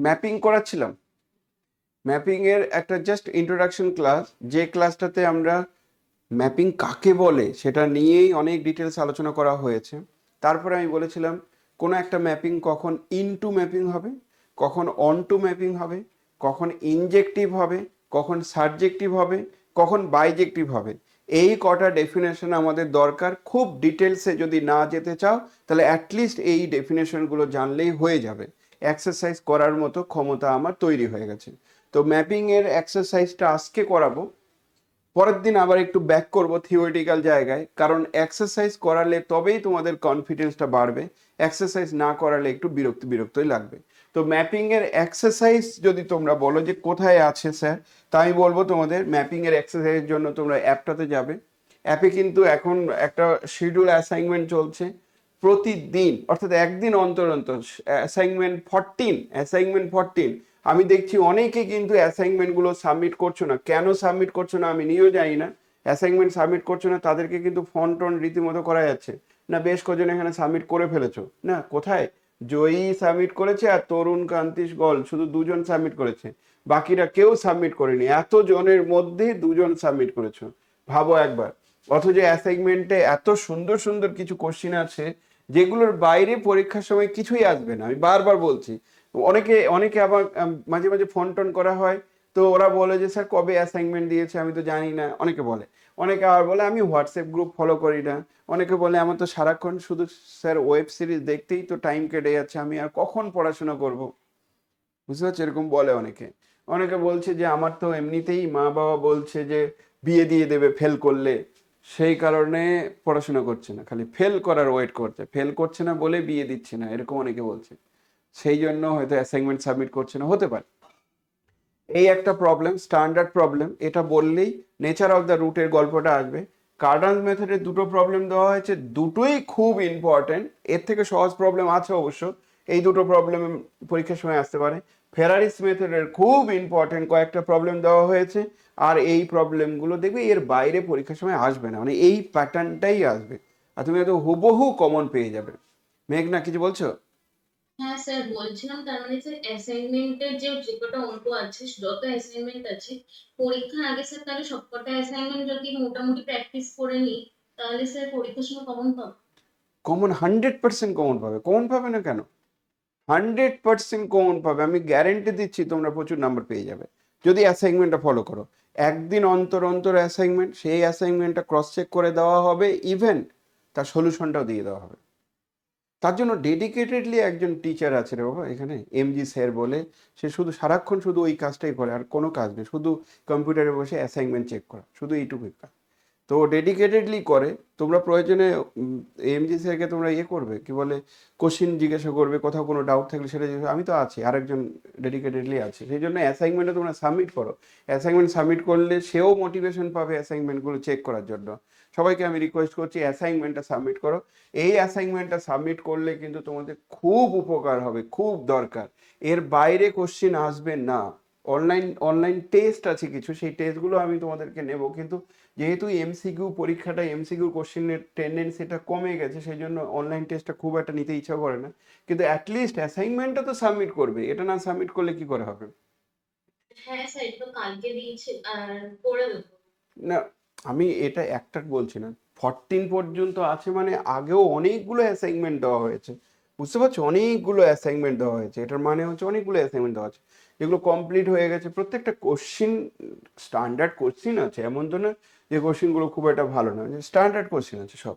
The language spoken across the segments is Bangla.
ম্যাপিং করাচ্ছিলাম। ম্যাপিংয়ের একটা জাস্ট ইন্ট্রোডাকশন ক্লাস, যে ক্লাসটাতে আমরা ম্যাপিং কাকে বলে সেটা নিয়েই অনেক ডিটেলস আলোচনা করা হয়েছে। তারপরে আমি বলেছিলাম কোনো একটা ম্যাপিং কখন ইনটু ম্যাপিং হবে, কখন অন টু ম্যাপিং হবে, কখন ইনজেক্টিভ হবে, কখন সাবজেক্টিভ হবে, কখন বাইজেক্টিভ হবে। এই কটা ডেফিনেশন আমাদের দরকার। খুব ডিটেলসে যদি না যেতে চাও তাহলে অ্যাটলিস্ট এই ডেফিনেশনগুলো জানলেই হয়ে যাবে। এক্সারসাইজ করার মতো ক্ষমতা আমার তৈরি হয়ে গেছে। তো ম্যাপিংয়ের এক্সারসাইজটা আজকে করাবো, পরের দিন আবার একটু ব্যাক করব থিওরিটিক্যাল জায়গায়, কারণ এক্সারসাইজ করালে তবেই তোমাদের কনফিডেন্সটা বাড়বে। এক্সারসাইজ না করালে একটু বিরক্তই লাগবে। তো ম্যাপিংয়ের এক্সারসাইজ যদি তোমরা বলো যে কোথায় আছে স্যার, তাই আমি বলবো তোমাদের ম্যাপিংয়ের এক্সারসাইজের জন্য তোমরা অ্যাপটাতে যাবে। অ্যাপে কিন্তু এখন একটা শিডিউল অ্যাসাইনমেন্ট চলছে প্রতিদিন, অর্থাৎ একদিন অন্তর অন্তর অ্যাসাইনমেন্ট 14। আমি দেখছি অনেকে কিন্তু অ্যাসাইনমেন্টগুলো সাবমিট করছো না। কেন সাবমিট করছো না আমি নিজেও জানি না। অ্যাসাইনমেন্ট সাবমিট করছো না, তাদেরকে কিন্তু ফোন টোন রীতিমতো করা যাচ্ছে না। বেশ কজন এখানে সাবমিট করে ফেলেছো না? কোথায়? জয়ী সাবমিট করেছে আর তরুণ কান্তিশ গল, শুধু দুজন সাবমিট করেছে, বাকিরা কেউ সাবমিট করেনি। এত জনের মধ্যে দুজন সাবমিট করেছো, ভাবো একবার। অথচ অ্যাসাইনমেন্টে এত সুন্দর সুন্দর কিছু কোশ্চিন আছে যেগুলোর বাইরে পরীক্ষার সময় কিছুই আসবে না, আমি বারবার বলছি। অনেকে অনেকে আবার মাঝে মাঝে ফোন টোন করা হয়, তো ওরা বলে যে স্যার কবে অ্যাসাইনমেন্ট দিয়েছে আমি তো জানি না, অনেকে বলে। অনেকে আবার বলে আমি হোয়াটসঅ্যাপ গ্রুপ ফলো করি না। অনেকে বলে আমার তো সারাক্ষণ শুধু স্যার ওয়েব সিরিজ দেখতেই তো টাইম কেটে যাচ্ছে, আমি আর কখন পড়াশোনা করব। বুঝতে পারছো, এরকম বলে অনেকে। অনেকে বলছে যে আমার তো এমনিতেই মা বাবা বলছে যে বিয়ে দিয়ে দেবে ফেল করলে, সেই কারণে পড়াশোনা করছে না, খালি ফেল করার ওয়েট করছে, ফেল করছে না বলে বিয়ে দিচ্ছে না, এরকম অনেকে বলছে। সেই জন্য হয়তো অ্যাসাইনমেন্ট সাবমিট করছে না, হতে পারে। এই একটা প্রবলেম, স্ট্যান্ডার্ড প্রবলেম, এটা বললেই নেচার অফ দ্য রুটের গল্পটা আসবে। কার্ডান্স মেথডের দুটো প্রবলেম দেওয়া হয়েছে, দুটোই খুব ইম্পর্টেন্ট। এর থেকে সহজ প্রবলেম আছে অবশ্য, এই দুটো প্রবলেম পরীক্ষার সময় আসতে পারে। ফেরারিস মেথডের খুব ইম্পর্টেন্ট কয়েকটা প্রবলেম দেওয়া হয়েছে, আর এই প্রবলেমগুলো দেখবে এর বাইরে পরীক্ষার সময় আসবে না, মানে এই প্যাটার্নটাই আসবে, আর তুমি হয়তো হুবহু কমন পেয়ে যাবে। মেঘনা, কিছু বলছো? হ্যাঁ স্যার, বলছিলাম তার মানে স্যার অ্যাসাইনমেন্টের যে কটা অঙ্ক আছে, যত অ্যাসাইনমেন্ট আছে পরীক্ষার আগে স্যার, তাহলে সবকটা অ্যাসাইনমেন্ট যদি মোটামুটি প্র্যাকটিস করে নিই, তাহলে স্যার পরীক্ষার সময় কমন পাবো। কমন 100% কমন পাবে, কমন পাবে না কেন? 100% কমন পাবে, আমি গ্যারেন্টি দিচ্ছি তোমরা প্রচুর নাম্বার পেয়ে যাবে যদি অ্যাসাইনমেন্টটা ফলো করো। একদিন অন্তর অন্তর অ্যাসাইনমেন্ট, সেই অ্যাসাইনমেন্টটা ক্রস চেক করে দেওয়া হবে, ইভেন তার সলিউশনটাও দিয়ে দেওয়া হবে। তার জন্য ডেডিকেটেডলি একজন টিচার আছে রে বাবা এখানে, এমজি স্যার বলে। সে শুধু সারাক্ষণ শুধু ওই কাজটাই করে, আর কোনো কাজ নেই, শুধু কম্পিউটারে বসে অ্যাসাইনমেন্ট চেক করা, শুধু এইটুকুই কাজ। তো ডেডিকেটেডলি করে। তোমরা প্রয়োজনে এমজি স্যারকে তোমরা ইয়ে করবে, কি বলে, কোশ্চিন জিজ্ঞাসা করবে, কোথাও কোনো ডাউট থাকলে সেটা আমি তো আছি, আরেকজন ডেডিকেটেডলি আছে। সেই জন্য অ্যাসাইনমেন্টে তোমরা সাবমিট করো। অ্যাসাইনমেন্ট সাবমিট করলে সেও মোটিভেশন পাবে অ্যাসাইনমেন্টগুলো চেক করার জন্য। সবাইকে আমি রিকোয়েস্ট করছি অ্যাসাইনমেন্টটা সাবমিট করো। এই অ্যাসাইনমেন্টটা সাবমিট করলে কিন্তু তোমাদের খুব উপকার হবে, খুব দরকার। এর বাইরে কোশ্চিন আসবে না। অনলাইন অনলাইন টেস্ট আছে কিছু, সেই টেস্টগুলো আমি তোমাদেরকে নেব, কিন্তু যেহেতু এমসিকিউ পরীক্ষাটা, এমসিকিউ কোশ্চেনের টেন্ডেন্সিটা কমে গেছে, সেই জন্য অনলাইন টেস্টটা খুব একটা নিতে ইচ্ছা করে না। কিন্তু অ্যাটলিস্ট অ্যাসাইনমেন্টটা তো সাবমিট করবে, এটা না সাবমিট করলে কি করে হবে? হ্যাঁ স্যার, এটা তো কালকে দিয়েছে আর করে দেবো। না, আমি এটা একটা বলছি না, 14 পর্যন্ত আছে মানে আগেও অনেকগুলো অ্যাসাইনমেন্ট দেওয়া হয়েছে। বুঝতে পারছো, অনেকগুলো অ্যাসাইনমেন্ট দেওয়া হয়েছে, এটার মানে হচ্ছে অনেকগুলো অ্যাসাইনমেন্ট দেওয়া আছে যেগুলো কমপ্লিট হয়ে গেছে। প্রত্যেকটা কোশ্চিন স্ট্যান্ডার্ড কোশ্চিন আছে, এমন তো না যে কোশ্চিনগুলো খুব একটা ভালো না, স্ট্যান্ডার্ড কোশ্চিন আছে সব।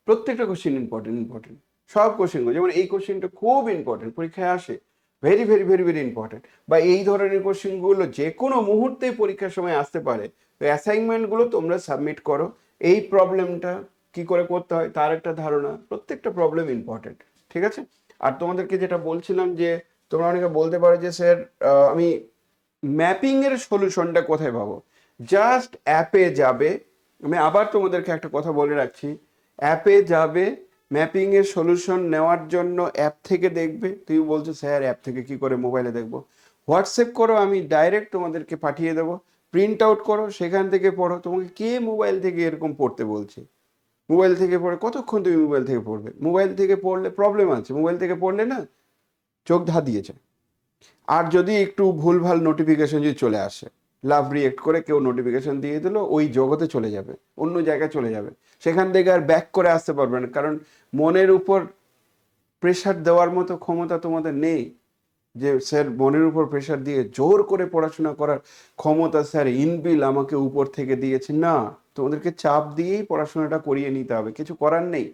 প্রত্যেকটা কোশ্চিন ইম্পর্টেন্ট ইম্পর্টেন্ট, সব কোশ্চিনগুলো। যেমন এই কোশ্চিনটা খুব ইম্পর্টেন্ট, পরীক্ষায় আসে, very very very very important. বা এই ধরনের কোশ্চিনগুলো যে কোনো মুহূর্তেই পরীক্ষার সময় আসতে পারে। তো অ্যাসাইনমেন্টগুলো তোমরা সাবমিট করো। এই প্রবলেমটা কি করে করতে হয় তার একটা ধারণা, প্রত্যেকটা প্রবলেম ইম্পর্টেন্ট। ঠিক আছে? আর তোমাদেরকে যেটা বলছিলাম যে তোমরা অনেকে বলতে পারো যে স্যার আমি ম্যাপিং এর সলিউশনটা কোথায় পাবো? জাস্ট অ্যাপে যাবে। আমি আবার তোমাদেরকে একটা কথা বলে রাখছি, অ্যাপে যাবে, ম্যাপিং এর সলিউশন নেওয়ার জন্য অ্যাপ থেকে দেখবে। তুমি বলছো স্যার অ্যাপ থেকে কি করে মোবাইলে দেখবো? হোয়াটসঅ্যাপ করো, আমি ডাইরেক্ট তোমাদেরকে পাঠিয়ে দেবো। প্রিন্ট আউট করো, সেখান থেকে পড়ো। তোমাকে কে মোবাইল থেকে এরকম পড়তে বলছে? মোবাইল থেকে পড়ে কতক্ষণ তুমি মোবাইল থেকে পড়বে? মোবাইল থেকে পড়লে প্রবলেম আছে, মোবাইল থেকে পড়লে না চোখ ধাঁধিয়ে যায়। আর যদি একটু ভুলভাল নোটিফিকেশন যদি চলে আসে, লাভ রিয়েক্ট করে কেউ নোটিফিকেশন দিয়ে দিল, ওই জগতে চলে যাবে, অন্য জায়গায় চলে যাবে, সেখান থেকে আর ব্যাক করে আসতে পারবে না, কারণ মনের উপর প্রেশার দেওয়ার মতো ক্ষমতা তোমাদের নেই। যে স্যার মনের উপর প্রেশার দিয়ে জোর করে পড়াশোনা করার ক্ষমতা স্যার ইনবিল আমাকে উপর থেকে দিয়েছে, না, তোমাদেরকে চাপ দিয়েই পড়াশোনাটা করিয়ে নিতে হবে, কিছু করার নেই।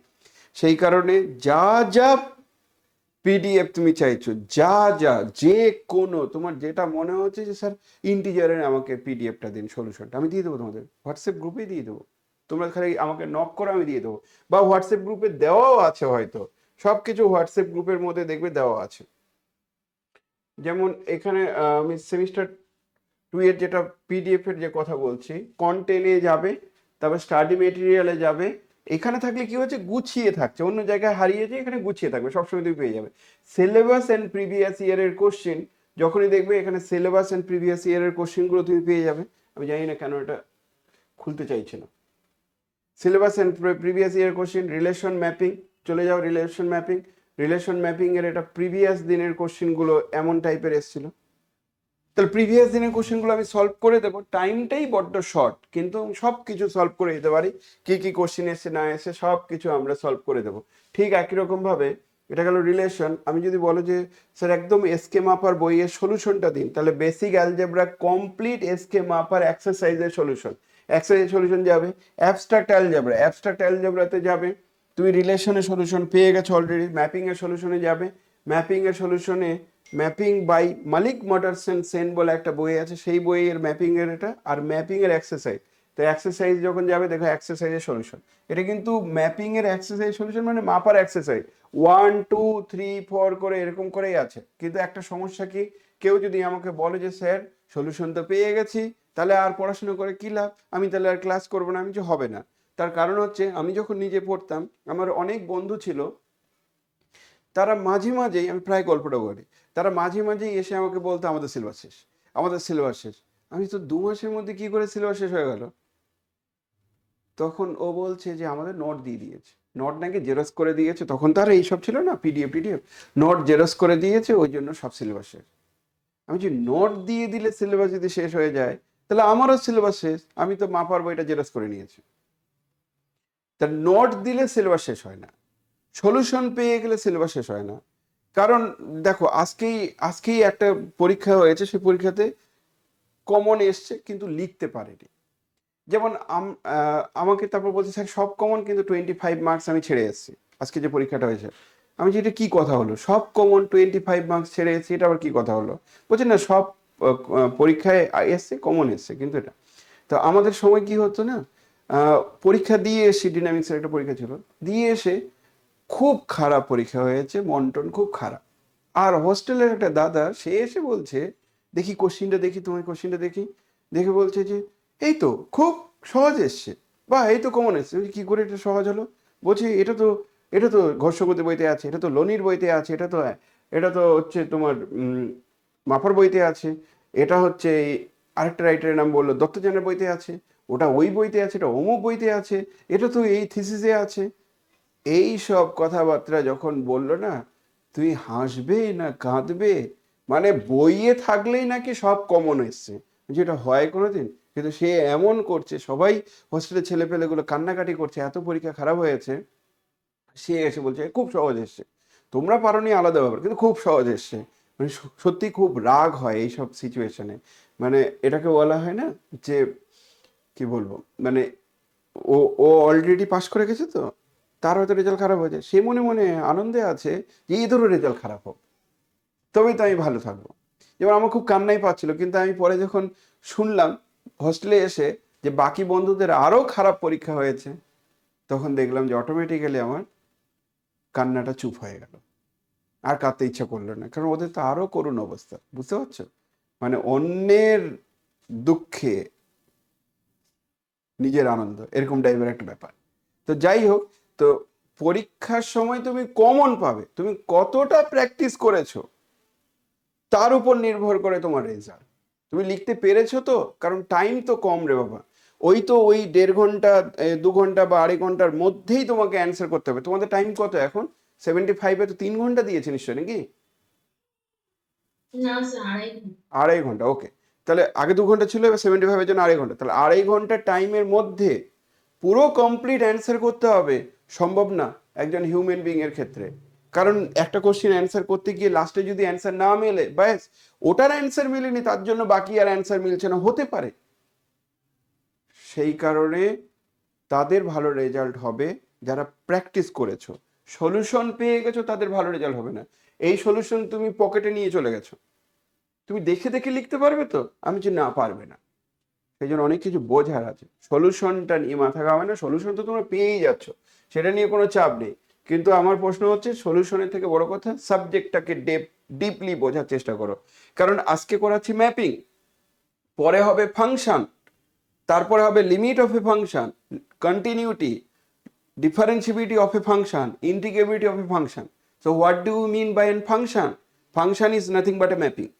সেই কারণে যা যা পিডিএফ তুমি চাইছো, যা যা যে কোনো তোমার যেটা মনে হচ্ছে যে স্যার ইন্টিজারের আমাকে পিডিএফটা দিন, সলিউশনটা আমি দিয়ে দেবো, তোমাদের হোয়াটসঅ্যাপ গ্রুপে দিয়ে দেবো, তোমরা খালি আমাকে নক করো, আমি দিয়ে দেবো, বা হোয়াটসঅ্যাপ গ্রুপে দেওয়াও আছে, হয়তো সব কিছু হোয়াটসঅ্যাপ গ্রুপের মধ্যে দেখবে দেওয়া আছে। যেমন এখানে আমি সেমিস্টার 2 এর যেটা পিডিএফ এর যে কথা বলছি, কন্টেন্টে যাবে, তারপর স্টাডি মেটেরিয়ালে যাবে, এখানে থাকলে কি হচ্ছে গুছিয়ে থাকছে, অন্য জায়গায় হারিয়েছে, এখানে গুছিয়ে থাকবে, সবসময় তুমি পেয়ে যাবে। সিলেবাস অ্যান্ড প্রিভিয়াস ইয়ারের কোশ্চেন যখনই দেখবে, এখানে সিলেবাস অ্যান্ড প্রিভিয়াস ইয়ারের কোশ্চেনগুলো তুমি পেয়ে যাবে। আমি জানি না কেন এটা খুলতে চাইছে না। Syllabus and previous year question, relation mapping, চলে যাও রিলেশন ম্যাপিং। রিলেশন ম্যাপিং এর এটা প্রিভিয়াস দিনের কোশ্চেনগুলো এমন টাইপের এসেছিল, তাহলে প্রিভিয়াস দিনের কোশ্চেনগুলো আমি সলভ করে দেবো, টাইমটাই বড্ড শর্ট, কিন্তু সব কিছু সলভ করে দিতে পারি, কি কি কোশ্চেন এসে না এসে সব কিছু আমরা সলভ করে দেবো। ঠিক একই রকম ভাবে এটা গেল রিলেশন। আমি যদি বলো যে স্যার একদম এসকে মাপার বইয়ের সলিউশনটা দিন, তাহলে বেসিক অ্যালজেব্রা কমপ্লিট এসকে মাপার এক্সারসাইজের সলিউশন, এক্সারসাইজ সলিউশন যাবে। অ্যাবস্ট্রাক্ট অ্যালজেব্রাতে যাবে, তুমি রিলেশনের সলিউশন পেয়ে গেছো অলরেডি, ম্যাপিং এর সলিউশনে যাবে, ম্যাপিং এর সলিউশনে ম্যাপিং বাই মালিক মডারসন সেন বলে একটা বই আছে, সেই বইয়ের ম্যাপিং এর এটা, আর ম্যাপিং এর এক্সারসাইজ। তো এক্সারসাইজ যখন যাবে দেখো এক্সারসাইজের সলিউশন, এটা কিন্তু ম্যাপিং এর এক্সারসাইজ সলিউশন মানে মাপার এক্সারসাইজ 1 2 3 4 করে এরকম করেই আছে। কিন্তু একটা সমস্যা কি, কেউ যদি আমাকে বলে যে স্যার সলিউশন তো পেয়ে গেছি, তাহলে আর পড়াশোনা করে কি লাভ, আমি তাহলে আর ক্লাস করবো না, আমি যে হবে না। তার কারণ হচ্ছে আমি যখন নিজে পড়তাম, আমার অনেক বন্ধু ছিল, তারা মাঝে মাঝেই, আমি প্রায় গল্পটা বলি, তারা মাঝে মাঝেই এসে আমাকে বলতো আমাদের সিলেবাস শেষ, আমাদের সিলেবাস শেষ। আমি তো 2 মাসের মধ্যে কি করে সিলেবাস শেষ হয়ে গেল? তখন ও বলছে যে আমাদের নোট দিয়ে দিয়েছে, নোট নাকি জেরক্স করে দিয়েছে, তখন তো আর এইসব ছিল না, পিডিএফ, নোট জেরক্স করে দিয়েছে, ওই জন্য সব সিলেবাস শেষ। আমি যে নোট দিয়ে দিলে সিলেবাস যদি শেষ হয়ে যায়, তাহলে আমারও সিলেবাস শেষ, আমি তো মাপার বইটা জেরক্স করে নিয়েছি। তা নোট দিলে সিলেবাস শেষ হয় না, সলিউশন পেয়ে গেলে সিলেবাস শেষ হয় না। কারণ দেখো আজকেই আজকেই একটা পরীক্ষা হয়েছে, সেই পরীক্ষাতে কমন এসছে কিন্তু লিখতে পারেনি। যেমন আমাকে তারপর বলছে স্যার সব কমন, কিন্তু 25 মার্কস আমি ছেড়ে এসেছি, আজকে যে পরীক্ষাটা হয়েছে। আমি যে এটা কি কথা হলো, সব কমন 25 মার্কস ছেড়ে এসেছি, এটা আবার কি কথা হলো? বলছে না সব পরীক্ষায় এসছে কমন এসছে, কিন্তু এটা তো আমাদের সময় কি হতো না, পরীক্ষা দিয়ে এসে ডিনামিক্সের একটা পরীক্ষা ছিল, দিয়ে এসে খুব খারাপ পরীক্ষা হয়েছে, মন্টন খুব খারাপ। আর হোস্টেলের একটা দাদা সে এসে বলছে, দেখি কোশ্চিনটা দেখি, তোমার কোশ্চিনটা দেখি, দেখে বলছে যে এই তো খুব সহজ এসছে, বা এই তো কমন এসছে। কি করে এটা সহজ হলো? বলছি এটা তো ঘর্ষগতি বইতে আছে, এটা তো লোনির বইতে আছে, এটা তো হচ্ছে তোমার মাফার বইতে আছে, এটা হচ্ছে আরেকটা রাইটারের নাম বললো দত্তজানের বইতে আছে, ওটা ওই বইতে আছে, এটা অমুক বইতে আছে, এটা তো এই থিসিসে আছে। এই সব কথাবার্তা যখন বললো না, তুই হাসবে না কাঁদবে, মানে বইয়ে থাকলেই নাকি সব কমন এসছে, যেটা হয় কোনোদিন? কিন্তু সে এমন করছে, সবাই হোস্টেলের ছেলেপেলেগুলো কান্নাকাটি করছে, এত পরীক্ষা খারাপ হয়েছে, সে এসে বলছে খুব সহজ এসছে। তোমরা পারোনি আলাদা ব্যাপার, কিন্তু খুব সহজ এসছে। মানে সত্যি খুব রাগ হয় এইসব সিচুয়েশনে। মানে এটাকে বলা হয় না যে, কি বলবো, মানে ও ও অলরেডি পাশ করে গেছে, তো তার হয়তো রেজাল্ট খারাপ হয়েছে, সে মনে মনে আনন্দে আছে যে এই ধরো রেজাল্ট খারাপ হোক, তবেই তো আমি ভালো থাকবো। যেমন আমার খুব কান্নাই পাচ্ছিল, কিন্তু আমি পরে যখন শুনলাম হোস্টেলে এসে যে বাকি বন্ধুদের আরো খারাপ পরীক্ষা হয়েছে, তখন দেখলাম যে অটোমেটিক্যালি আমার কান্নাটা চুপ হয়ে গেল, আর কাঁদতে ইচ্ছা করলো না, কারণ ওদের তো আরো করুণ অবস্থা, বুঝতে পারছো? মানে অন্যের দুঃখে নিজের আনন্দ, এরকম টাইপের একটা ব্যাপার। তো যাই হোক, তো পরীক্ষার সময় তুমি কমন পাবে, তুমি কতটা প্র্যাকটিস করেছো তার উপর নির্ভর করে তোমার রেজাল্ট। তুমি লিখতে পেরেছো তো, কারণ টাইম তো কম রে বাবা, ওই তো ওই 1.5 ঘন্টা 2 ঘন্টা বা 2.5 ঘন্টার মধ্যেই তোমাকে অ্যান্সার করতে হবে। তোমাদের টাইম কত এখন? 75-এ তো 3 ঘন্টা দিয়েছে নিশ্চয় নাকি? না স্যার 2.5 ঘন্টা। 2.5 ঘন্টা, ওকে। তাহলে আগে 2 ঘন্টা ছিল, এবার 75-এর জন্য 2.5 ঘন্টা, তাহলে 2.5 ঘন্টা টাইমের মধ্যে পুরো কমপ্লিট অ্যান্সার করতে হবে, সম্ভব না একজন হিউম্যান বিং এর ক্ষেত্রে। কারণ একটা কোশ্চেন অ্যান্সার করতে গিয়ে লাস্টে যদি অ্যান্সার না মেলে, ব্যাস ওটার অ্যান্সার মেলেনি, তার জন্য বাকি আর অ্যান্সার মিলছে না, হতে পারে। সেই কারণে তাদের ভালো রেজাল্ট হবে যারা প্র্যাকটিস করেছো। সলিউশন পেয়ে গেছো তাদের ভালো রেজাল্ট হবে না। এই সলিউশন তুমি পকেটে নিয়ে চলে গেছো, তুমি দেখে দেখে লিখতে পারবে তো? আমি যে না, পারবে না। সেই জন্য অনেক কিছু বোঝার আছে, সলিউশনটা নিয়ে মাথা ঘামাবে না, সলিউশন তো তোমরা পেয়েই যাচ্ছ, সেটা নিয়ে কোনো চাপ নেই। কিন্তু আমার প্রশ্ন হচ্ছে, সলিউশনের থেকে বড় কথা সাবজেক্টটাকে ডিপলি বোঝার চেষ্টা করো। কারণ আজকে করাচ্ছি ম্যাপিং, পরে হবে ফাংশন, তারপরে হবে limit of A function, continuity, differentiability of a function, integrability of a function. So what do you mean by a function? Function is nothing but a mapping.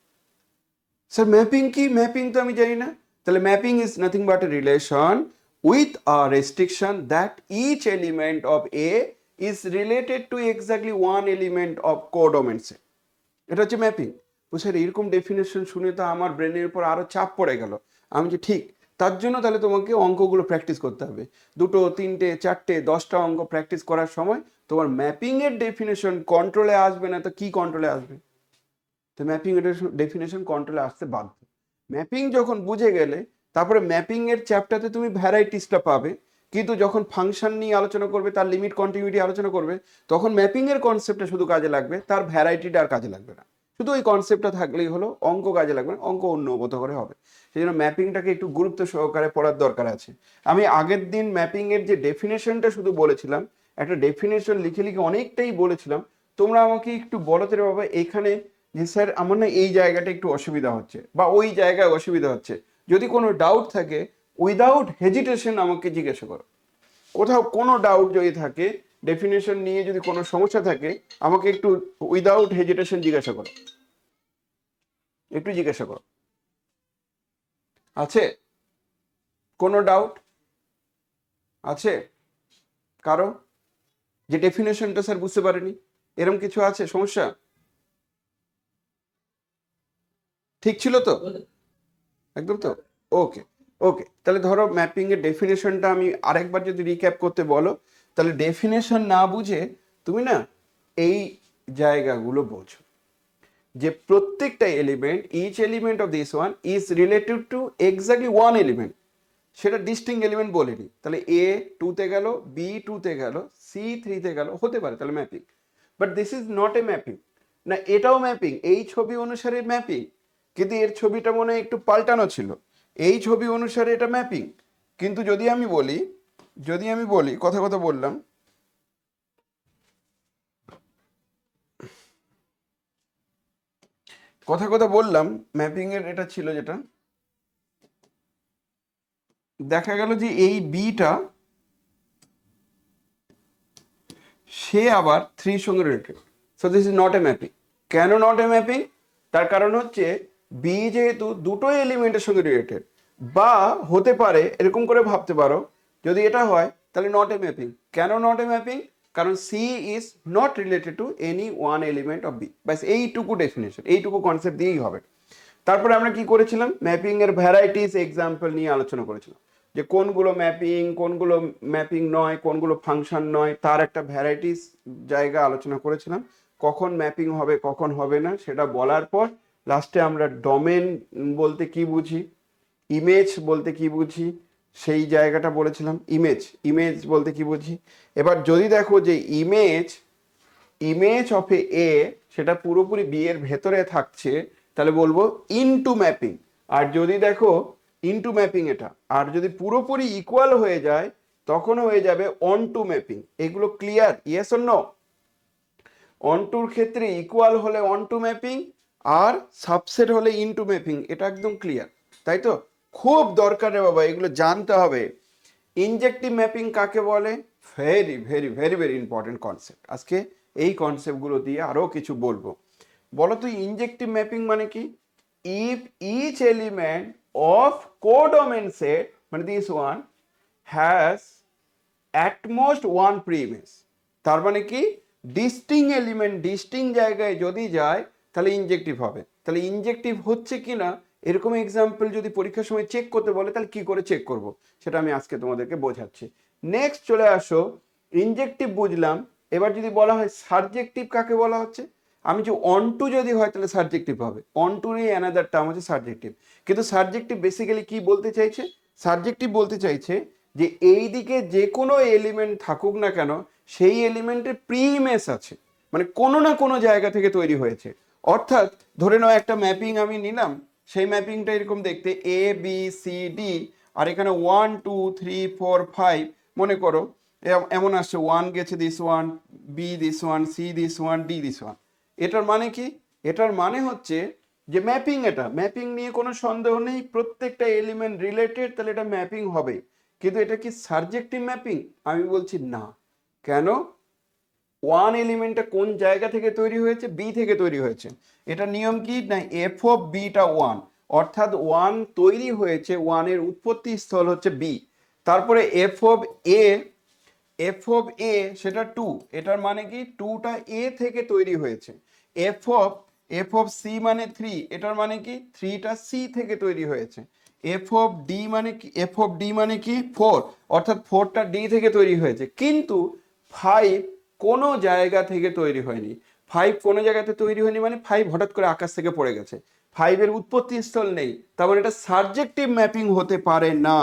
Sir mapping কি? ম্যাপিং তো আমি জানি না। তাহলে mapping is nothing but a relation with a restriction that each element of A is related to exactly one element of codomains. এটা হচ্ছে ম্যাপিং। ও স্যার এরকম ডেফিনেশন শুনে তো আমার ব্রেনের উপর আরো চাপ পড়ে গেল। আমি যে ঠিক, তার জন্য তাহলে তোমাকে অঙ্কগুলো প্র্যাকটিস করতে হবে। 2, 3, 4, 10টা অঙ্ক প্র্যাকটিস করার সময় তোমার ম্যাপিং এর ডেফিনেশন কন্ট্রোলে আসবে না তো কি কন্ট্রোলে আসবে? তো ম্যাপিং এর ডেফিনেশন কন্ট্রোলে আসতে বাধ্য। ম্যাপিং যখন বুঝে গেলে, তারপরে ম্যাপিং এর চ্যাপ্টারে তুমি ভ্যারাইটিসটা পাবে, কিন্তু যখন ফাংশন নিয়ে আলোচনা করবে, তার লিমিট কন্টিনিউটি আলোচনা করবে, তখন ম্যাপিং এর কনসেপ্টটা শুধু কাজে লাগবে, তার ভ্যারাইটিটা আর কাজে লাগবে না। শুধু ওই কনসেপ্টটা থাকলেই হলো, অঙ্ক কাজে লাগবে না, অঙ্ক অন্য মতো করে হবে। সেই জন্য ম্যাপিংটাকে একটু গুরুত্ব সহকারে পড়ার দরকার আছে। আমি আগের দিন ম্যাপিং এর যে ডেফিনেশনটা শুধু বলেছিলাম, একটা ডেফিনেশন লিখে লিখে অনেকটাই বলেছিলাম। তোমরা আমাকে একটু বলো তো রে বাবা, এখানে যে স্যার আমার না এই জায়গাটা একটু অসুবিধা হচ্ছে বা ওই জায়গায় অসুবিধা হচ্ছে, যদি কোনো ডাউট থাকে উইদাউট হেজিটেশন আমাকে জিজ্ঞাসা করো। কোথাও কোনো ডাউট যদি থাকে, ডেফিনেশন নিয়ে যদি কোনো সমস্যা থাকে, আমাকে একটু উইদাউট হেজিটেশন জিজ্ঞাসা করো, একটু জিজ্ঞাসা করো। আছে কোনো ডাউট? আছে কারো যে ডেফিনেশনটা স্যার বুঝতে পারেনি, এরকম কিছু আছে সমস্যা? ঠিক ছিল তো? একদম তো? ওকে, ওকে। তাহলে ধরো ম্যাপিং এর ডেফিনেশনটা আমি আরেকবার যদি রিক্যাপ করতে বলো, তাহলে ডেফিনেশন না বুঝে তুমি না এই জায়গাগুলো বোঝো, যে প্রত্যেকটা element, each element of this one is related to exactly one element. সেটা ডিস্টিং এলিমেন্ট বলেনি, তাহলে এ 2-তে গেল, বি 2-তে গেল, সি 3-তে গেল, হতে পারে তাহলে mapping. But this is not a mapping. না এটাও ম্যাপিং, এই ছবি অনুসারে ম্যাপিং, কিন্তু এর ছবিটা মনে হয় একটু পাল্টানো ছিল, এই ছবি অনুসারে এটা ম্যাপিং। কিন্তু যদি আমি বলি কথা কথা বললাম, কথা কথা বললাম, ম্যাপিং এর এটা ছিল যেটা, দেখা গেল যে এই বিটা সে আবার 3 সঙ্গে related. So this is not a mapping. কেন নট এ ম্যাপিং? তার কারণ হচ্ছে বি যেহেতু দুটো এলিমেন্টের সঙ্গে রিলেটেড, বা হতে পারে এরকম করে ভাবতে পারো, যদি এটা হয় তাহলে নট এ ম্যাপিং। কেন নট এ ম্যাপিং? কারণ C is not related to any one element of B. ব্যাস এইটুকু ডেফিনেশন, এইটুকু কনসেপ্ট দিয়েই হবে। তারপরে আমরা কি করেছিলাম, ম্যাপিং এর ভ্যারাইটিস এক্সাম্পল নিয়ে আলোচনা করেছিলাম, যে কোনগুলো ম্যাপিং, কোনগুলো ম্যাপিং নয়, কোনগুলো ফাংশন নয়, তার একটা ভ্যারাইটিস জায়গা আলোচনা করেছিলাম। কখন ম্যাপিং হবে কখন হবে না সেটা বলার পর লাস্টে আমরা ডোমেন বলতে কি বুঝি, ইমেজ বলতে কি বুঝি, সেই জায়গাটা বলেছিলাম। ইমেজ, ইমেজ বলতে কি বুঝি। এবার যদি দেখো যে ইমেজ অফ এ সেটা পুরোপুরি বি এর ভেতরে থাকছে, তাহলে বলবো ইনটু ম্যাপিং। আর যদি দেখো ইনটু ম্যাপিং এটা, আর যদি পুরোপুরি ইকুয়াল হয়ে যায় তখন হয়ে যাবে অন টু ম্যাপিং। এগুলো ক্লিয়ার? Yes or no? অন টুর ক্ষেত্রে ইকুয়াল হলে অন টু ম্যাপিং, আর সাবসেট হলে ইনটু ম্যাপিং, এটা একদম ক্লিয়ার, তাই তো? খুব দরকার রে বাবা, এগুলো জানতে হবে। ইনজেক্টিভ ম্যাপিং কাকে বলে? Very very very very important concept. আজকে এই কনসেপ্টগুলো দিয়ে আরও কিছু বলবো। বলো তো ইনজেক্টিভ ম্যাপিং মানে কি? If each element of codomain set, মানে this one, has at most one premise. তার মানে কি, ডিস্টিং এলিমেন্ট ডিস্টিং জায়গায় যদি যায় তাহলে ইনজেক্টিভ হবে। তাহলে ইনজেক্টিভ হচ্ছে কি না এরকম এক্সাম্পল যদি পরীক্ষার সময় চেক করতে বলে তাহলে কি করে চেক করব সেটা আমি আজকে তোমাদেরকে বোঝাচ্ছি। নেক্সট চলে আসো, ইনজেক্টিভ বুঝলাম, এবার যদি বলা হয় সাবজেক্টিভ কাকে বলা হচ্ছে, আমি যে অন টু যদি হয় তাহলে সাবজেক্টিভ হবে, অন টুরই অ্যানাদার টার্ম হচ্ছে সাবজেক্টিভ। কিন্তু সাবজেক্টিভ বেসিক্যালি কি বলতে চাইছে, সাবজেক্টিভ বলতে চাইছে যে এই দিকে যে কোনো এলিমেন্ট থাকুক না কেন সেই এলিমেন্টের প্রিমেস আছে, মানে কোনো না কোনো জায়গা থেকে তৈরি হয়েছে। অর্থাৎ ধরে নাও একটা ম্যাপিং আমি নিলাম, সেই ম্যাপিংটা এরকম দেখতে এ বি সি ডি, আর এখানে 1 2 3 4 5 মনে করো এমন আসছে 1 গেছে this one, B this one, C this one, D this one. এটার মানে কি, এটার মানে হচ্ছে যে ম্যাপিং, এটা ম্যাপিং নিয়ে কোনো সন্দেহ নেই, প্রত্যেকটা এলিমেন্ট রিলেটেড, তাহলে এটা ম্যাপিং হবে। কিন্তু এটা কি সাবজেক্টিভ ম্যাপিং, আমি বলছি না। কেন, ওয়ান এলিমেন্টটা কোন জায়গা থেকে তৈরি হয়েছে, বি থেকে তৈরি হয়েছে। এটা নিয়ম কি না, এফ অফ বিটা ওয়ান, অর্থাৎ ওয়ান তৈরি হয়েছে, ওয়ানের উৎপত্তি স্থল হচ্ছে বি। তারপরে F of A, F of A সেটা টু, এটার মানে কি টুটা এ থেকে তৈরি হয়েছে। এফ অফ সি মানে থ্রি, এটার মানে কি থ্রিটা সি থেকে তৈরি হয়েছে। এফ অফ ডি মানে কি, এফ অফ ডি মানে কি ফোর, অর্থাৎ ফোরটা ডি থেকে তৈরি হয়েছে। কিন্তু ফাইভ কোনো জায়গা থেকে তৈরি হয়নি। ফাইভ কোনো জায়গাতে তৈরি হয়নি মানে ফাইভ হঠাৎ করে আকাশ থেকে পড়ে গেছে, ফাইভের উৎপত্তি স্থল নেই, তার মানে এটা সাবজেক্টিভ ম্যাপিং হতে পারে না,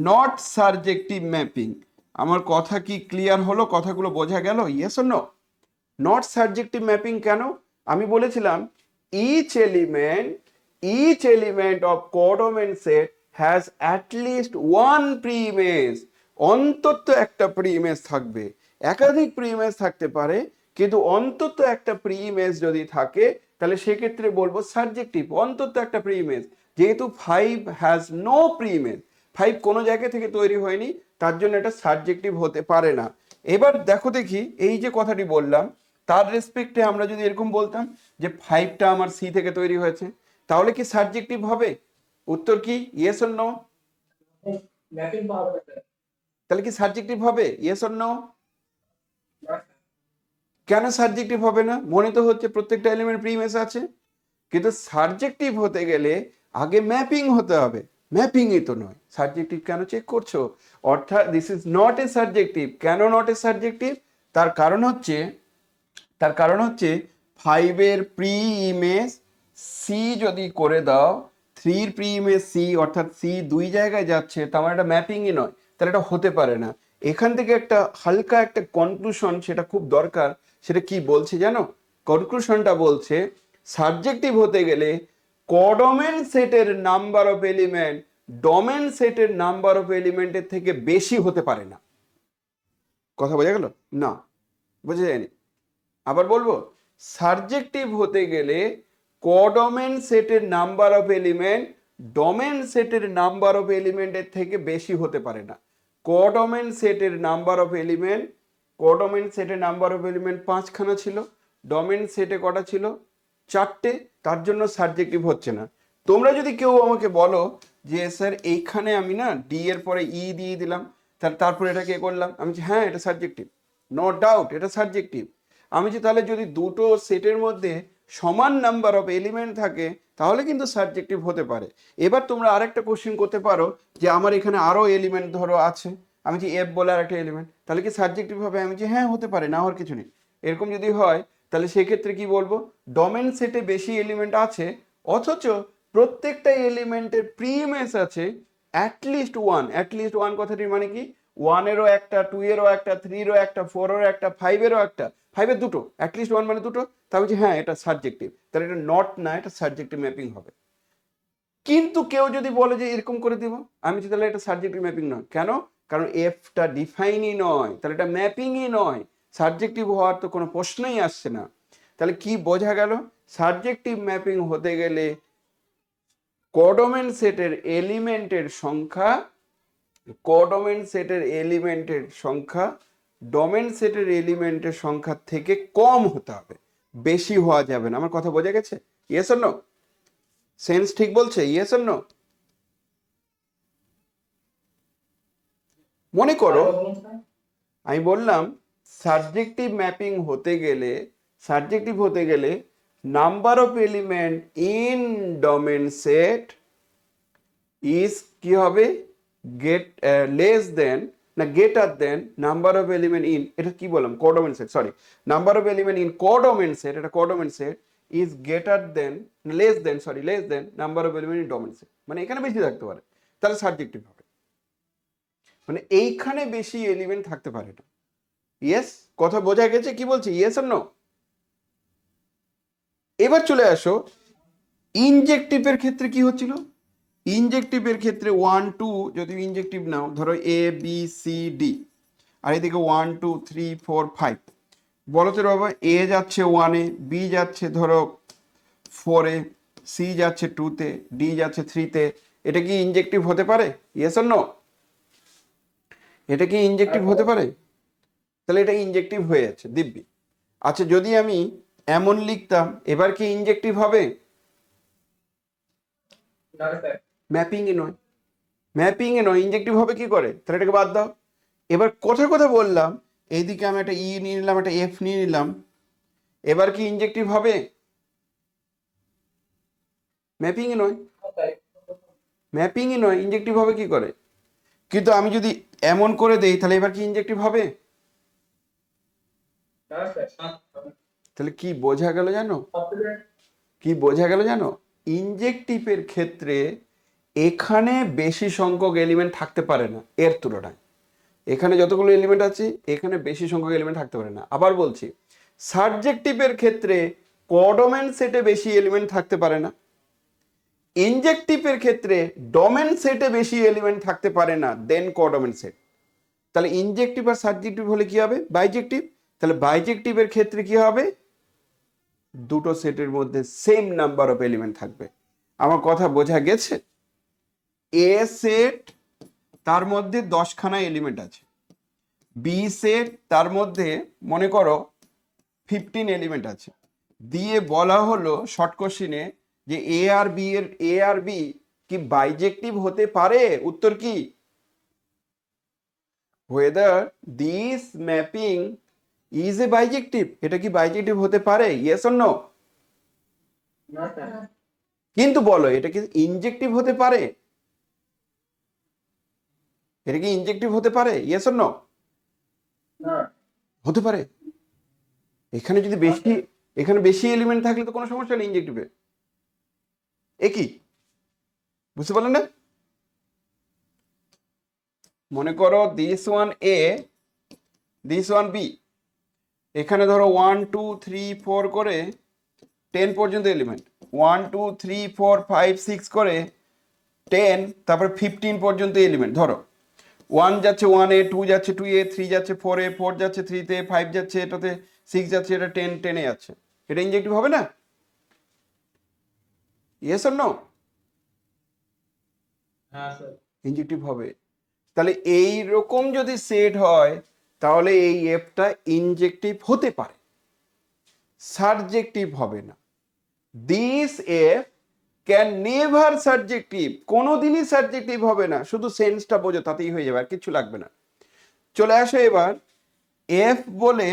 নট সাবজেক্টিভ ম্যাপিং। আমার কথা কি ক্লিয়ার হলো, কথাগুলো বোঝা গেল, yes or no? Not subjective mapping কেন, আমি বলেছিলাম each element of codomain set has at least one premise, অন্তত একটা প্রিমেস থাকবে, একাধিক প্রিমেস থাকতে পারে, কিন্তু অন্তত একটা প্রিমেস যদি থাকে তাহলে সেক্ষেত্রে বলবো সাবজেক্টিভ, অন্তত একটা প্রিমেস। যেহেতু ফাইভ হ্যাজ নো প্রিমেস, ফাইভ কোনো জায়গা থেকে তৈরি হয়নি, তার জন্য এটা সাবজেক্টিভ হতে পারে না। এবার দেখো দেখি, এই যে কথাটি বললাম তার রেসপেক্টে আমরা যদি এরকম বলতাম যে ফাইভটা আমার সি থেকে তৈরি হয়েছে, তাহলে কি সাবজেক্টিভ হবে? উত্তর কি, ইয়েস অর নো? ম্যাপিং পাওয়া যাবে তাহলে কি সাবজেক্টিভ হবে, ইয়েস অর নো? না। কেন সাবজেক্টিভ হবে না, মনে তো হচ্ছে প্রত্যেকটা এলিমেন্ট প্রিমেস আছে। কিন্তু সাবজেক্টিভ হতে গেলে আগে ম্যাপিং হতে হবে, ম্যাপিংই তো নয়, সাবজেক্টিভ কেন চেক করছো? অর্থাৎ this is not a subjective. কেন নট এ সাবজেক্টিভ? তার কারণ হচ্ছে, তার কারণ হচ্ছে ফাইভের প্রি ইমেজ সি যদি করে দাও, থ্রির প্রি ইমেজ সি, অর্থাৎ সি দুই জায়গায় যাচ্ছে, তার মানে এটা ম্যাপিংই নয়, তাহলে এটা হতে পারে না। এখান থেকে একটা হালকা একটা কনক্লুশন, সেটা খুব দরকার। সেটা কি বলছে জানো, কনক্লুশনটা বলছে সাবজেক্টিভ হতে গেলে কোডোমেন সেটের নাম্বার অফ এলিমেন্ট ডোমেন সেটের নাম্বার অফ এলিমেন্টের থেকে বেশি হতে পারে না। কথা বোঝা গেল না, বোঝা যায়নি? আবার বলবো, সাবজেক্টিভ হতে গেলে কোডোমেন সেটের নাম্বার অফ এলিমেন্ট ডোমেন সেটের নাম্বার অফ এলিমেন্টের থেকে বেশি হতে পারে না। কোডোমেন সেটের নাম্বার অফ এলিমেন্ট, কোডোমেন সেটের নাম্বার অফ এলিমেন্ট 5খানা ছিল, ডোমেন সেটে কটা ছিল, 4টে, তার জন্য সাবজেক্টিভ হচ্ছে না। তোমরা যদি কেউ আমাকে বলো যে স্যার এইখানে আমি না ডি এর পরে ই দিয়ে দিলাম, তারপরে এটাকে করলাম, আমি হ্যাঁ এটা সাবজেক্টিভ, নো ডাউট এটা সাবজেক্টিভ। আমি যে তাহলে যদি দুটো সেটের মধ্যে সমান নাম্বার অফ এলিমেন্ট থাকে তাহলে কিন্তু সাবজেক্টিভ হতে পারে। এবার তোমরা আরেকটা কোশ্চেন করতে পারো যে আমার এখানে আরো এলিমেন্ট ধরো আছে, আমি যে এফ বলে আরেকটা এলিমেন্ট, তাহলে কি সাবজেক্টিভ হবে? আমি যে হ্যাঁ হতে পারে, না হওয়ার কিছু নেই। এরকম যদি হয় তাহলে সেক্ষেত্রে কি বলবো, ডোমেন সেটে বেশি এলিমেন্ট আছে অথচ প্রত্যেকটা এলিমেন্টের প্রিমেস আছে অ্যাটলিস্ট ওয়ান কথাটির মানে কি, ওয়ানেরও একটা, টু এরও একটা, থ্রিরও একটা, ফোরেরও একটা, ফাইভেরও একটা, ফাইভের দুটো, অ্যাটলিস্ট ওয়ান মানে দুটো, তা বলছি হ্যাঁ এটা সাবজেক্টিভ, তাহলে এটা নট না, এটা সাবজেক্টিভ ম্যাপিং হবে। কিন্তু কেউ যদি বলে যে এরকম করে দিব, আমি বলছি তাহলে এটা সাবজেক্টিভ ম্যাপিং নয়। কেন? কারণ এফটা ডিফাইনই নয়, তাহলে এটা ম্যাপিংই নয়, সাবজেক্টিভ হওয়ার তো কোনো প্রশ্নই আসছে না। তাহলে কি বোঝা গেল, সাবজেক্টিভ ম্যাপিং হতে গেলে কোডোমেন সেটের এলিমেন্টের সংখ্যা, কোডোমেন সেটের এলিমেন্টের সংখ্যা ডোমেন সেটের এলিমেন্টের সংখ্যার থেকে কম হতে হবে, বেশি হওয়া যাবে না। আমার কথা বোঝা গেছে, ইয়েস অর নো? সেন্স ঠিক বলছে, ইয়েস অর নো? মনে করো আরেকবার বলুন স্যার। আমি বললাম সাবজেক্টিভ ম্যাপিং হতে গেলে সাবজেক্টিভ হতে গেলে number of element in domain set is কি হবে, গেট লেস দেন না greater than number of element in, এটা কি বললাম, codomain set, sorry, number of element in codomain set, এটা codomain set is greater than, less than number of element in domain set, মানে এখানে বেশি থাকতে পারে, তাহলে সাবজেক্টিভ হবে, মানে এইখানে বেশি এলিমেন্ট থাকতে পারে না। ইয়েস, কথা বোঝা গেছে কি বলছি, ইয়েস আর নো? এবার চলে আসো ইনজেক্টিভের ক্ষেত্রে কি হচ্ছিল। ইনজেক্টিভের ক্ষেত্রে 1 2 যদি ইনজেক্টিভ নাও, ধরো এ বি সি ডি, আর এদিকে 1 2 3 4 5, বলো তো বাবা, এ যাচ্ছে 1-এ, বি যাচ্ছে ধরো 4-এ, সি যাচ্ছে 2-তে, ডি যাচ্ছে 3-তে, এটা কি ইনজেক্টিভ হতে পারে, ইয়েস আর নো? এটা কি ইনজেক্টিভ হতে পারে? তাহলে এটা ইনজেক্টিভ হয়ে যাচ্ছে দিব্যি। আচ্ছা যদি আমি এমন লিখতাম, এবার কি ইনজেক্টিভ হবে? না স্যার। ম্যাপিং এ নয়, ম্যাপিং এ নয়, ইনজেক্টিভ হবে কি করে? তাহলে এটাকে বাদ দাও। এবার কথা বললাম, এইদিকে আমি একটা ই নিয়ে নিলাম, একটা এফ নিয়ে নিলাম, এবার কি ইনজেক্টিভ হবে? ম্যাপিং এ নয়, ম্যাপিং এ নয়, ইনজেক্টিভ হবে কি করে? কিন্তু আমি যদি এমন করে দেই, তাহলে এবার কি ইনজেক্টিভ হবে? না স্যার। তাহলে কি বোঝা গেল জানো, কি বোঝা গেল জানো? ইনজেক্টিভের ক্ষেত্রে এখানে বেশি সংখ্যক এলিমেন্ট থাকতে পারে না এর তুলনায়, এখানে যতগুলো এলিমেন্ট আছে এখানে বেশি সংখ্যক এলিমেন্ট থাকতে পারে না। আবার বলছি, সাবজেক্টিভের ক্ষেত্রে কোডোমেন সেটে বেশি এলিমেন্ট থাকতে পারে না, ইনজেক্টিভের ক্ষেত্রে ডোমেন সেটে বেশি এলিমেন্ট থাকতে পারে না দেন কোডোমেন সেট। তাহলে ইনজেক্টিভ আর সাবজেক্টিভ হলে কি হবে, বাইজেক্টিভ। তাহলে বাইজেক্টিভের ক্ষেত্রে কি হবে, দুটো সেটের মধ্যে সেম নাম্বার অফ এলিমেন্ট থাকবে। আমার কথা বোঝা গেছে? এ সেট, তার মধ্যে 10খানা এলিমেন্ট আছে, বি সেট, তার মধ্যে মনে করো 15 এলিমেন্ট আছে, দিয়ে বলা হলো শর্ট কোশ্চিনে যে এ আর বি কি বাইজেক্টিভ হতে পারে? উত্তর কি, whether this mapping is a bijective, এটা কি বাইজেক্টিভ হতে পারে, ইয়েস অর নো? না স্যার। কিন্তু বলো এটা কি ইনজেক্টিভ হতে পারে, এটা কি ইনজেক্টিভ হতে পারে, ইয়েস অর নো? না। হতে পারে। এখানে যদি বেশি, এখানে বেশি এলিমেন্ট থাকলে তো কোনো সমস্যা নেই ইনজেক্টিভে, একই, বুঝতে পারলেন না? মনে করো this one A, this one B, এখানে ধরো 1 2 3 4 করে 10 পর্যন্ত এলিমেন্ট, 1 2 3 4 5 6 করে 10, তারপর 15 পর্যন্ত এলিমেন্ট, ধরো 1 যাচ্ছে 1-এ, 2 যাচ্ছে 2-এ, 3 যাচ্ছে 4-এ, 4 যাচ্ছে 3-তে, 5 যাচ্ছে এটাতে, 6 যাচ্ছে এটা, 10-এ যাচ্ছে, এটা ইনজেক্টিভ হবে না, ইয়েস অর নো? হ্যাঁ স্যার। ইনজেক্টিভ হবে। তাহলে এই রকম যদি সেট হয়, তাহলে এই এফটা ইনজেক্টিভ হতে পারে, সাবজেক্টিভ হবে না। This F can never subjective, কোনোদিনই সাবজেক্টিভ হবে না, শুধু সেন্সটা বোঝো তাতেই হয়ে যাবে, আর কিছু লাগবে না। চলে আসো এবার, এফ বলে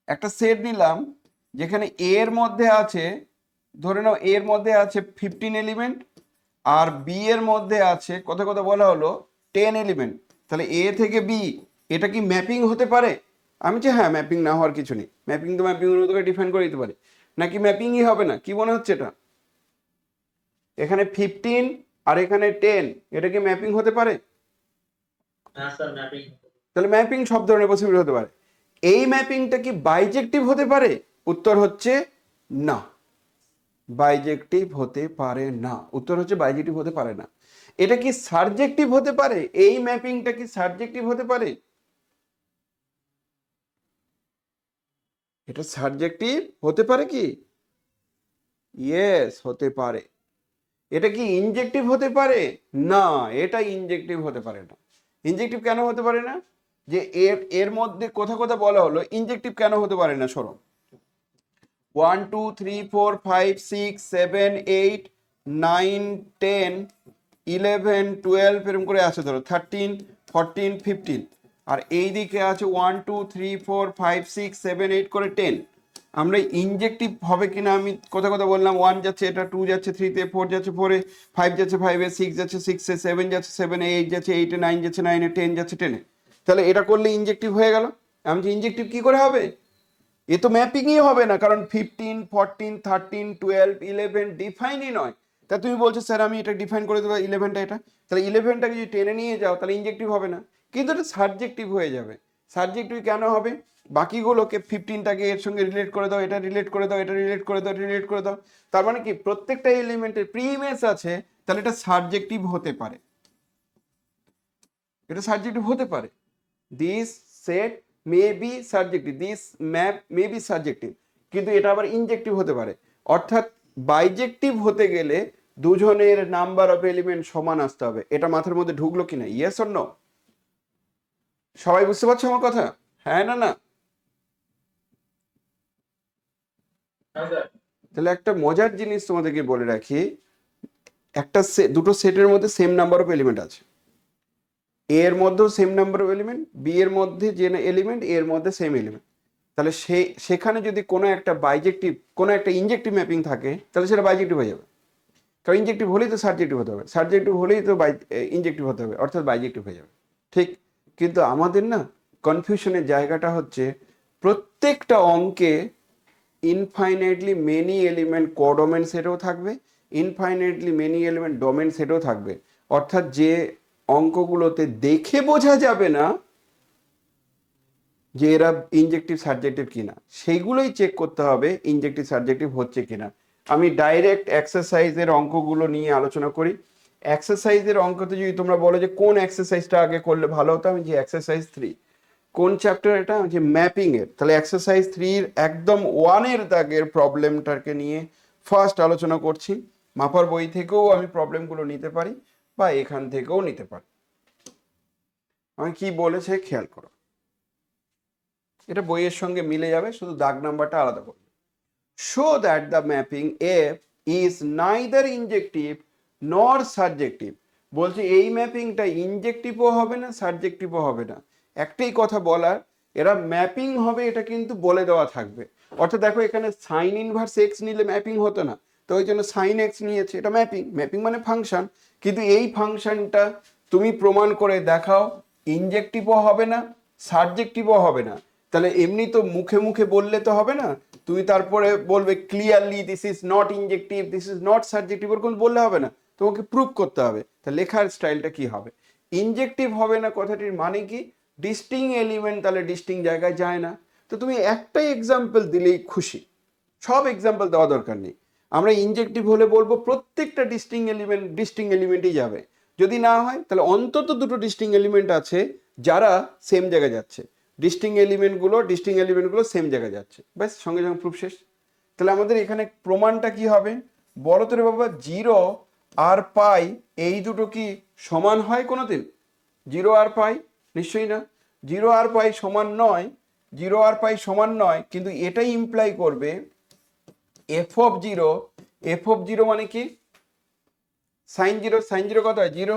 একটা সেট নিলাম, যেখানে এর মধ্যে আছে, ধরে নাও এর মধ্যে আছে 15 এলিমেন্ট, আর বি এর মধ্যে আছে কথা বলা হলো 10 এলিমেন্ট। তাহলে এ থেকে বি, এটা কি ম্যাপিং হতে পারে? আমি যে হ্যাঁ, ম্যাপিং না হওয়ার কিছু নেই, ম্যাপিং তো ম্যাপিং এর মতো ডিফাইন করে দিতে পারে, নাকি ম্যাপিংই হবে না, কি মনে হচ্ছে এটা? এখানে 15 আর এখানে 10, এটা কি ম্যাপিং হতে পারে? হ্যাঁ স্যার, ম্যাপিং। তাহলে ম্যাপিং সব ধরনের পসিবল হতে পারে। এই ম্যাপিংটা কি বাইজেক্টিভ হতে পারে? উত্তর হচ্ছে না, বাইজেক্টিভ হতে পারে না, উত্তর হচ্ছে বাইজেক্টিভ হতে পারে না। এটা কি সাবজেক্টিভ হতে পারে? এই ম্যাপিংটা কি সাবজেক্টিভ হতে পারে? এটা সাবজেক্টিভ হতে পারে কি? ইয়েস, হতে পারে। এটা কি ইনজেক্টিভ হতে পারে? না, এটা ইনজেক্টিভ হতে পারে না। ইনজেক্টিভ কেন হতে পারে না? যে এর মধ্যে কথা বলা হলো, ইনজেক্টিভ কেন হতে পারে না? সরো, 1 2 3 4 5 6 7 8 9 10 11 12 এরকম করে আছে, ধরো 13 14 15, আর এই দিকে আছে 1 2 3 4 5 6 7 8 করে 10। আমরা ইনজেক্টিভ হবে কিনা আমি কথা কথা বললাম, 1 যাচ্ছে, এটা 2 যাচ্ছে 3 তে, 4 যাচ্ছে 4 এ, 5 যাচ্ছে 5 এ, 6 যাচ্ছে 6 এ, 7 যাচ্ছে 7 এ, 8 যাচ্ছে 8 এ, 9 যাচ্ছে 9 এ, 10 যাচ্ছে 10 এ। তাহলে এটা করলে ইনজেক্টিভ হয়ে গেল। আমি যে ইনজেক্টিভ কি করে হবে? এ তো ম্যাপিংই হবে না, কারণ 15 14 13 12 11 ডিফাইনই নয়। তা তুমি বলছো স্যার আমি এটা ডিফাইন করে দেবো 11টা, এটা তাহলে 11টাকে যদি টেনে নিয়ে যাও তাহলে ইনজেক্টিভ হবে না, কিন্তু এটা সাবজেক্টিভ হয়ে যাবে। সাবজেক্টিভ কেন হবে? বাকিগুলোকে 15টাকে এর সঙ্গে রিলেট করে দাও, এটা রিলেট করে দাও, এটা রিলেট করে দাও, রিলেট করে দাও। তার মানে কি প্রত্যেকটা এলিমেন্টের প্রিমিস আছে, তাহলে এটা সাবজেক্টিভ হতে পারে, এটা সাবজেক্টিভ হতে পারে। This set may be subjective, this map may be subjective, কিন্তু এটা আবার ইনজেক্টিভ হতে পারে। অর্থাৎ বাইজেক্টিভ হতে গেলে দুজনের নাম্বার অফ এলিমেন্ট সমান আসতে হবে। এটা মাথার মধ্যে ঢুকলো কিনা? Yes or no? সবাই বুঝতে পারছো আমার কথা? হ্যাঁ না না? হ্যাঁ স্যার। তাহলে একটা মজার জিনিস তোমাদেরকে বলে রাখি, একটা দুটো সেটের মধ্যে সেম নাম্বার অফ এলিমেন্ট আছে, এ এর মধ্যেও same number of element, B এর মধ্যে যে এলিমেন্ট, এ এর মধ্যে সেম এলিমেন্ট। তাহলে সেখানে যদি কোনো একটা বাইজেক্টিভ, কোনো একটা ইনজেক্টিভ ম্যাপিং থাকে, তাহলে সেটা বাইজেক্টিভ হয়ে যাবে। কারণ ইনজেক্টিভ হলেই তো সাবজেক্টিভ হতে হবে, সাবজেক্টিভ হলেই তো ইনজেক্টিভ হতে হবে, অর্থাৎ বাইজেক্টিভ হয়ে যাবে। ঠিক, কিন্তু আমাদের না কনফিউশনের জায়গাটা হচ্ছে প্রত্যেকটা অঙ্কে ইনফাইনাইটলি মেনি এলিমেন্ট কোডোমেন সেটও থাকবে, ইনফাইনাইটলি মেনি এলিমেন্ট ডোমেন সেটও থাকবে। অর্থাৎ যে অঙ্কগুলোতে দেখে বোঝা যাবে না যে এরা ইনজেক্টিভ সাবজেক্টিভ কিনা, সেইগুলোই চেক করতে হবে ইনজেক্টিভ সাবজেক্টিভ হচ্ছে কিনা। আমি ডাইরেক্ট এক্সারসাইজের অঙ্কগুলো নিয়ে আলোচনা করি। এক্সারসাইজের অঙ্কতে যদি তোমরা বলো যে কোন এক্সারসাইজটা আগে করলে ভালো হতো, আমি যে এক্সারসাইজ 3, কোন চ্যাপ্টার এটা? যে ম্যাপিং এর। তাহলে এক্সারসাইজ 3 একদম 1 এর দাগের প্রবলেমটাকে নিয়ে ফার্স্ট আলোচনা করছি। মাপার বই থেকেও আমি প্রবলেমগুলো নিতে পারি বা এখান থেকেও নিতে পারি। আমি কি বলেছে খেয়াল করো, এটা বইয়ের সঙ্গে মিলে যাবে, শুধু দাগ নাম্বারটা আলাদা করবে। Show that the mapping F is neither ইনজেক্টিভ নর সাবজেক্টিভ। বলছে এই ম্যাপিংটা ইনজেক্টিভও হবে না, সাবজেক্টিভও হবে না। একটাই কথা বলার, এরা ম্যাপিং হবে এটা কিন্তু বলে দেওয়া থাকবে। অর্থাৎ দেখো এখানে সাইন ইনভার্স এক্স নিলে ম্যাপিং হতো না, তো ওই জন্য সাইন এক্স নিয়েছে, এটা ম্যাপিং। ম্যাপিং মানে ফাংশন, কিন্তু এই ফাংশনটা তুমি প্রমাণ করে দেখাও ইনজেক্টিভও হবে না, সাবজেক্টিভও হবে না। তাহলে এমনি তো মুখে মুখে বললে তো হবে না, তুমি তারপরে বলবে clearly this is not ইনজেক্টিভ, this is not subjective, ওরকম বললে হবে না, তোমাকে প্রুভ করতে হবে। তা লেখার স্টাইলটা কি হবে? ইনজেক্টিভ হবে না কথাটির মানে কি? ডিস্টিং এলিমেন্ট তাহলে ডিস্টিং জায়গায় যায় না। তো তুমি একটাই এক্সাম্পল দিলেই খুশি, সব এক্সাম্পল দেওয়া দরকার নেই। আমরা ইনজেক্টিভ হলে বলবো প্রত্যেকটা ডিস্টিং এলিমেন্টই যাবে। যদি না হয় তাহলে অন্তত দুটো ডিস্টিং এলিমেন্ট আছে যারা সেম জায়গায় যাচ্ছে, ডিস্টিং এলিমেন্টগুলো সেম জায়গায় যাচ্ছে, ব্যাস সঙ্গে সঙ্গে প্রুফ শেষ। তাহলে আমাদের এখানে প্রমাণটা কি হবে বলো তো রে বাবা? 0 আর পাই এই দুটো কি সমান হয় কোনোদিন? 0 আর পাই নিশ্চয়ই না। 0 আর পাই সমান নয়, 0 আর পাই সমান নয়, কিন্তু এটাই ইমপ্লাই করবে f(0) মানে কি? সাইন 0, সাইন 0 কত হয়? 0।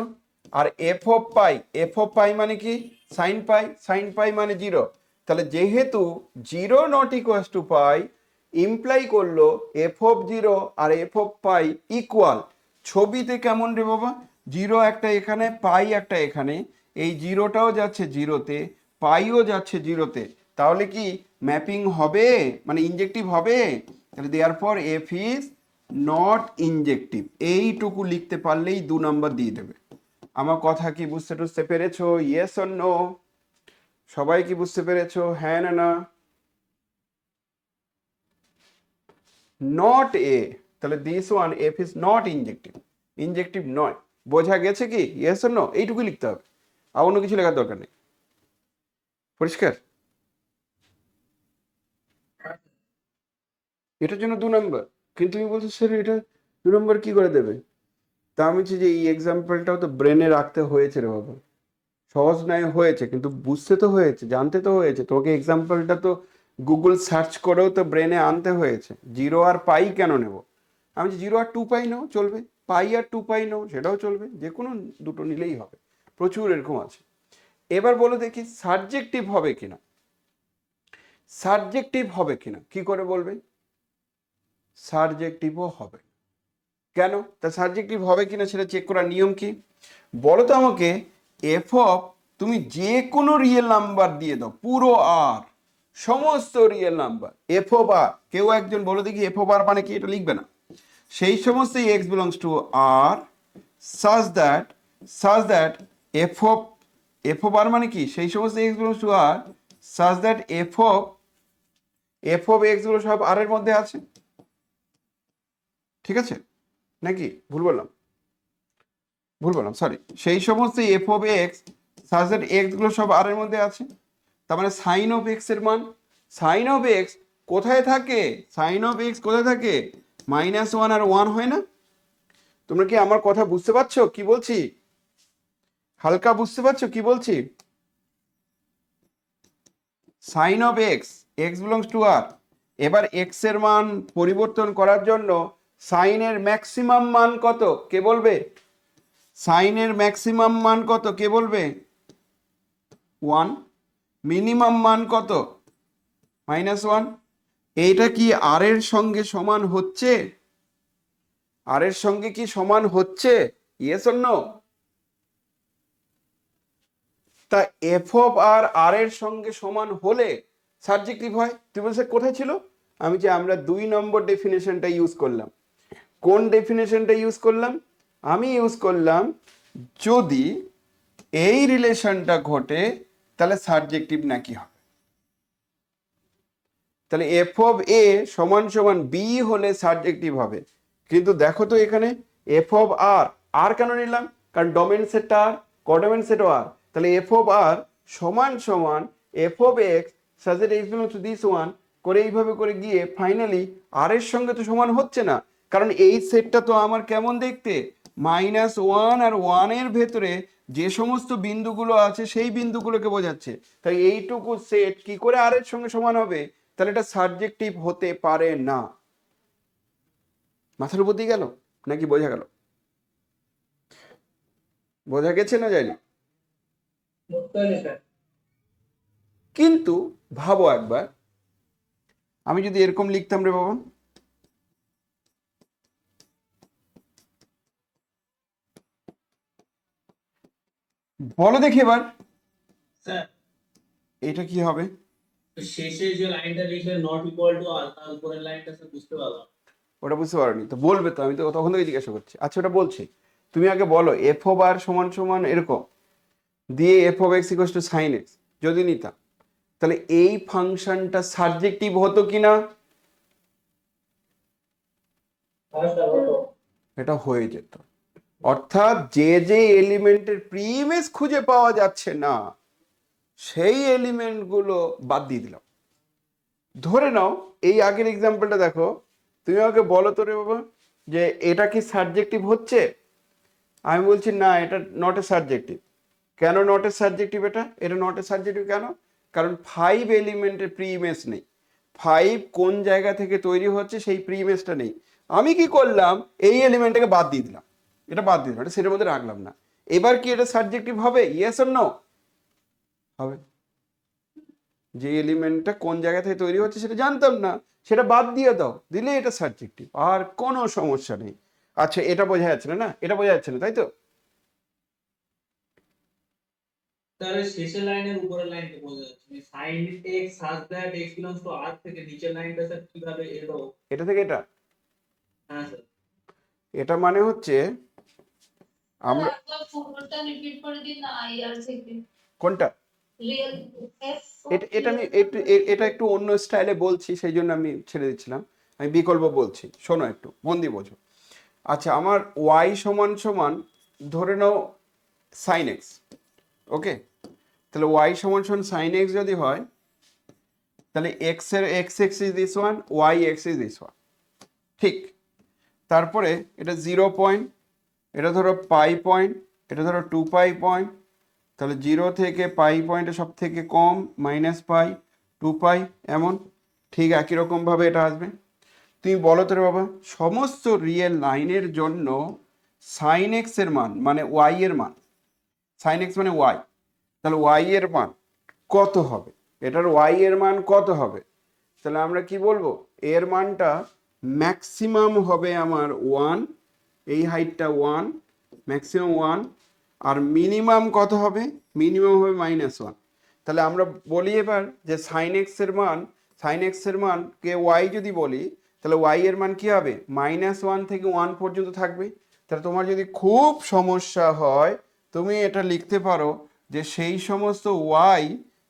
আর f(π) মানে কি? সাইন পাই মানে 0। তাহলে যেহেতু 0 not equals two pi, imply করলো f(0) আর f(π) ইকুয়াল। ছবিতে কেমন রে বাবা? 0 একটা এখানে, পাই একটা এখানে, এই 0টাও যাচ্ছে 0-তে, পাইও যাচ্ছে 0-তে, তাহলে কি ম্যাপিং হবে, মানে ইনজেক্টিভ হবে? তাহলে দেয়ারফর এফ ইজ নট ইনজেক্টিভ, এইটুকু লিখতে পারলেই 2 নাম্বার দিয়ে দেবে। আমার কথা কি বুঝতে পেরেছো? Yes or no? সবাই কি বুঝতে পেরেছো? হ্যাঁ না না? নট এ, তাহলে this one F is not injective, injective নয়। বোঝা গেছে কি? Yes or no? এইটুকু লিখতে হবে, আর অন্য কিছু লেখার দরকার নেই। পরিষ্কার? এটার জন্য 2 নাম্বার, কিন্তু তুমি বলছো স্যার এটা 2 নাম্বার কি করে দেবে? তা আমি বলছি যে এই এক্সাম্পলটাও তো ব্রেনে রাখতে হয়েছে রে বাবা। সহজ নয় হয়েছে, কিন্তু বুঝতে তো হয়েছে, জানতে তো হয়েছে। তোমাকে এক্সাম্পলটা তো গুগল সার্চ করেও তো ব্রেনে আনতে হয়েছে। 0 আর পাই কেন নেব? আমি 0 আর 2 পাই নাও চলবে, পাই আর 2 পাই নাও সেটাও চলবে, যে কোনো দুটো নিলেই হবে। প্রচুর এরকম আছে। এবার বলো দেখি সাবজেক্টিভ হবে কিনা, সাবজেক্টিভ হবে কিনা, কি করে বলবে? সাবজেক্টিভও হবে। কেন? তা সাবজেক্টিভ হবে কিনা সেটা চেক করার নিয়ম কি বলো তো আমাকে। এফ অফ, তুমি যে কোনো রিয়েল নাম্বার দিয়ে দাও, পুরো আর সমস্ত রিয়েল নাম্বার এফ অফ আর, কেউ একজন বলো দেখি এফ অফ আর মানে কি, এটা লিখবে না। সেই সমস্ত x belongs to R such that F of আর মানে কি, সেই সমস্ত x belongs to R such that F of x গুলো সব আর এর মধ্যে আছে। ঠিক আছে নাকি ভুল বললাম? ভুল বললাম, সরি। সেই সমস্ত F of x such that x গুলো সব আর এর মধ্যে আছে। তার মানে সাইন অফ এক্স এর মান, সাইন অফ এক্স কোথায় থাকে? সাইন অফ এক্স কোথায় থাকে? -1 আর 1 হয় না? তোমরা কি আমার কথা বুঝতে পারছো কি বলছি? হালকা বুঝতে পারছো কি বলছি? Sine of x, x belongs to R. এবার এক্স এর মান পরিবর্তন করার জন্য সাইনের ম্যাক্সিমাম মান কত কে বলবে? সাইনের ম্যাক্সিমাম মান কত কে বলবে? 1। মিনিমাম মান কত? -1। এইটা কি আর এর সঙ্গে সমান হচ্ছে? আর এর সঙ্গে কি সমান হচ্ছে? Yes or no? তা এফ অফ আর আর এর সঙ্গে সমান হলে সাবজেক্টিভ হয়। তুই বলছে কোথায় ছিল? আমরা 2 নম্বর ডেফিনেশনটা ইউজ করলাম। কোন ডেফিনেশনটা ইউজ করলাম? আমি ইউজ করলাম যদি এই রিলেশনটা ঘটে তাহলে সাবজেক্টিভ নাকি হবে। তাহলে এফ অফ এ সমান সমান বি হলে সাবজেক্টিভ হবে। কিন্তু দেখো তো এখানে এফ অফ আর, আর কেন নিলাম? কারণ ডোমেন সেটটা আর, কোডোমেন সেটও আর। তাহলে এফ অফ আর সমান সমান F of x such that x belongs to this one করে এইভাবে করে গিয়ে ফাইনালি আর এর সঙ্গে তো সমান হচ্ছে না। কারণ এই সেটটা তো আমার কেমন দেখতে, -1 আর 1 এর ভেতরে যে সমস্ত বিন্দুগুলো আছে সেই বিন্দুগুলোকে বোঝাচ্ছে। তাই এইটুকু সেট কি করে আর এর সঙ্গে সমান হবে? তাহলে এটা সাবজেক্টিভ হতে পারে না। মাথার উপর দিয়ে গেল নাকি বোঝা গেল? বোঝা গেছে না যায়নি? বুঝতে পারলি স্যার? কিন্তু ভাবো একবার, আমি যদি এরকম লিখতাম রে বাবা, বলো দেখি এবার স্যার, এটা কি হবে? তো শেষে যে লাইনটা লিখলে নট ইকুয়াল টু আর, তার উপরের লাইনটা স্যার বুঝতে পারলাম। ওটা বুঝতে পারোনি তো বলবে তো, আমি তো তখন থেকে জিজ্ঞাসা করছি। আচ্ছা ওটা বলছি, তুমি আগে বলো এফ অফ আর সমান সমান এরকম দিয়ে F of X equals to sine X যদি নিতাম, তাহলে এই ফাংশনটা সাবজেক্টিভ হতো কিনা? হ্যাঁ স্যার, হতো। এটা হয়ে যেত। অর্থাৎ যে যে এলিমেন্টের প্রিমিস খুঁজে পাওয়া যাচ্ছে না সেই এলিমেন্টগুলো বাদ দিয়ে দিলাম। ধরে নাও এই আগের এক্সাম্পলটা দেখো, তুমি আমাকে বলো তো রে বাবা যে এটা কি সাবজেক্টিভ হচ্ছে? আমি বলছি না, এটা নট এ সাবজেক্টিভ। কেন নট এ সাবজেক্টিভ? এটা নট এ সাবজেক্টিভ কেন? কারণ 5 এলিমেন্টের প্রিমেস নেই। 5 কোন জায়গা থেকে তৈরি হচ্ছে সেই প্রিমেসটা নেই। আমি কি করলাম, এই এলিমেন্টটাকে বাদ দিয়ে দিলাম, এটা বাদ দিয়ে দিলাম, এটা সেটার মধ্যে রাখলাম না। এবার কি এটা সাবজেক্টিভ হবে? Yes or no? হবে। যে এলিমেন্টটা কোন জায়গা থেকে তৈরি হচ্ছে সেটা জানতাম না, সেটা বাদ দিয়ে দাও, দিলে এটা সাবজেক্টিভ, আর কোনো সমস্যা নেই। আচ্ছা এটা বোঝা যাচ্ছে না? না এটা বোঝা যাচ্ছে না তাই তো? তাহলে শেষের লাইনের উপরের লাইনটা বোঝা যাচ্ছে sine x such that x belongs to R থেকে নিচের লাইনটা স্যার কিভাবে এলো? এটা থেকে এটা, হ্যাঁ স্যার। এটা মানে হচ্ছে আমরা একবার পুরোটা রিপিট করে দিন না আইআর থেকে কোনটা, রিয়েল এফ এটা আমি এটা একটু অন্য স্টাইলে বলছি সেই জন্য আমি ছেড়ে দিচ্ছিলাম। আমি বিকল্প বলছি, শোনো একটু মন দিয়ে বোঝো। আচ্ছা আমার ওয়াই সমান সমান ধরে নাও সাইন এক্স, ওকে? তাহলে ওয়াই সমান সমান সাইন এক্স যদি হয় তাহলে এক্স এর X X is this one, Y X is this one, ঠিক? তারপরে এটা 0 পয়েন্ট, এটা ধরো পাই পয়েন্ট, এটা ধরো 2 পাই পয়েন্ট। তাহলে 0 থেকে পাই পয়েন্টে সব থেকে কম -পাই 2 পাই, এমন ঠিক একই রকমভাবে এটা আসবে। তুমি বলো তো রে বাবা, সমস্ত রিয়েল লাইনের জন্য সাইন এক্স এর মান মানে ওয়াই এর মান, সাইন এক্স মানে ওয়াই, তাহলে ওয়াই এর মান কত হবে, এটার ওয়াই এর মান কত হবে? তাহলে আমরা কি বলবো, এর মানটা ম্যাক্সিমাম হবে আমার 1, এই হাইটটা 1, ম্যাক্সিমাম 1, আর মিনিমাম কত হবে, মিনিমাম হবে -1। তাহলে আমরা বলি এবার যে সাইন এক্স এর মান, সাইন এক্স এর মান কে ওয়াই যদি বলি, তাহলে ওয়াই এর মান কি হবে, -1 থেকে 1 পর্যন্ত থাকবে। তাহলে তোমার যদি খুব সমস্যা হয় তুমি এটা লিখতে পারো যে সেই সমস্ত ওয়াই,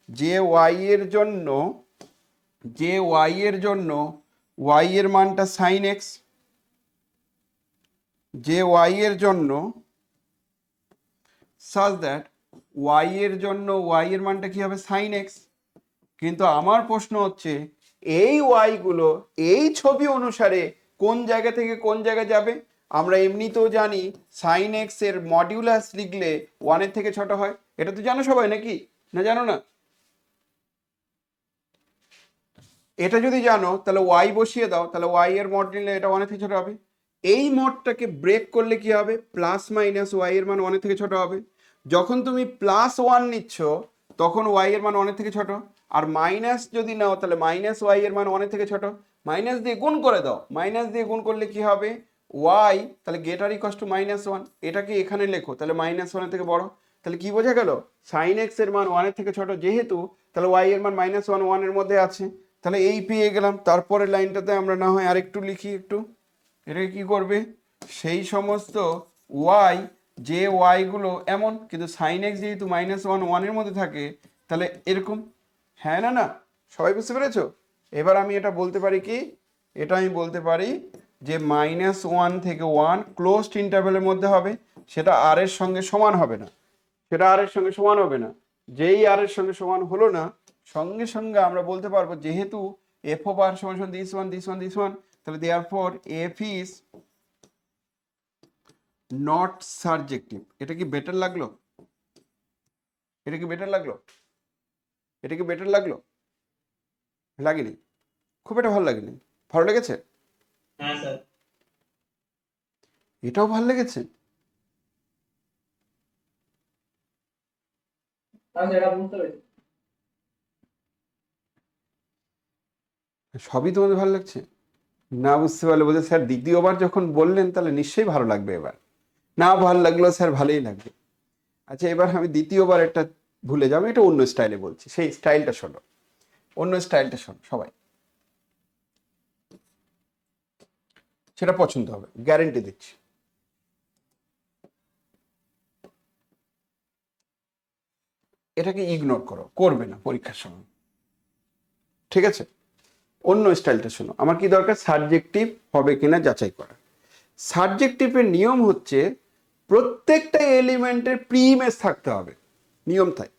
যে ওয়াই এর জন্য, যে ওয়াই এর জন্য ওয়াই এর মানটা সাইন এক্স, যে ওয়াই এর জন্য সাজ দ্যাট ওয়াই এর জন্য ওয়াই এর মানটা কি হবে, সাইন এক্স। কিন্তু আমার প্রশ্ন হচ্ছে এই ওয়াই গুলো এই ছবি অনুসারে কোন জায়গা থেকে কোন জায়গায় যাবে? আমরা এমনিতেও জানি সাইন এক্স এর মডিউলাস লিখলে 1 এর থেকে ছোট হয়, এটা তো জানো সবাই নাকি, না জানো না? এটা যদি জানো তাহলে ওয়াই বসিয়ে দাও, তাহলে ওয়াই এর মড নিলে এটা 1 এর থেকে ছোট হবে। এই মডটাকে ব্রেক করলে কি হবে, প্লাস মাইনাস ওয়াই এর মান 1 এর থেকে ছোট হবে। যখন তুমি +1 নিচ্ছ তখন ওয়াই এর মান 1 এর থেকে ছোট, আর মাইনাস যদি নাও তাহলে মাইনাস ওয়াই এর মান 1 এর থেকে ছোট। মাইনাস দিয়ে গুণ করে দাও, মাইনাস দিয়ে গুণ করলে কি হবে, ওয়াই তাহলে গেটার ইকুয়ালস টু -1, এটাকে এখানে লেখো তাহলে -1 এর থেকে বড়। তাহলে কি বোঝা গেল, সাইন এক্স এর মান 1 এর থেকে ছোট যেহেতু, তাহলে ওয়াই এর মান -1 1 এর মধ্যে আছে। তাহলে এই পেয়ে গেলাম। তারপরের লাইনটাতে আমরা না হয় আরেকটু লিখি, একটু এটাকে কি করবে, সেই সমস্ত ওয়াই, যে ওয়াই গুলো এমন কিন্তু সাইন এক্স যেহেতু -1 1 এর মধ্যে থাকে তাহলে এরকম, হ্যাঁ না না, সবাই বুঝতে পেরেছো? এবার আমি এটা বলতে পারি কি, এটা আমি বলতে পারি যে -1 থেকে 1 ক্লোজড ইন্টারভ্যালের মধ্যে হবে, সেটা আর এর সঙ্গে সমান হবে না, সেটা আর এর সঙ্গে সমান হবে না। যেই আর এর সঙ্গে সমান হলো না, সঙ্গে সঙ্গে আমরা বলতে পারবো যেহেতু এফ অফ আর সমান this one this one this one, তাহলে therefore F is not subjective. এটা কি বেটার লাগলো? এটা কি বেটার লাগলো? এটা কি বেটার লাগলো? লাগেনি? খুব একটা ভালো লাগেনি? ভালো লেগেছে? হ্যাঁ স্যার। এটাও ভালো লেগেছে? এটা বুঝতে পেরেছি। সবই তোমাদের ভালো লাগছে? না বুঝতে পারলে বোঝে স্যার দ্বিতীয়বার যখন বললেন তাহলে নিশ্চয়ই ভালো লাগবে। এবার না ভালো লাগলো স্যার, ভালোই লাগবে। আচ্ছা এবার আমি দ্বিতীয়বার একটা ভুলে যাবো, এটা অন্য স্টাইলে বলছি, সেই স্টাইলটা শোনো, অন্য স্টাইলটা শোনো সবাই, সেটা পছন্দ হবে গ্যারেন্টি দিচ্ছি। এটাকে ইগনোর করো, করবে না পরীক্ষার সময়, ঠিক আছে? অন্য স্টাইলটা শোনো। আমার কি দরকার, সাবজেক্টিভ হবে কিনা যাচাই করা। সাবজেক্টিভের নিয়ম হচ্ছে প্রত্যেকটা এলিমেন্টের প্রি ইমেজ থাকতে হবে, নিয়ম তাই।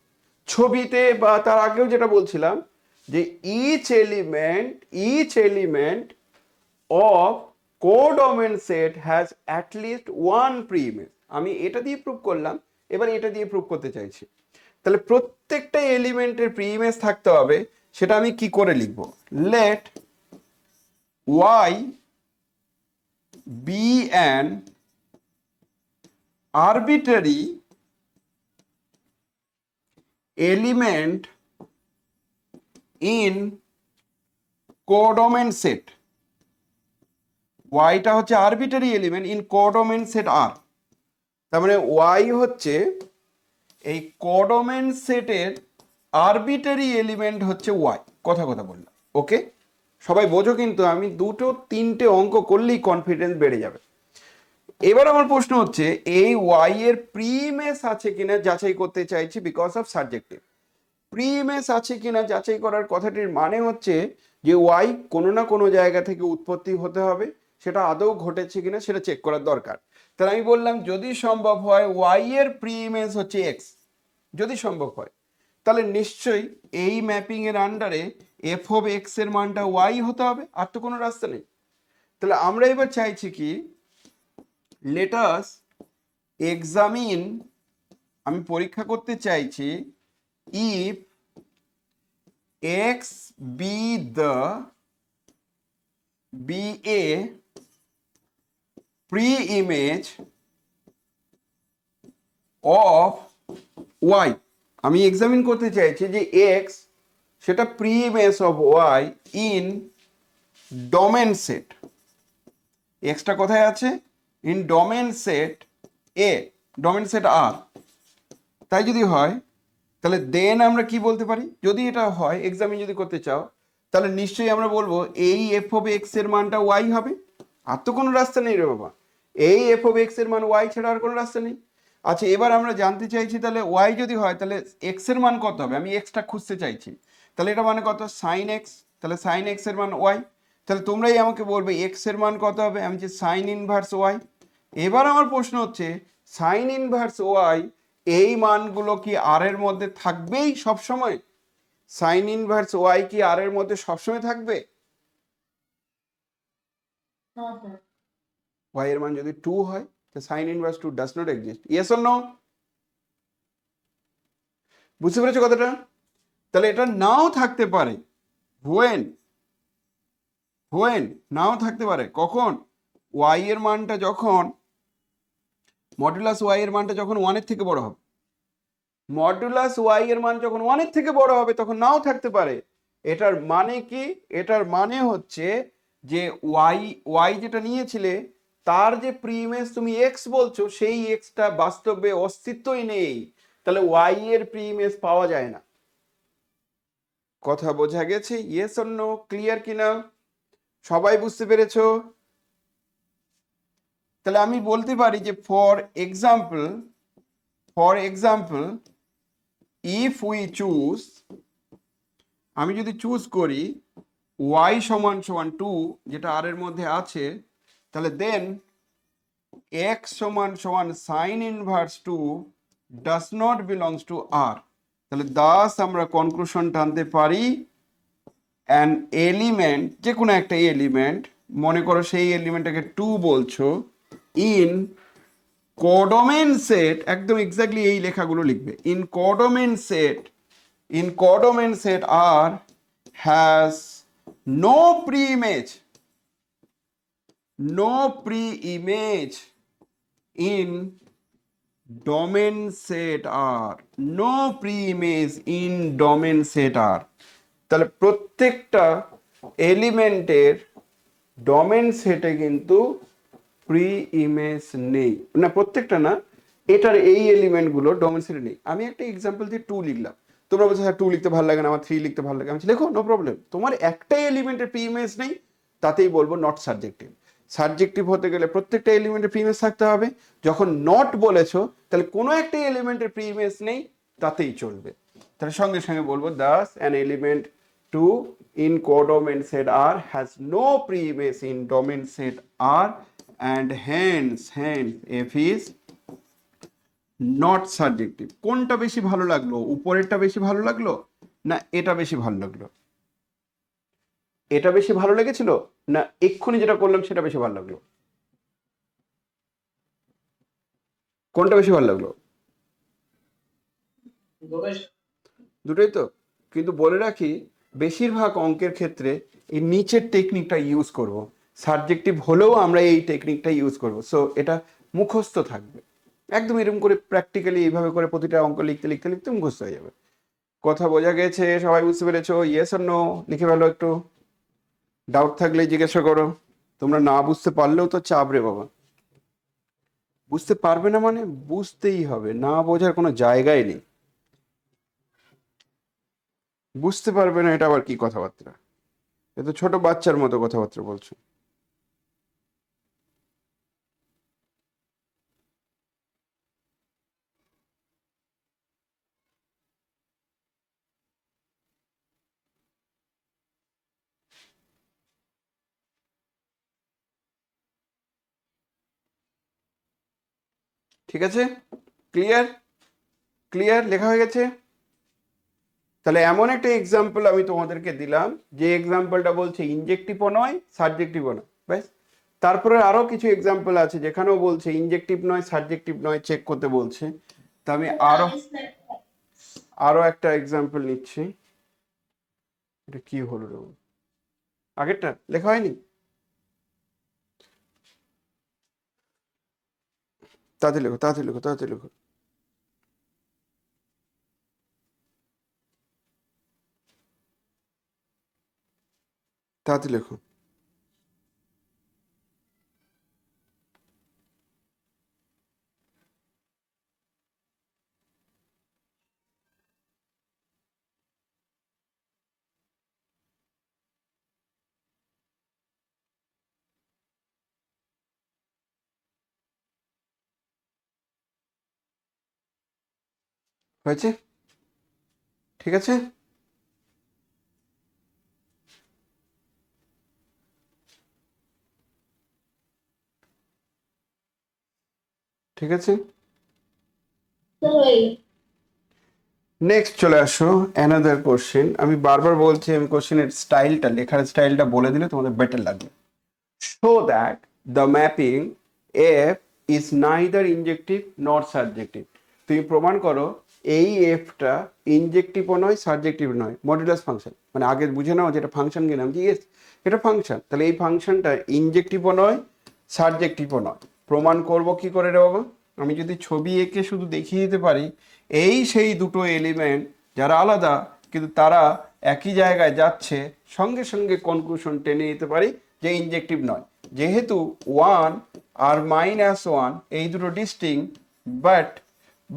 ছবিতে বা তার আগেও যেটা বলছিলাম যে each element of codomain set has at least one pre image. আমি এটা দিয়ে প্রুভ করলাম, এবার এটা দিয়ে প্রুভ করতে চাইছি। তাহলে প্রত্যেকটা এলিমেন্টের প্রি ইমেজ থাকতে হবে, সেটা আমি কি করে লিখবো, let Y be an arbitrary element in codomain set। y টা হচ্ছে arbitrary element in codomain set R. তার মানে y হচ্ছে এই কোডোমেন সেটের আরবিটারি এলিমেন্ট হচ্ছে y। কথা কথা বললাম, ওকে? সবাই বোঝো কিন্তু, আমি 2 3টে অঙ্ক করলেই কনফিডেন্স বেড়ে যাবে। এবার আমার প্রশ্ন হচ্ছে এই ওয়াই এর প্রি ইমেজ আছে কিনা যাচাই করতে চাইছি because of subjective. Pre image আছে কিনা যাচাই করার কথাটির মানে হচ্ছে যে ওয়াই কোনো না কোনো জায়গা থেকে উৎপত্তি হতে হবে, সেটা আদৌ ঘটেছে কিনা সেটা চেক করার দরকার। তাহলে আমি বললাম যদি সম্ভব হয় ওয়াই এর প্রি ইমেজ হচ্ছে এক্স, যদি সম্ভব হয় তাহলে নিশ্চয়ই এই ম্যাপিং এর আন্ডারে এফ অফ এক্স এর মানটা ওয়াই হতে হবে, আর তো কোনো রাস্তা নেই। তাহলে আমরা এবার চাইছি কি, let us examine, আমি পরীক্ষা করতে চাইছি if x be a pre-image of y। আমি এক্সামিন করতে চাইছি যে এক্স সেটা preimage of Y in domain set. এক্সটা কোথায় আছে? ইন ডোমেন সেট এ, ডোমেন সেট আর। তাই যদি হয় তাহলে দেন আমরা কি বলতে পারি? যদি এটা হয়, এক্সামিন যদি করতে চাও, তাহলে নিশ্চয়ই আমরা বলবো এই এফ অফ এক্স এর মানটা ওয়াই হবে। আর তো কোনো রাস্তা নেই রে বাবা, এই এফ অফ এক্স এর মান ওয়াই ছাড়া আর কোনো রাস্তা নেই। আচ্ছা, এবার আমরা জানতে চাইছি তাহলে ওয়াই যদি হয় তাহলে এক্স এর মান কত হবে? আমি এক্সটা খুঁজতে চাইছি, তাহলে এটা মানে কত? Sine X. তাহলে সাইন এক্স এর মান ওয়াই। তাহলে তোমরাই আমাকে বলবে এক্স এর মান কত হবে? আমি যে সাইন ইনভার্স ওয়াই। এবার আমার প্রশ্ন হচ্ছে সাইন ইনভার্স ওয়াই এই মানগুলো কি আর এর মধ্যে থাকবেই সব সময়? সাইন ইনভার্স ওয়াই কি আর এর মধ্যে সবসময় থাকবে? হ্যাঁ স্যার। ওয়াই এর মান যদি 2 হয় তো sine inverse 2 does not exist. Yes or no? বুঝতে পেরেছো কথাটা? তাহলে এটা নাও থাকতে পারে। হোয়েন হোয়েন নাও থাকতে পারে কখন? ওয়াই এর মানটা যখন, মডুলাস ওয়াই এর মানটা যখন 1 এর থেকে বড় হবে। মডুলাস ওয়াই এর মান যখন 1 এর থেকে বড় হবে তখন নাও থাকতে পারে। এটার মানে কি? এটার মানে হচ্ছে যে ওয়াই ওয়াই যেটা নিয়েছিলে তার যে প্রিমেস তুমি এক্স বলছো সেই এক্সটা বাস্তবে অস্তিত্বই নেই। তাহলে ওয়াই এর প্রিমেস পাওয়া যায় না। কথা বোঝা গেছে? Yes or no? ক্লিয়ার কিনা? সবাই বুঝতে পেরেছো? তাহলে আমি বলতে পারি যে for example if we choose, আমি যদি চুজ করি y সমান সমান 2 যেটা আর এর মধ্যে আছে, তাহলে দেন x সমান সমান sine inverse 2 does not belongs to R. তাহলে দাস আমরা কনক্লুশন টানতে পারি অ্যান এলিমেন্ট, যে কোনো একটা এলিমেন্ট, মনে করো সেই এলিমেন্টটাকে 2 বলছো, ইন কোডোমেন সেট, একদম এক্স্যাক্টলি এই লেখাগুলো লিখবে, in codomain set R has no pre-image in domain set R, no pre-image in domain set R। তাহলে প্রত্যেকটা এলিমেন্টের ডোমেন সেটে কিন্তু প্রি ইমেজ নেই, না প্রত্যেকটা না, এটার এই এলিমেন্টগুলো ডোমেন সেটে নেই। আমি একটা এক্সাম্পল দিয়ে 2 লিখলাম, তোমরা বলছো হ্যাঁ 2 লিখতে ভালো লাগে না, আমার 3 লিখতে ভালো লাগে। আমি বলছি, লেখো, নো প্রবলেম। তোমার একটাই এলিমেন্টের প্রি ইমেজ নেই, তাতেই বলবো নট সাবজেক্টিভ। সাবজেক্টিভ হতে গেলে প্রত্যেকটা এলিমেন্টের প্রি ইমেজ থাকতে হবে। যখন নট বলেছো তাহলে কোনো একটা এলিমেন্টের প্রি ইমেজ নেই, তাতেই চলবে। তাহলে সঙ্গে সঙ্গে বলবো Das an element 2 in codomain set R has no pre-image in domain set R and hence F is not subjective। কোনটা বেশি ভালো লাগলো? উপরেরটা বেশি ভালো লাগলো না এটা বেশি ভালো লাগলো? এটা বেশি ভালো লেগেছিল না এক্ষুনি যেটা করলাম সেটা বেশি ভালো লাগলো? কোনটা বেশি ভালো লাগলো? দুটোই তো। কিন্তু বলে রাখি বেশিরভাগ অঙ্কের ক্ষেত্রে এই নিচের টেকনিকটা ইউজ করব। সাবজেক্টিভ হলেও আমরা এই টেকনিকটা ইউজ করব। সো এটা মুখস্থ থাকবে একদম, এরকম করে প্র্যাকটিক্যালি এইভাবে করে প্রতিটা অঙ্ক লিখতে লিখতে লিখতে মুখস্থ হয়ে যাবে। কথা বোঝা গেছে? সবাই বুঝতে পেরেছো? ইয়েস অর নো লিখে ফেলো। একটু ডাউট থাকলে জিজ্ঞাসা করো। তোমরা না বুঝতে পারলেও তো চাপ রে বাবা। বুঝতে পারবে না মানে বুঝতেই হবে, না বোঝার কোনো জায়গায় নেই। বুঝতে পারবে না এটা আবার কি কথাবার্তা? এ তো ছোট বাচ্চার মতো কথাবার্তা বলছো। ঠিক আছে? ক্লিয়ার? ক্লিয়ার? লেখা হয়ে গেছে? তাহলে এমন একটা এক্সাম্পল আমি তোমাদেরকে দিলাম যে এক্সাম্পলটা বলছে ইনজেক্টিভও নয় সাবজেক্টিভও নয়, ব্যাস। তারপরে আরো কিছু এক্সাম্পল আছে যেখানেও বলছে ইনজেক্টিভ নয় সাবজেক্টিভ নয়, চেক করতে বলছে। তা আমি আরো একটা এক্সাম্পল নিচ্ছি। এটা কি হলো রে? আগেরটা লেখা হয়নি? তাড়াতাড়ি লেখো, তাড়াতাড়ি লেখো, তাড়াতাড়ি লেখো। তাড়াতাড়ি লেখো। হয়েছে? ঠিক আছে? ঠিক আছে, নেক্সট চলে আসো অ্যানাদার কোশ্চেন। আমি বারবার বলছি, আমি কোশ্চেনের স্টাইলটা, লেখার স্টাইলটা বলে দিলে তোমাদের বেটার লাগবে। Show that the mapping F is neither ইনজেক্টিভ not subjective. তুমি প্রমাণ করো এই এফটা ইনজেক্টিভও নয় সাবজেক্টিভ নয়, মডুলাস ফাংশন। মানে আগে বুঝে নাও যেটা ফাংশন গেলাম যে ইয়েস এটা ফাংশন, তাহলে এই ফাংশনটা ইনজেক্টিভও নয় সাবজেক্টিভও নয়। প্রমাণ করব কি করে রে বাবা? আমি যদি ছবি এঁকে শুধু দেখিয়ে দিতে পারি এই সেই দুটো এলিমেন্ট যারা আলাদা কিন্তু তারা একই জায়গায় যাচ্ছে, সঙ্গে সঙ্গে কনক্লুশন টেনে নিতে পারি যে ইনজেক্টিভ নয়। যেহেতু ওয়ান আর মাইনাস ওয়ান এই দুটো distinct,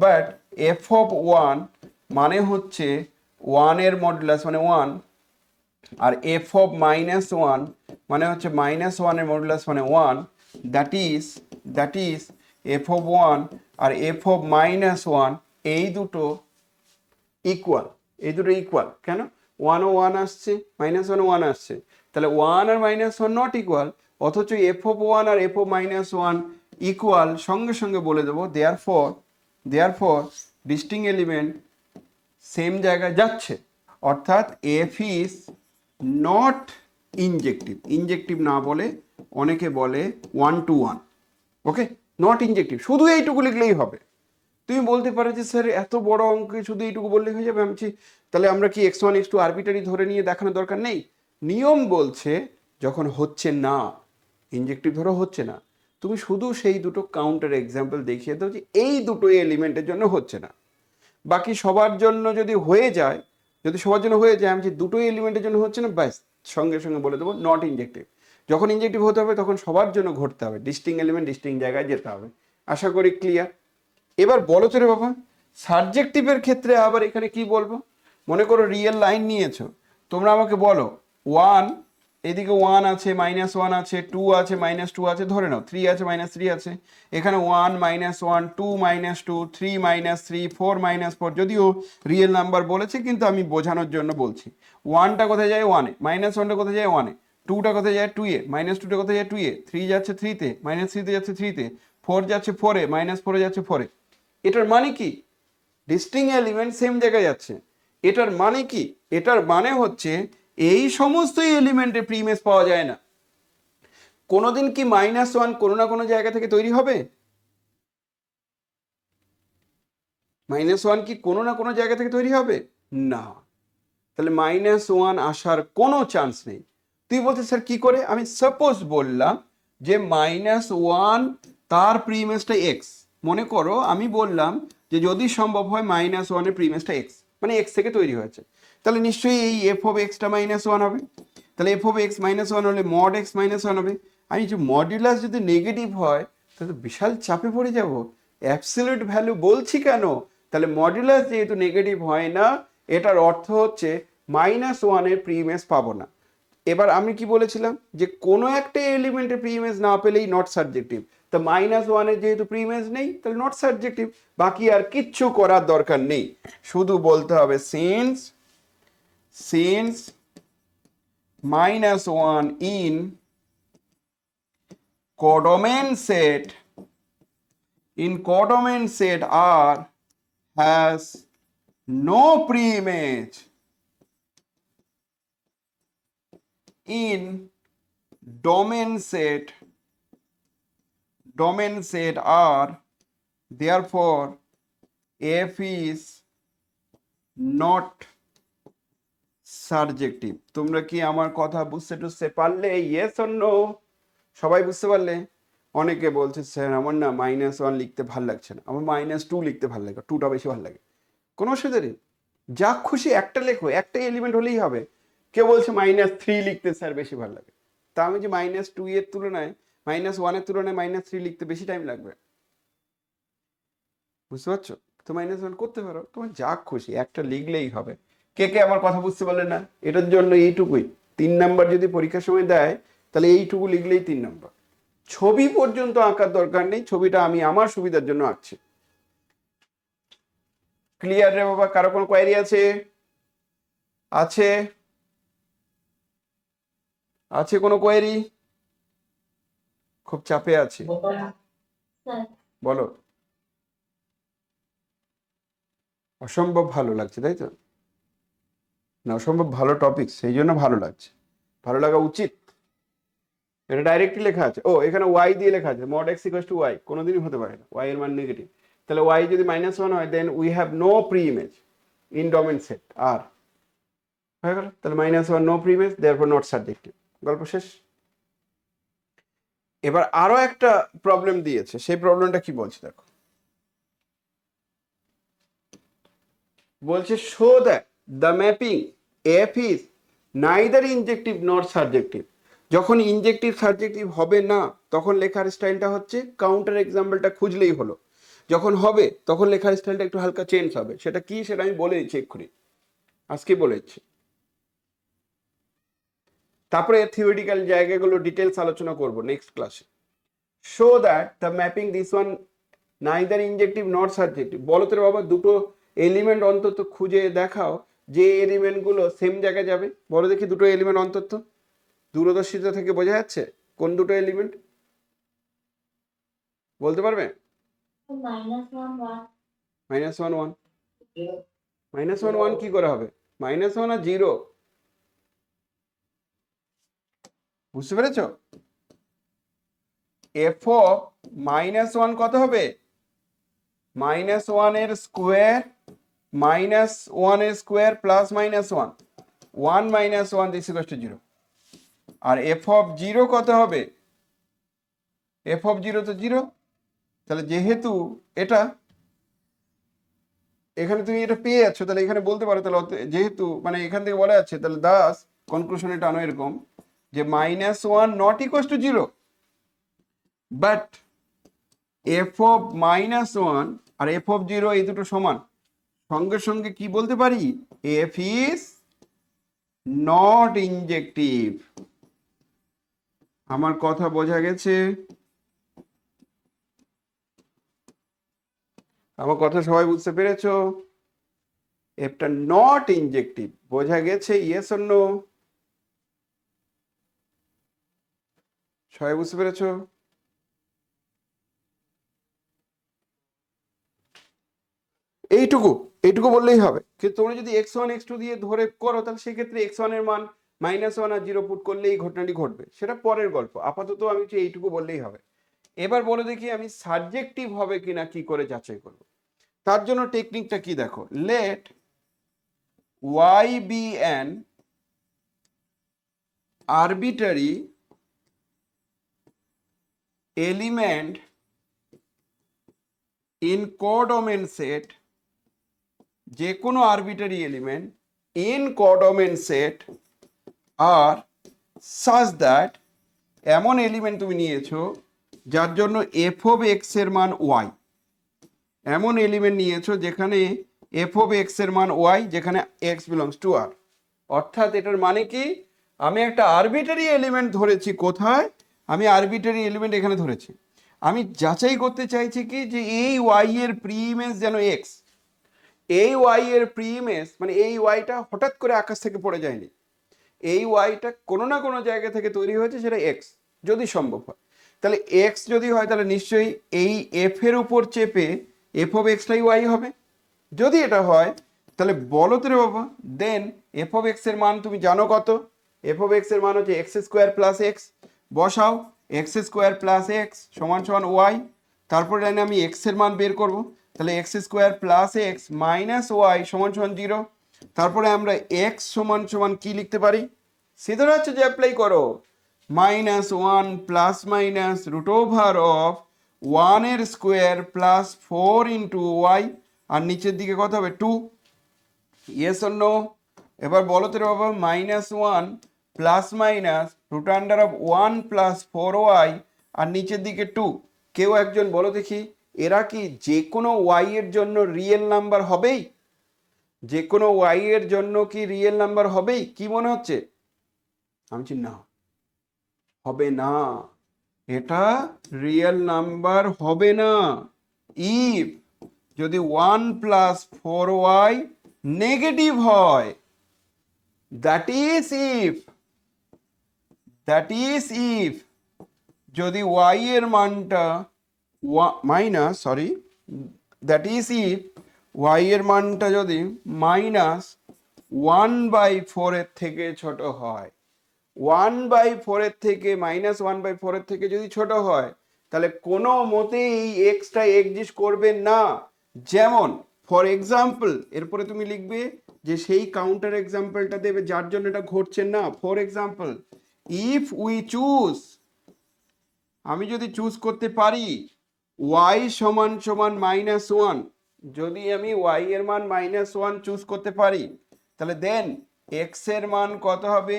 but F of one মানে হচ্ছে ওয়ানের মডুলাস মানে ওয়ান, আর এফ অফ মাইনাস ওয়ান মানে হচ্ছে মাইনাস ওয়ানের মডুলাস মানে one. That is F of one আর এফ অফ মাইনাস ওয়ান এই দুটো ইকুয়াল। এই দুটো ইকুয়াল কেন? ওয়ানও ওয়ান আসছে, মাইনাস ওয়ানও ওয়ান আসছে, তাহলে ওয়ান আর মাইনাস ওয়ান নট ইকুয়াল। অথচ এফ অফ ওয়ান আর F of minus one equal, সঙ্গে সঙ্গে বলে দেবো দেয়ারফর ডিস্টিং এলিমেন্ট সেম জায়গায় যাচ্ছে, অর্থাৎ F is not injective. Injective না বলে অনেকে বলে one to one, okay, not injective. শুধু এইটুকু লিখলেই হবে। তুমি বলতে পারো যে স্যার এত বড় অঙ্কে শুধু এইটুকু বললেই হয়ে যাবে। আমি তাহলে আমরা কি X one X two arbitrary ধরে নিয়ে দেখানোর দরকার নেই? নিয়ম বলছে যখন হচ্ছে না, ইনজেক্টিভ ধরো হচ্ছে না, তুমি শুধু সেই দুটো কাউন্টার এক্সাম্পল দেখিয়ে দাও যে এই দুটো এলিমেন্টের জন্য হচ্ছে না। বাকি সবার জন্য যদি হয়ে যায়, আমি যে দুটো এলিমেন্টের জন্য হচ্ছে না, ব্যাস সঙ্গে সঙ্গে বলে দেবো নট ইনজেক্টিভ। যখন ইনজেক্টিভ হতে হবে তখন সবার জন্য ঘটতে হবে, ডিস্টিং এলিমেন্ট ডিস্টিং জায়গায় যেতে হবে। আশা করি ক্লিয়ার। এবার বলো তো রে বাবা, সাবজেক্টিভের ক্ষেত্রে আবার এখানে কি বলবো? মনে করো রিয়েল লাইন নিয়েছো, তোমরা আমাকে বলো ওয়ান, এদিকে ওয়ান আছে, মাইনাস ওয়ান আছে, টু আছে, মাইনাস টু আছে, ধরে নাও থ্রি আছে, মাইনাস থ্রি আছে, এখানে one minus one, two minus two, three minus three, four minus four. যদিও রিয়েল নাম্বার বলেছে কিন্তু আমি বোঝানোর জন্য বলছি। ওয়ানটা কোথায় যায়? ওয়ানে। মাইনাস ওয়ানটা কোথায় যায়? ওয়ানে। টুটা কোথায় যায়? টু এ। মাইনাস টুটা কোথায় যায়? টু এ। থ্রি যাচ্ছে থ্রিতে, মাইনাস থ্রিতে যাচ্ছে থ্রিতে, ফোর যাচ্ছে ফোরে, মাইনাস ফোরে যাচ্ছে ফোরে। এটার মানে কি? ডিস্টিং এলিমেন্ট সেম জায়গায় যাচ্ছে। এটার মানে কি? এটার মানে হচ্ছে এই সমস্ত এলিমেন্টে প্রিমেস পাওয়া যায় না। কোনোদিন কি মাইনাস ওয়ান কোনো না কোনো জায়গা থেকে তৈরি হবে? মাইনাস ওয়ান কি কোনো না কোনো জায়গা থেকে তৈরি হবে? না। তাহলে মাইনাস ওয়ান আসার কোনো চান্স নেই। তুই বলছিস স্যার কি করে? আমি সাপোজ বললাম যে মাইনাস ওয়ান তার প্রিমেসটা এক্স। মনে করো আমি বললাম যে যদি সম্ভব হয় মাইনাস ওয়ানের প্রিমেসটা এক্স, মানে এক্স থেকে তৈরি হয়েছে, তাহলে নিশ্চয়ই এই F of extra minus one হবে। তাহলে F of x minus one হলে মড এক্স মাইনাস ওয়ান হবে। আমি যে মডুলাস যদি নেগেটিভ হয় তাহলে বিশাল চাপে পড়ে যাব। অ্যাবসলিউট ভ্যালু বলছি কেন? তাহলে মডুলাস যেহেতু নেগেটিভ হয় না, এটার অর্থ হচ্ছে মাইনাস ওয়ানের প্রিমেস পাবো না। এবার আমি কি বলেছিলাম যে কোনো একটা এলিমেন্টের প্রিমেস না পেলেই নট সাবজেক্টিভ। তো মাইনাস ওয়ানের যেহেতু প্রিমেস নেই তাহলে নট সাবজেক্টিভ। বাকি আর কিচ্ছু করার দরকার নেই, শুধু বলতে হবে since minus 1 in codomain set R has no preimage in domain set R, therefore F is not surjective. তোমরা কি আমার কথা বুঝতে টুঝতে পারলে? Yes or no? সবাই বুঝতে পারলে? অনেকে বলছে স্যার আমার না মাইনাস ওয়ান লিখতে ভাল লাগছে না, আমার মাইনাস টু লিখতে ভাল লাগে, টুটা বেশি ভালো লাগে। কোনো অসুবিধা নেই, যা খুশি একটা লেখো, একটা এলিমেন্ট হলেই হবে। কেউ বলছে -3 লিখতে স্যার বেশি ভালো লাগে। তা আমি যে -2 এর তুলনায় -1 এর তুলনায় -3 লিখতে বেশি টাইম লাগবে, বুঝতে পারছো? তো -1 করতে পারো, তোমার যা খুশি একটা লিখলেই হবে। কে কে আমার কথা বুঝতে পারলে না? এটার জন্য এইটুকুই, 3 নাম্বার যদি পরীক্ষার সময় দেয় তাহলে এইটুকু লিখলেই 3 নাম্বার। ছবি পর্যন্ত আঁকার দরকার নেই, ছবিটা আমি আমার সুবিধার জন্য আঁকছি। ক্লিয়ার রে বাবা? কারো কোনো কোয়েরি আছে? আছে? আছে কোনো কোয়েরি? খুব চাপে আছি, স্যার বলো। অসম্ভব ভালো লাগছে তাই তো? না, অসম্ভব ভালো টপিক, সেই জন্য ভালো লাগছে, ভালো লাগা উচিত। এটা ডাইরেক্টলি লেখা আছে, ও এখানে ওয়াই দিয়ে লেখা আছে, mod X equals to Y, কোনোদিনই হতে পারে না, ওয়াই এর মান নেগেটিভ। তাহলে ওয়াই যদি -1 হয়, then we have no preimage in domain set R, হয়ে গেল। তাহলে -1 no preimage, therefore not subjective, গল্প শেষ। এবার আরো একটা প্রবলেম দিয়েছে, সেই প্রবলেমটা কি বলছে দেখো। বলছে show that the mapping F is neither ইনজেক্টিভ not subjective. যখন ইনজেক্টিভ সাবজেক্টিভ হবে না তখন লেখার স্টাইলটা হচ্ছে কাউন্টার এক্সাম্পলটা খুঁজলেই হলো, যখন হবে তখন লেখার স্টাইলটা একটু হালকা চেঞ্জ হবে। সেটা কি, সেটা আমি বলে দিচ্ছি এক্ষুনি, আজকে বলে দিচ্ছি। তারপরে থিওরিটিক্যাল জায়গাগুলো ডিটেলস আলোচনা করব নেক্সট ক্লাসে। Show that the mapping this one neither ইনজেক্টিভ not subjective. বলো তো বাবা, দুটো এলিমেন্ট অন্তত খুঁজে দেখাও যে এলিমেন্টগুলো সেম জায়গায় যাবে। বলো দেখি দুটো এলিমেন্ট অন্তত, দূরদর্শিতা থেকে বোঝা যাচ্ছে কোন দুটো এলিমেন্ট, বলতে পারবে? -1 1 -1 1 কি করে হবে? -1 আর 0, বুঝতে পেরেছো? এফ অফ -1 কত হবে? -1 এর স্কোয়ার -1 এর square plus -1 1 -1 this equals to 0। আর এফ অফ 0 কত হবে? এফ অফ 0 তো 0। তাহলে যেহেতু এটা এখানে তুমি এটা পেয়ে যাচ্ছ, তাহলে এখানে বলতে পারো, তাহলে যেহেতু মানে এখান থেকে বলা যাচ্ছে, তাহলে দাস কনক্লুশনে টানো এরকম যে -1 not equals to 0, but F of -1 আর এফ অফ 0 এই দুটো সমান। সঙ্গে সঙ্গে কি বলতে পারি? F is not injective. আমার কথা বোঝা গেছে? আমার কথা সবাই বুঝতে পেরেছো? এফটা নট ইনজেক্টিভ, বোঝা গেছে? Yes or no? সবাই বুঝতে পেরেছো? এইটুকু এইটুকু বললেই হবে। কিন্তু তোমরা যদি x1 x2 দিয়ে ধরে করো তাহলে সেক্ষেত্রে x1 এর মান -1 আর 0 পুট করলে এই ঘটনাটি ঘটবে, সেটা পরের গল্প। আপাতত আমি এইটুকু বললেই হবে। এবার বলে দেখি আমি সাবজেক্টিভ হবে কিনা কি করে যাচাই করব। তার জন্য টেকনিকটা কি দেখো, late y be an arbitrary element in codomain set, যে কোনো arbitrary element in codomain set আর সাচ দ্যাট, এমন এলিমেন্ট তুমি নিয়েছো যার জন্য এফ অফ এক্স এর মান ওয়াই, এমন এলিমেন্ট নিয়েছো যেখানে এফ অফ এক্স এর মান ওয়াই, যেখানে এক্স বিলংস টু আর। অর্থাৎ এটার মানে কি, আমি একটা আরবিটারি এলিমেন্ট ধরেছি। কোথায়? আমি আরবিটারি এলিমেন্ট এখানে ধরেছি। আমি যাচাই করতে চাইছি কি যে এই ওয়াই এর প্রি ইমেজ যেন এক্স। এই ওয়াই এর প্রি ইমেজ মানে এই ওয়াইটা হঠাৎ করে আকাশ থেকে পড়ে যায়নি, এই ওয়াইটা কোনো না কোনো জায়গা থেকে তৈরি হয়েছে, সেটা এক্স যদি সম্ভব হয়। তাহলে এক্স যদি হয় তাহলে নিশ্চয়ই এই এফ এর উপর চেপে এফ অফ এক্সটাই ওয়াই হবে। যদি এটা হয় তাহলে বলো তো রে বাবা, দেন এফ অফ এক্স এর মান তুমি জানো কত? এফ অফ এক্স এর মান হচ্ছে এক্স স্কোয়ার প্লাস এক্স। বসাও, এক্স স্কোয়ার প্লাস এক্স সমান সমান ওয়াই। তারপরে লাইনে আমি এক্স এর মান বের করব, তাহলে X square plus X minus Y সমান সমান 0। তারপরে আমরা এক্স সমান সমান কি লিখতে পারি? সিধা হচ্ছে যে অ্যাপ্লাই করো, -1 plus minus root over of 1 এর স্কোয়ার প্লাস 4 ইন্টু ওয়াই, আর নিচের দিকে কত হবে 2। Yes or no? এবার বলো তো রে বাবা, -1 plus minus root under of 1 plus 4y আর নিচের দিকে 2, কেউ একজন বলো দেখি এরা কি যে কোনো y এর জন্য রিয়েল নাম্বার হবেই? যে কোনো y এর জন্য কি রিয়েল নাম্বার হবেই? কি মনে হচ্ছে? আমি বলছি না, হবে না, এটা রিয়েল নাম্বার হবে না। ইফ যদি 1 প্লাস 4y নেগেটিভ হয়, that is if, that is if যদি y এর মানটা minus, sorry, that is if y এর মানটা যদি -1/4 এর থেকে ছোট হয়, 1/4 এর থেকে -1/4 এর থেকে যদি ছোট হয়, তাহলে কোনো মতেই এই এক্সটা এক্সিস্ট করবে না। যেমন ফর এক্সাম্পল, এরপরে তুমি লিখবে যে সেই কাউন্টার এক্সাম্পলটা দেবে যার জন্য এটা ঘটছে না। For example, if we choose, আমি যদি চুজ করতে পারি y সমান সমান -1, যদি আমি y এর মান -1 চুজ করতে পারি, তাহলে দেন x এর মান কত হবে?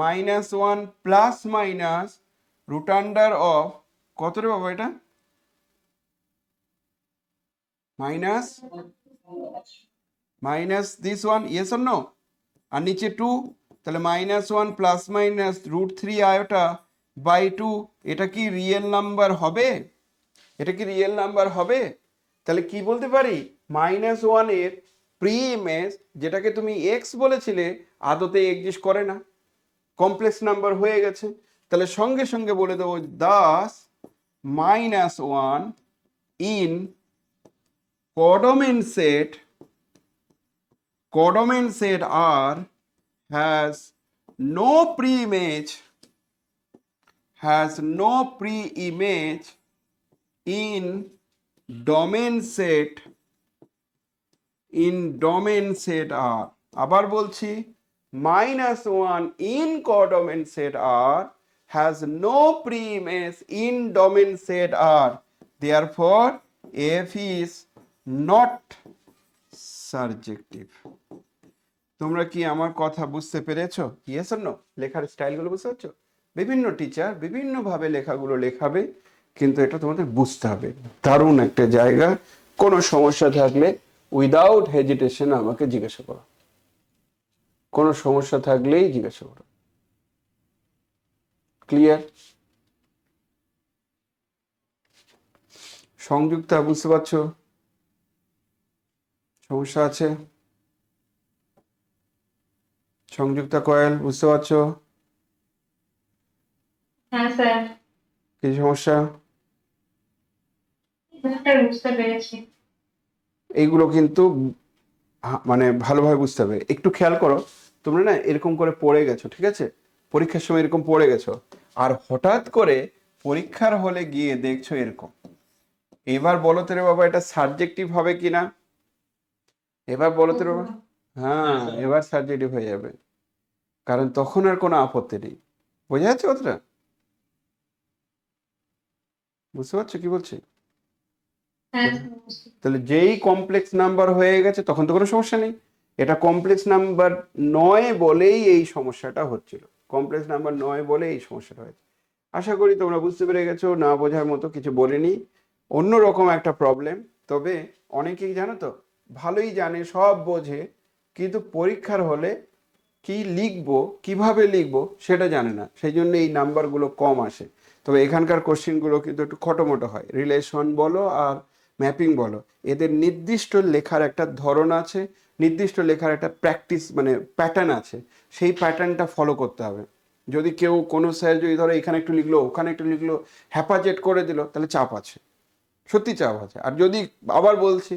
-1 plus minus root under of কত রে বাবা এটা? Minus this one, yes or no? আর নিচে 2, তাহলে -1 প্লাস মাইনাস √3 আয়োটা বাই 2, এটা কি রিয়েল নাম্বার হবে? এটা কি রিয়েল নাম্বার হবে? তাহলে কি বলতে পারি, -1 এর প্রি ইমেজ যেটাকে তুমি এক্স বলেছিলে আদতে এক্সিস্ট করে না, কমপ্লেক্স নাম্বার হয়ে গেছে। তাহলে সঙ্গে সঙ্গে বলে দেবো Das -1 in codomain set R has no pre-image in domain set R। আবার বলছি, -1 in codomain set R has no pre-image in domain set R, therefore F is not surjective। তোমরা কি আমার কথা বুঝতে পেরেছো? Yes or no? লেখার স্টাইলগুলো বুঝতে পারছো? বিভিন্ন টিচার বিভিন্নভাবে লেখাগুলো লেখাবে, কিন্তু এটা তোমাদের বুঝতে হবে। দারুণ একটা জায়গা। কোনো সমস্যা থাকলে উইদাউট হেজিটেশন আমাকে জিজ্ঞাসা করো, কোনো সমস্যা থাকলেই জিজ্ঞাসা করো। ক্লিয়ার? সংযুক্তা বুঝতে পারছো? সমস্যা আছে? সংযুক্তা কয়েল বুঝতে পারছো? হ্যাঁ স্যার, কি সমস্যা? বুঝতে পেরেছি। এইগুলো কিন্তু মানে ভালোভাবে বুঝতে হবে। একটু খেয়াল করো, তোমরা না এরকম করে পড়ে গেছো, ঠিক আছে? পরীক্ষার সময় এরকম পড়ে গেছো, আর হঠাৎ করে পরীক্ষার হলে গিয়ে দেখছো এরকম। এবার বলো তো রে বাবা, এটা সাবজেক্টিভ হবে কিনা? এবার বলো তো রে বাবা। হ্যাঁ, এবার সাবজেক্টিভ হয়ে যাবে, কারণ তখন আর কোনো আপত্তি নেই। বোঝা যাচ্ছে কথাটা? বুঝতে পারছো কি বলছি? হ্যাঁ, তাহলে যেই কমপ্লেক্স নাম্বার হয়ে গেছে তখন তো কোনো সমস্যা নেই। এটা কমপ্লেক্স নাম্বার নয় বলেই এই সমস্যাটা হচ্ছিল, কমপ্লেক্স নাম্বার নয় বলে এই সমস্যাটা হয়েছে। আশা করি তোমরা বুঝতে পেরে গেছো, না বোঝার মতো কিছু বলিনি। অন্যরকম একটা প্রবলেম, তবে অনেকেই জানো তো ভালোই জানে, সব বোঝে, কিন্তু পরীক্ষার হলে কি লিখবো, কিভাবে লিখবো সেটা জানে না, সেই জন্য এই নাম্বারগুলো কম আসে। তবে এখানকার কোশ্চেনগুলো কিন্তু একটু খটোমটো হয়, রিলেশন বলো আর ম্যাপিং বলো, এদের নির্দিষ্ট লেখার একটা ধরন আছে, নির্দিষ্ট লেখার একটা প্র্যাকটিস মানে প্যাটার্ন আছে, সেই প্যাটার্নটা ফলো করতে হবে। যদি কেউ কোনো স্যার যদি ধরো এখানে একটু লিখলো ওখানে একটু লিখলো, হ্যাপাজেট করে দিল, তাহলে চাপ আছে, সত্যি চাপ আছে। আর যদি আবার বলছি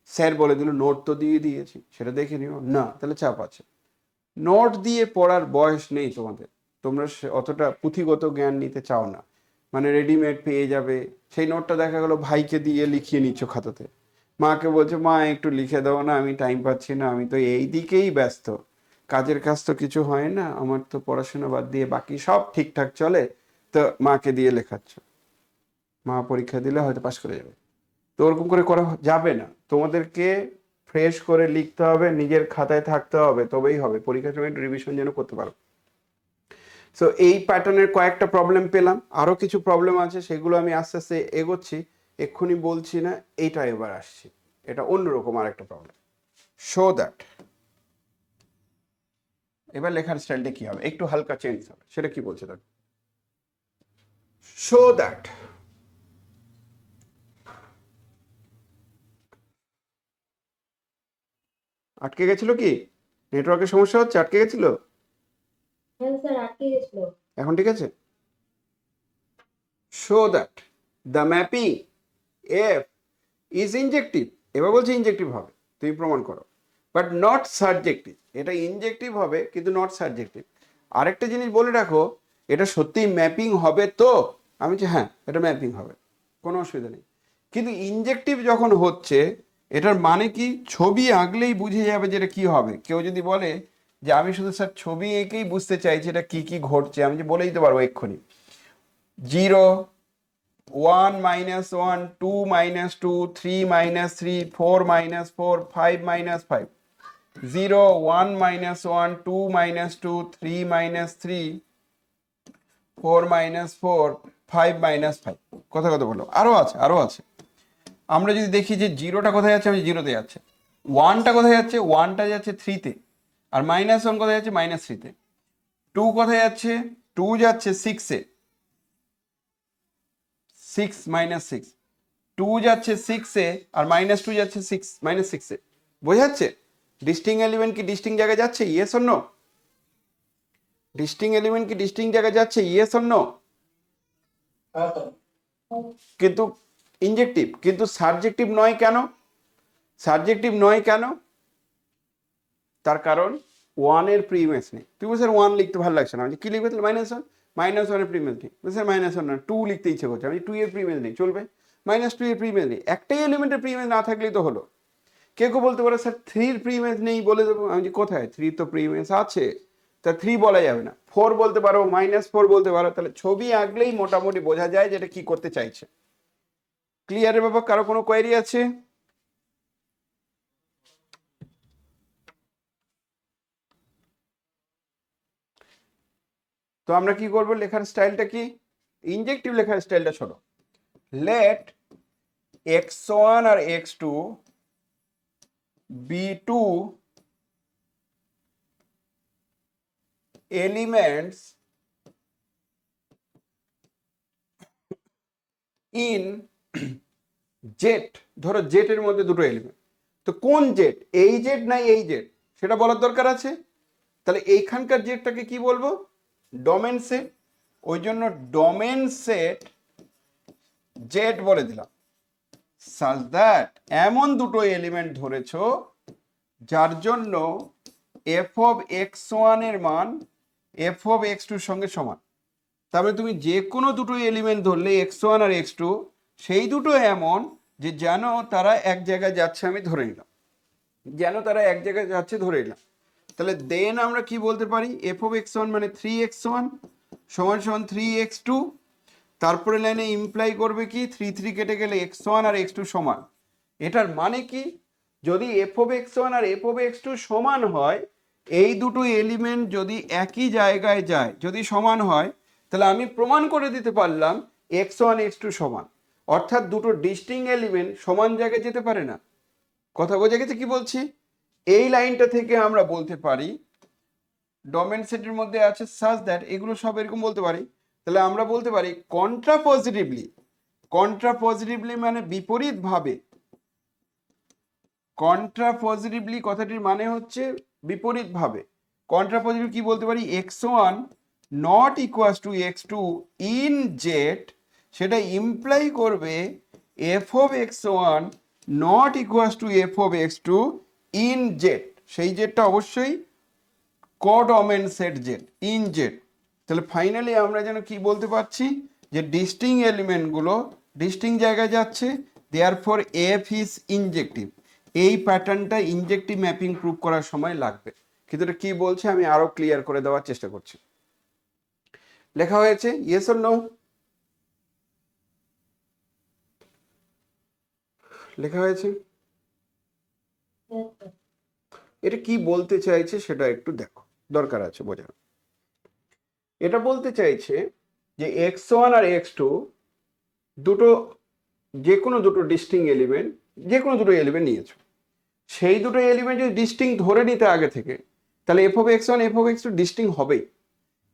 স্যার বলে দিল নোট তো দিয়ে দিয়েছি সেটা দেখে নিও না, তাহলে চাপ আছে। নোট দিয়ে পড়ার বয়স নেই তোমাদের, তোমরা অতটা পুঁথিগত জ্ঞান নিতে চাও না, মানে রেডিমেড পেয়ে যাবে। সেই নোটটা দেখা গেলো ভাইকে দিয়ে লিখিয়ে নিচ্ছ খাতাতে, মাকে বলছো মা একটু লিখে দাও না, আমি টাইম পাচ্ছি না, আমি তো এই দিকেই ব্যস্ত, কাজের কাজ তো কিছু হয় না আমার, তো পড়াশোনা বাদ দিয়ে বাকি সব ঠিকঠাক চলে, তো মাকে দিয়ে লেখাচ্ছ, মা পরীক্ষা দিলে হয়তো পাশ করে যাবে। তো ওরকম করে করা যাবে না, তোমাদেরকে ফ্রেশ করে লিখতে হবে, নিজের খাতায় থাকতে হবে, তবেই হবে। পরীক্ষার সময় একটু রিভিশন যেন করতে পারো। সো এই প্যাটার্নের কয়েকটা প্রবলেম পেলাম, আরো কিছু প্রবলেম আছে, সেগুলো আমি আস্তে আস্তে এগোচ্ছি, এক্ষুনি বলছি না। এইটা এবার আসছি, এটা অন্যরকম আর একটা প্রবলেম। শো দ্যাট, এবার লেখার স্টাইলটা কি হবে, একটু হালকা চেঞ্জ হবে। সেটা কি বলছে দেখো, শো দ্যাট আটকে গেছিল কি, নেটওয়ার্কের সমস্যা হচ্ছে, আটকে গেছিল, হ্যাঁ স্যার আটকে গেছিল। এখন ঠিক আছে। Show that the mapping F is ইনজেক্টিভ, এবার বলছে ইনজেক্টিভ হবে, তুমি প্রমাণ করো, বাট নট সাবজেক্টিভ। এটা ইনজেক্টিভ হবে কিন্তু নট সাবজেক্টিভ। আরেকটা জিনিস বলে রাখো, এটা সত্যিই ম্যাপিং হবে তো, আমি বলছি হ্যাঁ এটা ম্যাপিং হবে, কোনো অসুবিধা নেই। কিন্তু ইনজেক্টিভ যখন হচ্ছে, এটার মানে কি, ছবি আঁকলেই বুঝে যাবে যে এটা কি হবে। কেউ যদি বলে যে আমি শুধু স্যার ছবি এঁকেই বুঝতে চাইছি এটা কি কি ঘটছে, আমি যে বলে দিতে পারবো এক্ষুনি, 0 1 minus 1 2 minus 2 3 minus 3 4 minus 4 5 minus 5 0 1 minus 1 2 minus 2 3 minus 3 4 minus 4 5 minus 5। কথা কথা বলো, আরো আছে আরো আছে। আমরা যদি দেখি যে জিরোটা কোথায় যাচ্ছে, আমি জিরোতে যাচ্ছে, ওয়ানটা কোথায় যাচ্ছে, ওয়ানটা যাচ্ছে থ্রিতে, আর মাইনাস ওয়ান কোথায় যাচ্ছে, মাইনাস থ্রিতে। টু কোথায় যাচ্ছে, টু যাচ্ছে সিক্সে, 6 মাইনাস 6, 2 যাচ্ছে 6 এ, আর মাইনাস 2 যাচ্ছে 6 মাইনাস 6 এ। বোঝা যাচ্ছে ডিস্টিং এলিমেন্ট কি ডিস্টিং জায়গায় যাচ্ছে, yes or no? Distinct element কি ডিস্টিং জায়গায় যাচ্ছে, ইয়েস অর নো? হ্যাঁ স্যার। কিন্তু ইনজেক্টিভ, কিন্তু সাবজেক্টিভ নয় কেন? সাবজেক্টিভ নয় কেন? তার কারণ ওয়ানের প্রিমেস নেই। তুমি স্যার ওয়ান লিখতে ভালো লাগছে না, আমি কি লিখবে তাহলে মাইনাস ওয়ান, মাইনাস ওয়ানের প্রিমেস নেই স্যার, মাইনাস ওয়ান না টু লিখতে ইচ্ছে করছে, আমি টু এর প্রিমেস নেই, চলবে। মাইনাস টু এর প্রিমেস নেই, একটাই এলিমেন্টের প্রিমেস না থাকলেই তো হলো। কেউ কেউ বলতে পারে স্যার থ্রির প্রিমেস নেই, বলে দেবো। আমি যে কোথায়, থ্রি তো প্রিমেস আছে, তা থ্রি বলা যাবে না, ফোর বলতে পারো, মাইনাস ফোর বলতে পারো। তাহলে ছবি আঁকলেই মোটামুটি বোঝা যায় যেটা কি করতে চাইছে। ক্লিয়ারের ব্যাপার, কারো কোনো কোয়েরি আছে? তো আমরা কি করব, লেখার স্টাইলটা কি, ইনজেক্টিভ লেখার স্টাইলটা ছোটো। লেট x1 আর x2 be two elements in Z. ধরো জেটের মধ্যে দুটো এলিমেন্ট, তো কোন জেট, এই জেট না এই জেট, সেটা বলার দরকার আছে। তাহলে এইখানকার জেটটাকে কি বলবো, ডোমেন সেট। ওই জন্য ডোমেন সেট জেট বলে দিলাম। such that এমন দুটো এলিমেন্ট ধরেছো যার জন্য এফ অফ এক্স ওয়ান এর মান এফ অফ এক্স টুর সঙ্গে সমান। তারপরে তুমি যে কোনো দুটো এলিমেন্ট ধরলে এক্স ওয়ান আর এক্স টু, সেই দুটো এমন যে যেন তারা এক জায়গায় যাচ্ছে, আমি ধরে নিলাম যেন তারা এক জায়গায় যাচ্ছে ধরে নিলাম। তাহলে দেন আমরা কি বলতে পারি, এফ অফ এক্স ওয়ান মানে 3x1 সমান সমান 3x2। তারপরে লাইনে ইমপ্লাই করবে কি, 3 3 কেটে গেলে x1 আর x2 সমান। এটার মানে কি, যদি এফ অফ এক্স ওয়ান আর এফ অফ এক্স টু সমান হয়, এই দুটো এলিমেন্ট যদি একই জায়গায় যায়, যদি সমান হয়, তাহলে আমি প্রমাণ করে দিতে পারলাম x1 x2 সমান। অর্থাৎ দুটো ডিস্টিং এলিমেন্ট সমান জায়গায় যেতে পারে না। কথা বোঝা গেছে কি বলছি? এই লাইনটা থেকে আমরা বলতে পারি ডোমেন সেটের মধ্যে আছে সাজ দ্যাট, এগুলো সব এরকম বলতে পারি। তাহলে আমরা বলতে পারি কন্ট্রাপজিটিভলি, কন্ট্রাপজিটিভলি মানে বিপরীত ভাবে, কন্ট্রাপজিটিভলি কথাটির মানে হচ্ছে বিপরীত ভাবে। কন্ট্রাপজিটিভ কি বলতে পারি, x1 not equals two x2 in Z, সেটা ইমপ্লাই করবে F of x1 not equals two F of x2 in Z. সেই জেডটা অবশ্যই codomain set Z, in Z. তাহলে ফাইনালি আমরা যেন কি বলতে পারছি, যে ডিস্টিং এলিমেন্টগুলো ডিস্টিং জায়গায় যাচ্ছে, দেয়ারফর এফ ইজ ইনজেক্টিভ। এই প্যাটার্নটা ইনজেক্টিভ ম্যাপিং প্রুভ করার সময় লাগবে। কিন্তু এটা কি বলছে আমি আরো ক্লিয়ার করে দেওয়ার চেষ্টা করছি। লেখা হয়েছে, ইয়েস অর নো? লেখা হয়েছে। এটা কি বলতে চাইছে সেটা একটু দেখো, দরকার আছে বোঝানো। এটা বলতে চাইছে যে x1 আর x2 দুটো, যে কোনো দুটো ডিস্টিং এলিমেন্ট, যে কোনো দুটো এলিমেন্ট নিয়েছো, সেই দুটো এলিমেন্ট যদি ডিস্টিং ধরে নিতে আগে থেকে, তাহলে F of x one F of x two distinct হবেই।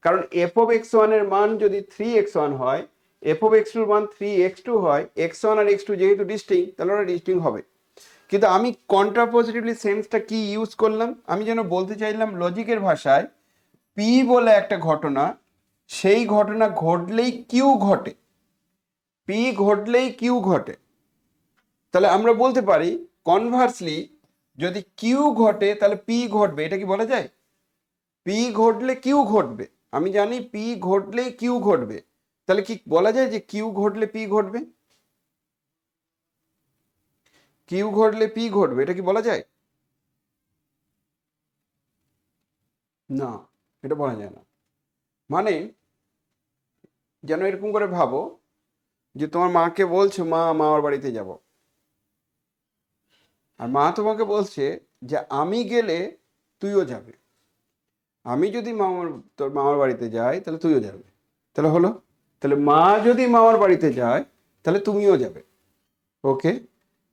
কারণ এফ অফ এক্স ওয়ানের মান যদি 3x1 হয়, এফ অফ এক্স টুর মান 3x2 হয়, x1 আর x2 যেহেতু ডিস্টিং, তাহলে ওরা ডিস্টিং হবে। কিন্তু আমি কন্ট্রাপোজিটিভলি সেন্সটা কি ইউজ করলাম, আমি যেন বলতে চাইলাম লজিকের ভাষায় পি বলে একটা ঘটনা, সেই ঘটনা ঘটলেই কিউ ঘটে, পি ঘটলেই কিউ ঘটে। তাহলে আমরা বলতে পারি কনভার্সলি যদি কিউ ঘটে তাহলে পি ঘটবে, এটা কি বলা যায়? পি ঘটলে কিউ ঘটবে, আমি জানি পি ঘটলেই কিউ ঘটবে, তাহলে কি বলা যায় যে কিউ ঘটলে পি ঘটবে? কিউ ঘটলে পি ঘটবে, এটা কি বলা যায়? না, এটা বলা যায় না। মানে যেন এরকম করে ভাবো যে তোমার মাকে বলছো মা মামার বাড়িতে যাব, আর মা তোমাকে বলছে যে আমি গেলে তুইও যাবে, আমি যদি তোর মামার বাড়িতে যাই তাহলে তুইও যাবে, তাহলে হলো, তাহলে মা যদি মামার বাড়িতে যায় তাহলে তুমিও যাবে। ওকে,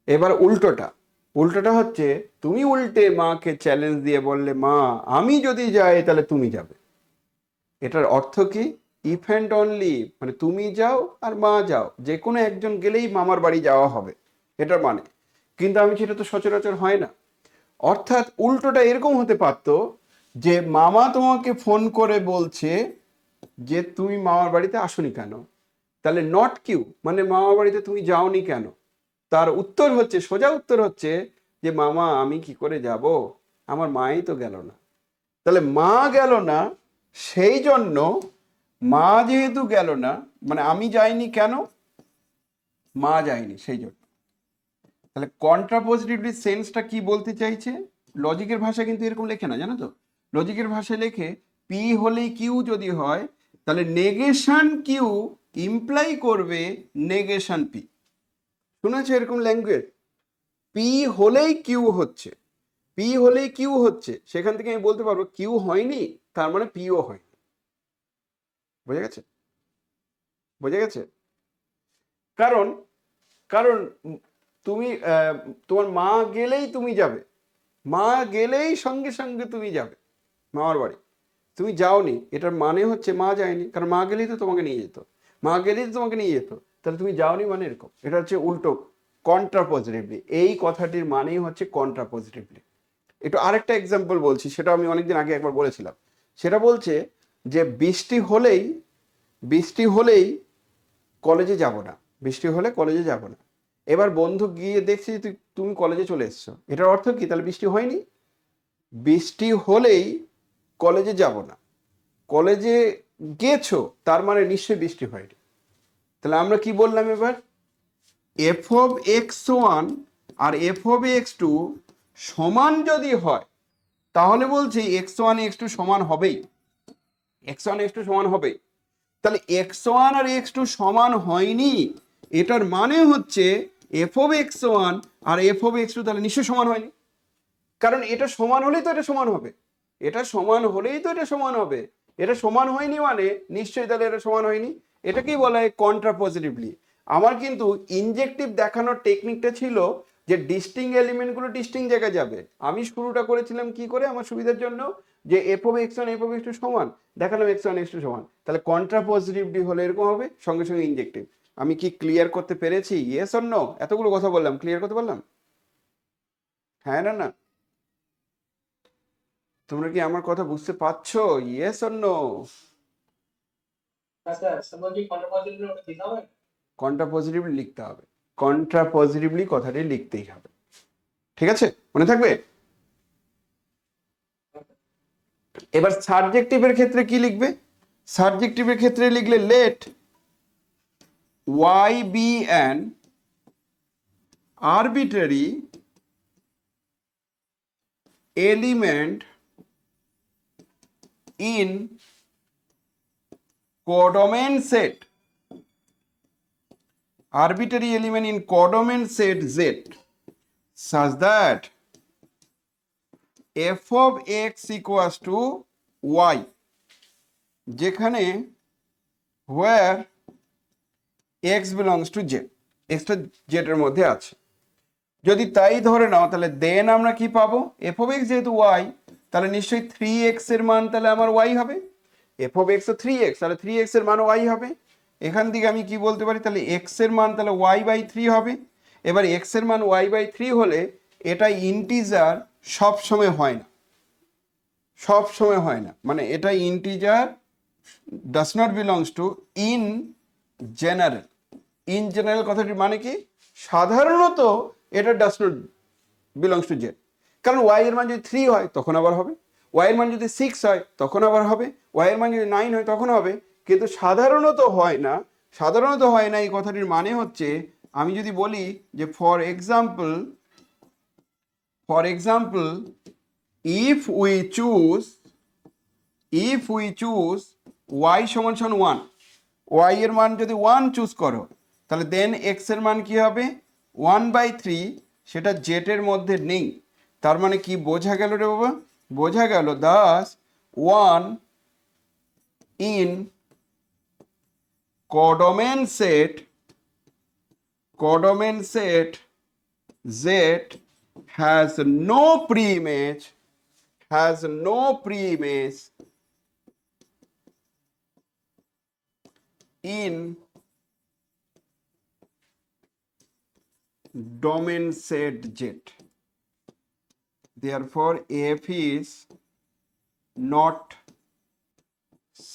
এবার উল্টোটা, উল্টোটা হচ্ছে তুমি উল্টে মাকে চ্যালেঞ্জ দিয়ে বললে মা আমি যদি যাই তাহলে তুমি যাবে। এটার অর্থ কি? ইফ অ্যান্ড অনলি, মানে তুমি যাও আর মা যাও, যে কোনো একজন গেলেই মামার বাড়ি যাওয়া হবে, এটার মানে। কিন্তু আমি সেটা তো সচরাচর হয় না। অর্থাৎ উল্টোটা এরকম হতে পারতো যে মামা তোমাকে ফোন করে বলছে যে তুমি মামার বাড়িতে আসোনি কেন, তাহলে নট কিউ, মানে মামার বাড়িতে তুমি যাওনি কেন, তার উত্তর হচ্ছে, সোজা উত্তর হচ্ছে যে মামা আমি কি করে যাব, আমার মাই তো গেল না। তাহলে মা গেল না, সেই জন্য মা যেহেতু গেল না, মানে আমি যাইনি কেন, মা যায়নি সেই জন্য। তাহলে কন্ট্রাপোজিটিভলি সেন্সটা কি বলতে চাইছে? লজিকের ভাষা কিন্তু এরকম লেখে না, জানো তো। লজিকের ভাষায় লেখে পি হলেই কিউ যদি হয় তাহলে নেগেশন কিউ ইমপ্লাই করবে নেগেশন পি। শুনেছো এরকম ল্যাঙ্গুয়েজ? পি হলেই কিউ হচ্ছে, পি হলেই কিউ হচ্ছে, সেখান থেকে আমি বলতে পারবো কিউ হয়নি, তার মানে পিও হয়নি। বোঝা গেছে? বোঝা গেছে? কারণ কারণ তুমি তোমার মা গেলেই তুমি যাবে, মা গেলেই সঙ্গে সঙ্গে তুমি যাবে মামার বাড়ি, তুমি যাওনি, এটার মানে হচ্ছে মা যায়নি, কারণ মা গেলেই তো তোমাকে নিয়ে যেত, মা গেলেই তো তোমাকে নিয়ে যেত, তাহলে তুমি যাওনি মানে এরকম। এটা হচ্ছে উল্টো, কন্ট্রাপোজিটিভলি, এই কথাটির মানেই হচ্ছে কন্ট্রাপোজিটিভলি। একটু আরেকটা এক্সাম্পল বলছি, সেটা আমি অনেকদিন আগে একবার বলেছিলাম। সেটা বলছে যে বৃষ্টি হলেই কলেজে যাব না, বৃষ্টি হলে কলেজে যাব না। এবার বন্ধু গিয়ে দেখছি যে তুমি কলেজে চলে এসছো, এটার অর্থ কি? তাহলে বৃষ্টি হয়নি। বৃষ্টি হলেই কলেজে যাব না, কলেজে গেছো তার মানে নিশ্চয়ই বৃষ্টি হয়নি। তাহলে আমরা কি বললাম এবার? এফ অফ এক্স ওয়ান আর এফ অফ এক্স টু সমান যদি হয় তাহলে বলছি এক্স ওয়ান এক্স টু সমান হবেই, এক্স ওয়ান এক্স টু সমান হবেই। তাহলে এক্স ওয়ান আর এক্স টু সমান হয়নি, এটার মানে হচ্ছে এফ অফ এক্স ওয়ান আর এফ অফ এক্স টু তাহলে নিশ্চয়ই সমান হয়নি। কারণ এটা সমান হলেই তো এটা সমান হবে, এটা সমান হলেই তো এটা সমান হবে, এটা সমান হয়নি মানে নিশ্চয়ই তাহলে এটা সমান হয়নি। এটাকেই বলা হয় কন্ট্রাপোজিটিভলি। আমার কিন্তু ইনজেক্টিভ দেখানোর টেকনিকটা ছিল যে ডিস্টিং এলিমেন্টগুলো ডিস্টিং জায়গায় যাবে। আমি শুরুটা করেছিলাম কি করে আমার সুবিধার জন্য, যে F of x one F of x two সমান, দেখালাম এক্স ওয়ান এক্স টু সমান, তাহলে কন্ট্রাপোজিটিভলি হলে এরকম হবে, সঙ্গে সঙ্গে ইনজেক্টিভ। আমি কি ক্লিয়ার করতে পেরেছি? Yes or no? এতগুলো কথা বললাম, ক্লিয়ার করতে পারলাম? হ্যাঁ না না? তোমরা কি আমার কথা বুঝতে পারছো? Yes or no? আচ্ছা সমাজে কন্ট্রাপোজিটিভ ওটা দিতে হবে। কন্ট্রাপোজিটিভলি লিখতে হবে, কন্ট্রাপোজিটিভলি কথাটি লিখতেই হবে, ঠিক আছে? মনে থাকবে। এবার সাবজেক্টিভের ক্ষেত্রে কি লিখবে? সাবজেক্টিভের ক্ষেত্রে লিখলে let Y be an arbitrary element in codomain set, arbitrary element in codomain set Z such that F of x equals to Y, যেখানে where x belongs to Z, এক্সটা জেড এর মধ্যে আছে। যদি তাই ধরে নাও তাহলে দেন আমরা কি পাবো, এফ অফ এক্স যেহেতু ওয়াই, তাহলে নিশ্চয়ই 3x এর মান তাহলে আমার ওয়াই হবে। এফ অফ এক্স তো 3x, তাহলে 3x এর মান ওয়াই হবে। এখান থেকে আমি কি বলতে পারি, তাহলে এক্স এর মান তাহলে ওয়াই বাই 3 হবে। এবার এক্স এর মান ওয়াই বাই 3 হলে এটা ইন্টিজার সব সময় হয় না, সব সময় হয় না, মানে এটা integer does not belongs two in general. In general কথাটির মানে কি, সাধারণত এটা does not belongs to Z, কারণ ওয়াই এর মান যদি 3 হয় তখন আবার হবে, ওয়াই এর মান যদি 6 হয় তখন আবার হবে, ওয়াই এর মান যদি 9 হয় তখন হবে, কিন্তু সাধারণত হয় না। সাধারণত হয় না এই কথাটির মানে হচ্ছে, আমি যদি বলি যে for example if we choose y সমান সমান 1, y এর মান যদি 1 চুজ করো, তাহলে দেন x এর মান কি হবে 1/3, সেটা জেড এর মধ্যে নেই। তার মানে কি বোঝা গেল রে বাবা, বোঝা গেল Das 1 in codomain set z has no preimage in domain set z, therefore f is not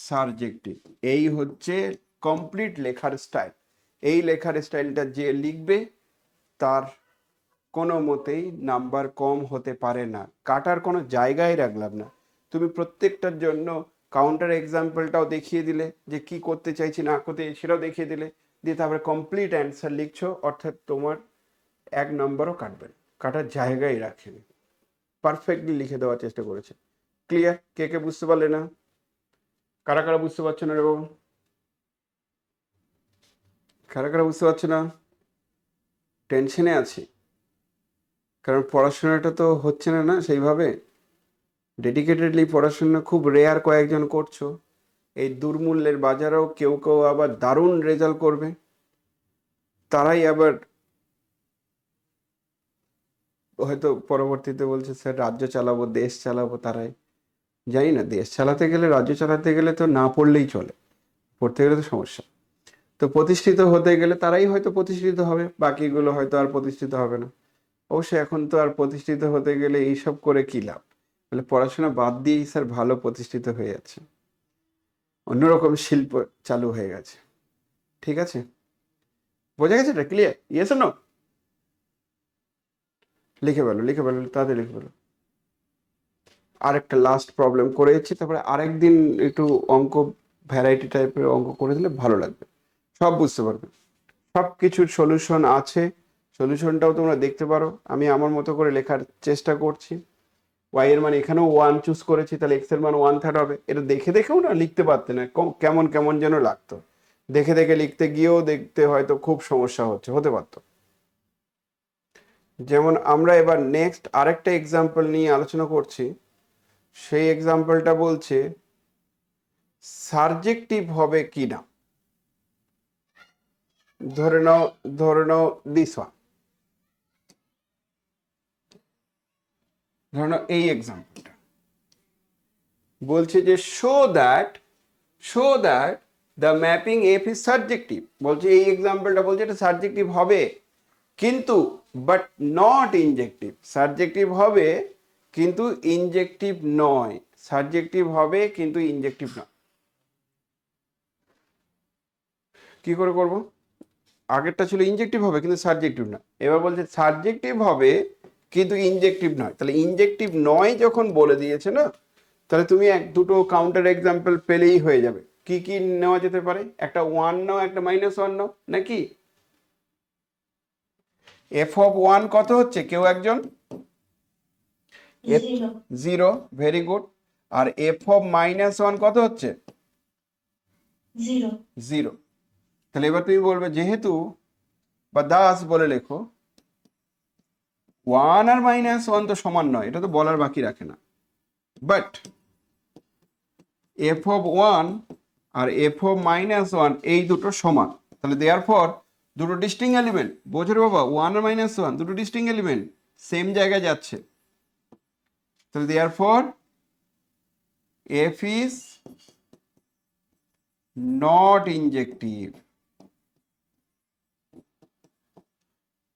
subjective. এই হচ্ছে কমপ্লিট লেখার স্টাইল। এই লেখার স্টাইলটা যে লিখবে তার কোনো মতেই নাম্বার কম হতে পারে না, কাটার কোনো জায়গায় রাখলাম না। তুমি প্রত্যেকটার জন্য কাউন্টার এক্সাম্পলটাও দেখিয়ে দিলে, যে কি করতে চাইছি না করতে সেটাও দেখিয়ে দিলে, দিয়ে তারপরে কমপ্লিট অ্যান্সার লিখছো, অর্থাৎ তোমার 1 নম্বরও কাটবে না, কাটার জায়গায় রাখেনি, পারফেক্টলি লিখে দেওয়ার চেষ্টা করেছে। ক্লিয়ার? কে কে বুঝতে পারলে না? কারা কারা বুঝতে পারছো না রে বাবু? কারা কারা বুঝতে পারছো না? টেনশনে আছি, কারণ পড়াশোনাটা তো হচ্ছে না না সেইভাবে ডেডিকেটেডলি পড়াশোনা খুব রেয়ার কয়েকজন করছো। এই দুর্মূল্যের বাজারেও কেউ কেউ আবার দারুণ রেজাল্ট করবে, তারাই আবার হয়তো পরবর্তীতে বলছে স্যার রাজ্য চালাবো, দেশ চালাবো। তারাই জানি না, দেশ চালাতে গেলে রাজ্য চালাতে গেলে তো না পড়লেই চলে, পড়তে গেলে তো সমস্যা। তো প্রতিষ্ঠিত হতে গেলে তারাই হয়তো প্রতিষ্ঠিত হবে, বাকিগুলো হয়তো আর প্রতিষ্ঠিত হবে না। অবশ্যই এখন তো আর প্রতিষ্ঠিত হতে গেলে এইসব করে কি লাভ, তাহলে পড়াশোনা বাদ দিয়েই স্যার ভালো প্রতিষ্ঠিত হয়ে যাচ্ছে, অন্যরকম শিল্প চালু হয়ে গেছে। ঠিক আছে, বোঝা গেছে? এটা ক্লিয়ার? Yes no? লিখে ফেলো, তাড়াতাড়ি লিখে ফেলো। আরেকটা লাস্ট প্রবলেম করেছি, তারপরে আরেকদিন একটু অঙ্ক ভ্যারাইটি টাইপের অঙ্ক করে দিলে ভালো লাগবে, সব বুঝতে পারবে। সব কিছুর সলিউশন আছে, সলিউশনটাও তোমরা দেখতে পারো। আমি আমার মতো করে লেখার চেষ্টা করছি। ওয়াই এর মান এখানেও 1 চুজ করেছি, তাহলে এক্স এর মান 1/3 হবে। এটা দেখে দেখেও না লিখতে পারতে না, কেমন কেমন যেন লাগতো, দেখে দেখে লিখতে গিয়েও দেখতে হয়তো খুব সমস্যা হতে পারতো। যেমন আমরা এবার নেক্সট আরেকটা এক্সাম্পল নিয়ে আলোচনা করছি। সেই এক্সাম্পলটা বলছে সাবজেক্টিভ হবে কি না। ধরে নাও দিস ওয়ান, ধরে নাও এই এক্সাম্পলটা বলছে যে show that the mapping F is subjective. বলছে এই এক্সাম্পলটা বলছে এটা সাবজেক্টিভ হবে, কিন্তু বাট নট ইনজেক্টিভ। সাবজেক্টিভ হবে কিন্তু ইনজেক্টিভ নয়, সাবজেক্টিভ হবে কিন্তু ইনজেক্টিভ নয়। কি করে করব? আগেরটা ছিল ইনজেক্টিভ হবে কিন্তু সাবজেক্টিভ না, এবার বলছে সাবজেক্টিভ হবে কিন্তু ইনজেক্টিভ নয়। তাহলে ইনজেক্টিভ নয় যখন বলে দিয়েছে না, তাহলে তুমি দুটো কাউন্টার এক্সাম্পল পেলেই হয়ে যাবে। কি কি নেওয়া যেতে পারে? একটা 1 নাও, একটা -1 নাও, নাকি? এফ অফ 1 কত হচ্ছে কেউ একজন? 0, ভেরি গুড। আর এফ অফ -1 কত হচ্ছে? 0। তাহলে এবার তুমি বলবে যেহেতু, বা দাস বলে লেখো, ওয়ান আর মাইনাস ওয়ান তো সমান নয়, এটা তো বলার বাকি রাখে না, বাট এফ অফ ওয়ান আর এফ অফ মাইনাস ওয়ান এই দুটো সমান, তাহলে দেয়ার পর দুটো ডিস্টিং এলিমেন্ট, বোঝো রে বাবা, ওয়ান আর মাইনাস ওয়ান দুটো ডিস্টিং এলিমেন্ট সেম জায়গায় যাচ্ছে, তাহলে দেয়ার পর এফ ইজ নট ইনজেক্টিভ।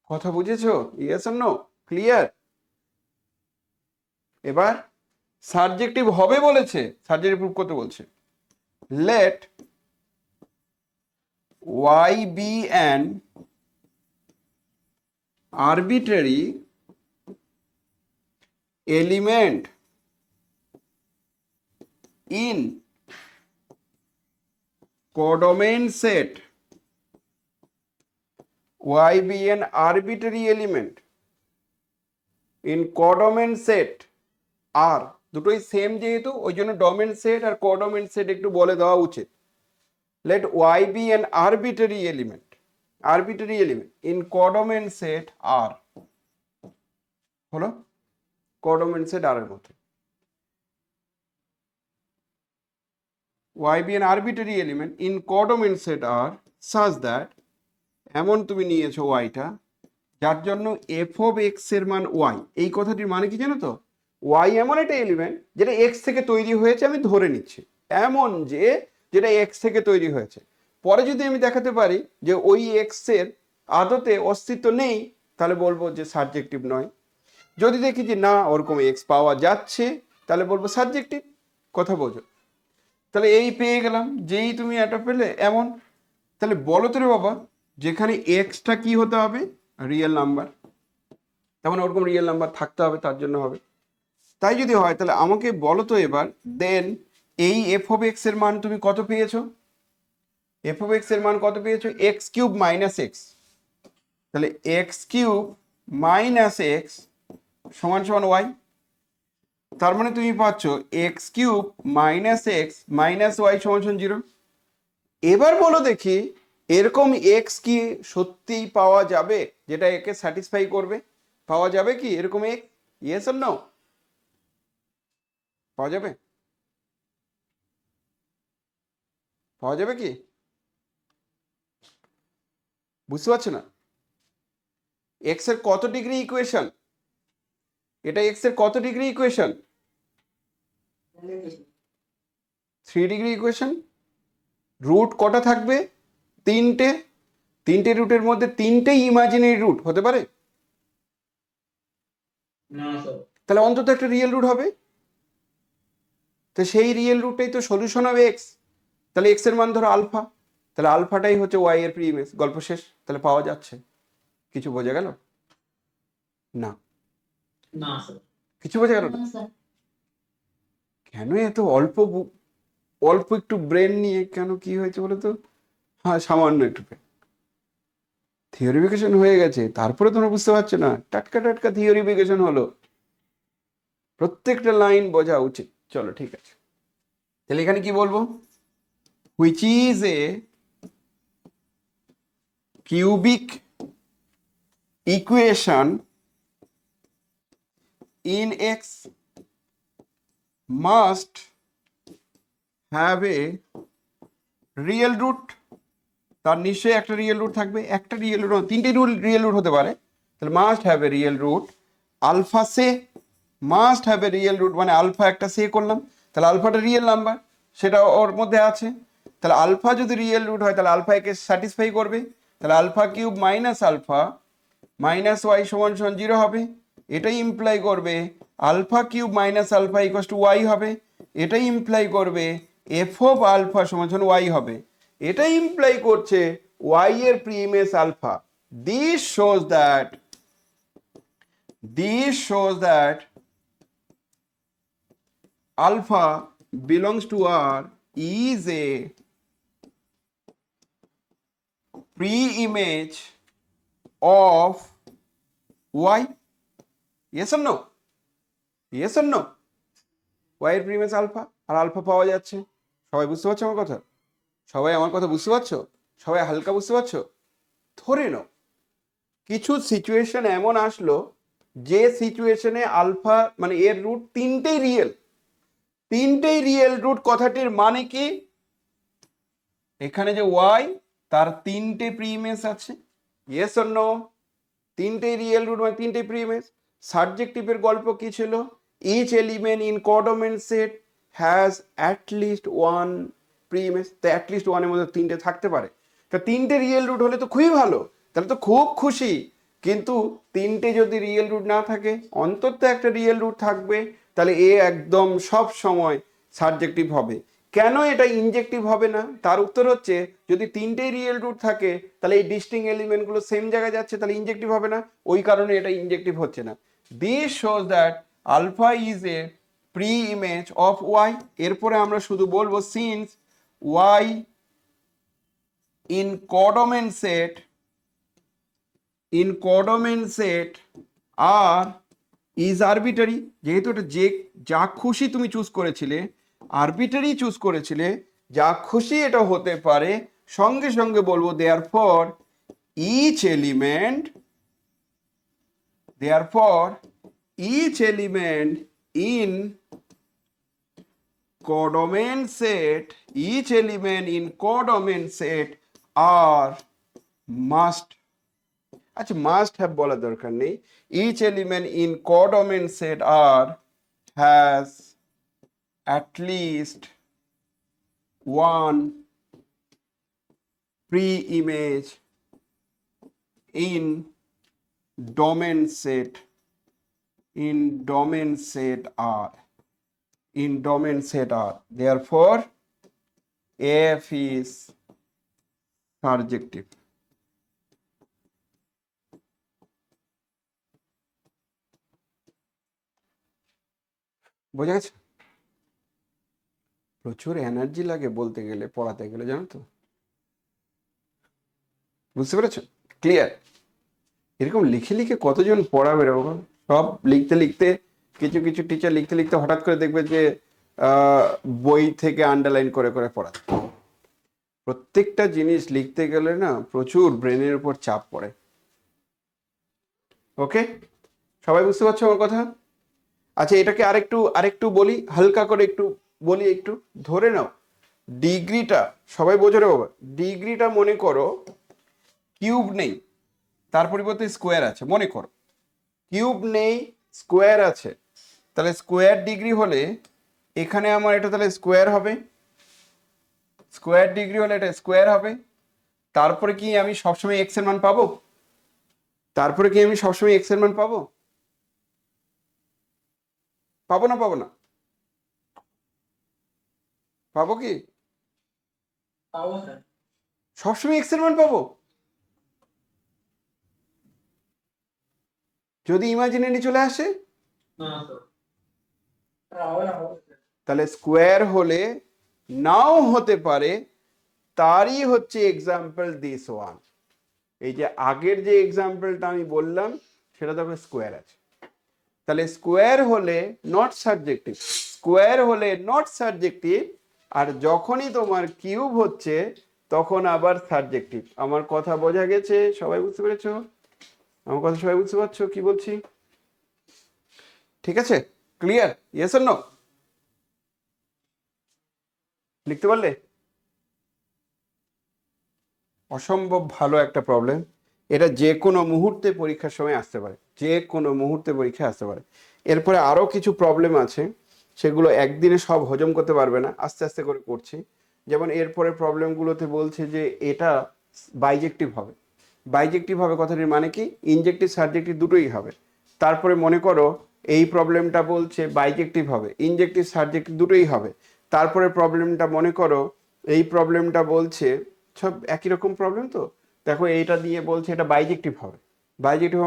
কথা বুঝেছো? Yes or no? ক্লিয়ার? এবার সাবজেক্টিভ হবে বলেছে, সাবজেক্টিভ প্রুফ করতে বলছে। Let y be an arbitrary element in codomain set. Y be an arbitrary element in codomain set R, দুটোই সেম যেহেতু ওই জন্য ডোমেন সেট আর কোডোমেন সেট একটু বলে দেওয়া উচিত। Let y be an arbitrary element in codomain set R, হলো codomain set R এর মতো। y be an arbitrary element in codomain set R such that, এমন তুমি নিয়েছো y টা যার জন্য f of x এর মান y। এই কথাটির মানে কি জানো তো? y এমন একটা এলিমেন্ট যেটা x থেকে তৈরি হয়েছে, আমি ধরে নিচ্ছি এমন যে যেটা x থেকে তৈরি হয়েছে। পরে যদি আমি দেখাতে পারি যে ওই x এর আদতে অস্তিত্ব নেই, তাহলে বলবো যে সাবজেক্টিভ নয়। যদি দেখি যে না ওরকম x পাওয়া যাচ্ছে, তাহলে বলবো সাবজেক্টিভ। কথা বোঝো? তাহলে এই পেয়ে গেলাম, যেই তুমি এটা পেলে এমন, তাহলে বলো তো রে বাবা, যেখানে এক্সটা কি হতে হবে? রিয়েল নাম্বার, তেমন ওরকম রিয়েল নাম্বার থাকতে হবে, তার জন্য হবে। তাই যদি হয় তাহলে আমাকে বলো তো এবার, দেন এই এফ অফ এক্স এর মান তুমি কত পেয়েছো? এফ অফ এক্স এর মান কত পেয়েছো? X cube minus x. তাহলে এক্স কিউব মাইনাস এক্স সমান সমান ওয়াই। তার মানে তুমি পাচ্ছ x cube minus x minus Y সমান সমান 0। এবার বলো দেখি, এরকম এক্স কি সত্যিই পাওয়া যাবে যেটা একে স্যাটিসফাই করবে? পাওয়া যাবে কি এরকম এক্স? Yes or no? পাওয়া যাবে? পাওয়া যাবে কি? বুঝতে পারছো না? এক্স এর কত ডিগ্রি ইকুয়েশন? এটা এক্স এর কত degree equation? 3 degree equation. Root কটা থাকবে? তিনটে। তিনটে রুটের মধ্যে তিনটেই ইমাজিনারি রুট হতে পারে? না স্যার। তাহলে অন্তত একটা রিয়েল রুট হবে। তো সেই রিয়েল রুটটাই তো সলিউশন হবে এক্স। তাহলে এক্স এর মান ধরো আলফা, তাহলে আলফাটাই হচ্ছে ওয়াই এর প্রিমিস, গল্প শেষ। তাহলে পাওয়া যাচ্ছে। কিছু বোঝা গেল? না না স্যার। কিছু বোঝা গেল না? না স্যার। কেন এত অল্প অল্প একটু ব্রেন নিয়ে কেন, কি হয়েছে বলো তো? হ্যাঁ, সামান্য একটু থিওরিফিকেশন হয়ে গেছে, তারপরে তোমরা বুঝতে পারছো না? টাটকা টাটকা থিওরিফিকেশন হলো, প্রত্যেকটা লাইন বোঝা উচিত। চলো ঠিক আছে, তাহলে এখানে কি বলবো? Which is a cubic equation in x must have a real root। তার নিশ্চয়ই একটা রিয়েল রুট থাকবে। একটা রিয়েল রুট, তিনটে রিয়েল রুট হতে পারে। তাহলে must have a real root. Alpha say must have a real root, মানে আলফা একটা সে করলাম, তাহলে আলফাটা রিয়েল নাম্বার, সেটা ওর মধ্যে আছে। তাহলে আলফা যদি রিয়েল রুট হয় তাহলে আলফা একে স্যাটিসফাই করবে। তাহলে alpha cube minus alpha minus Y সমান সমান 0 হবে। এটাই ইমপ্লাই করবে alpha cube minus alpha equals to y হবে। এটাই ইমপ্লাই করবে এফ অফ আলফা সমান সমান ওয়াই হবে। এটাই ইমপ্লাই করছে ওয়াই এর premise alpha. This shows that alpha belongs to R is a pre-image of y. Yes or no? Yes or no? y এর প্রিমিস আলফা, আর আলফা পাওয়া যাচ্ছে। সবাই বুঝতে পারছো আমার কথা? সবাই আমার কথা বুঝতে পারছো? সবাই হালকা বুঝতে পারছো? ধরে নাও কিছু সিচুয়েশন এমন আসলো যে সিচুয়েশনে আলফা মানে এর রুট তিনটেই রিয়েল রুট কথাটির মানে কি এখানে যে ওয়াই তার তিনটে প্রিমিস আছে, ইয়েস অর নো? তিনটেই রিয়েল রুট মানে তিনটে প্রিমিস। সাবজেক্টিভের গল্প কি ছিল? Each element in codomain set has at least one premise, তো অ্যাট লিস্ট ওয়ানের মধ্যে তিনটে থাকতে পারে। তা তিনটে রিয়েল রুট হলে তো খুবই ভালো, তাহলে তো খুব খুশি। কিন্তু তিনটে যদি রিয়েল রুট না থাকে, অন্তত একটা রিয়েল রুট থাকবে, তাহলে এ একদম সব সময় সাবজেক্টিভ হবে। কেন এটা ইনজেক্টিভ হবে না? তার উত্তর হচ্ছে যদি তিনটেই রিয়েল রুট থাকে তাহলে এই ডিস্টিং এলিমেন্টগুলো সেম জায়গায় যাচ্ছে, তাহলে ইনজেক্টিভ হবে না, ওই কারণে এটা ইনজেক্টিভ হচ্ছে না। This shows that alpha is a preimage of y. এরপরে আমরা শুধু বলবো since y in codomain set আর ইজ আরবিটারি, যেহেতু এটা যে যা খুশি তুমি চুজ করেছিলে, আরবিটারি চুজ করেছিলে, যা খুশি এটা হতে পারে, সঙ্গে সঙ্গে বলবো therefore each element in codomain set are must, আচ্ছা মাস্ট হ্যাভ বলার দরকার নেই, each element in codomain set R has at least one pre image in domain set R therefore F is surjective. বোঝা গেছে? প্রচুর এনার্জি লাগে বলতে গেলে, পড়াতে গেলে, জানো তো। বুঝতে পেরেছো? ক্লিয়ার? এরকম লিখে লিখে কতজন পড়াবে রে বাবা? সব লিখতে লিখতে কিছু কিছু টিচার লিখতে লিখতে হঠাৎ করে দেখবে যে বই থেকে আন্ডারলাইন করে করে পড়াচ্ছে। প্রত্যেকটা জিনিস লিখতে গেলে না প্রচুর ব্রেনের উপর চাপ পড়ে। ওকে, সবাই বুঝতে পারছো আমার কথা? আচ্ছা, এটাকে আরেকটু বলি, হালকা করে একটু বলি, একটু ধরে নাও ডিগ্রিটা, সবাই বোঝো রে বাবা, ডিগ্রিটা মনে করো কিউব নেই, তার পরিবর্তে স্কোয়ার আছে। মনে করো কিউব নেই, স্কোয়ার আছে, তাহলে স্কোয়ার ডিগ্রি হলে এখানে আমার এটা তাহলে স্কোয়ার হবে, স্কোয়ার ডিগ্রি হলে এটা স্কোয়ার হবে। তারপরে কি আমি সবসময় এক্স এর মান পাবো? পাবো না? পাবো কি? পাবো স্যার। সবসময় এক্স এর মান পাবো? যদি ইমাজিনারি চলে আসে না স্যার, হবে না, হবে স্যার। তাহলে স্কোয়ার হলে নাও হতে পারে, তারই হচ্ছে এক্সাম্পল দিস ওয়ান। এই যে আগের যে এক্সাম্পলটা আমি বললাম সেটা দেখো স্কোয়ার আছে, তাহলে স্কোয়ার হলে নট সাবজেক্টিভ, আর যখনই তোমার কিউব হচ্ছে তখন আবার সাবজেক্টিভ। আমার কথা বোঝা গেছে? সবাই বুঝতে পেরেছো আমার কথা? সবাই বুঝতে পারছো কি বলছি? ঠিক আছে, ক্লিয়ার? Yes or no? লিখতে পারলে? অসম্ভব ভালো একটা প্রবলেম। এটা যে কোনো মুহূর্তে পরীক্ষার সময় আসতে পারে, পরীক্ষায় আসতে পারে। এরপরে আরও কিছু প্রবলেম আছে, সেগুলো একদিনে সব হজম করতে পারবে না, আস্তে আস্তে করে করছি। যেমন এরপরে প্রবলেমগুলোতে বলছে যে এটা বাইজেক্টিভ হবে কথাটির মানে কি? ইনজেক্টিভ সাবজেক্টিভ দুটোই হবে। তারপরে মনে করো এই প্রবলেমটা বলছে বাইজেক্টিভ হবে, ইনজেক্টিভ সাবজেক্টিভ দুটোই হবে। তারপরে প্রবলেমটা মনে করো, এই প্রবলেমটা বলছে, সব একই রকম প্রবলেম তো, দেখো এইটা দিয়ে বলছে এটা বাইজেক্টিভ হবে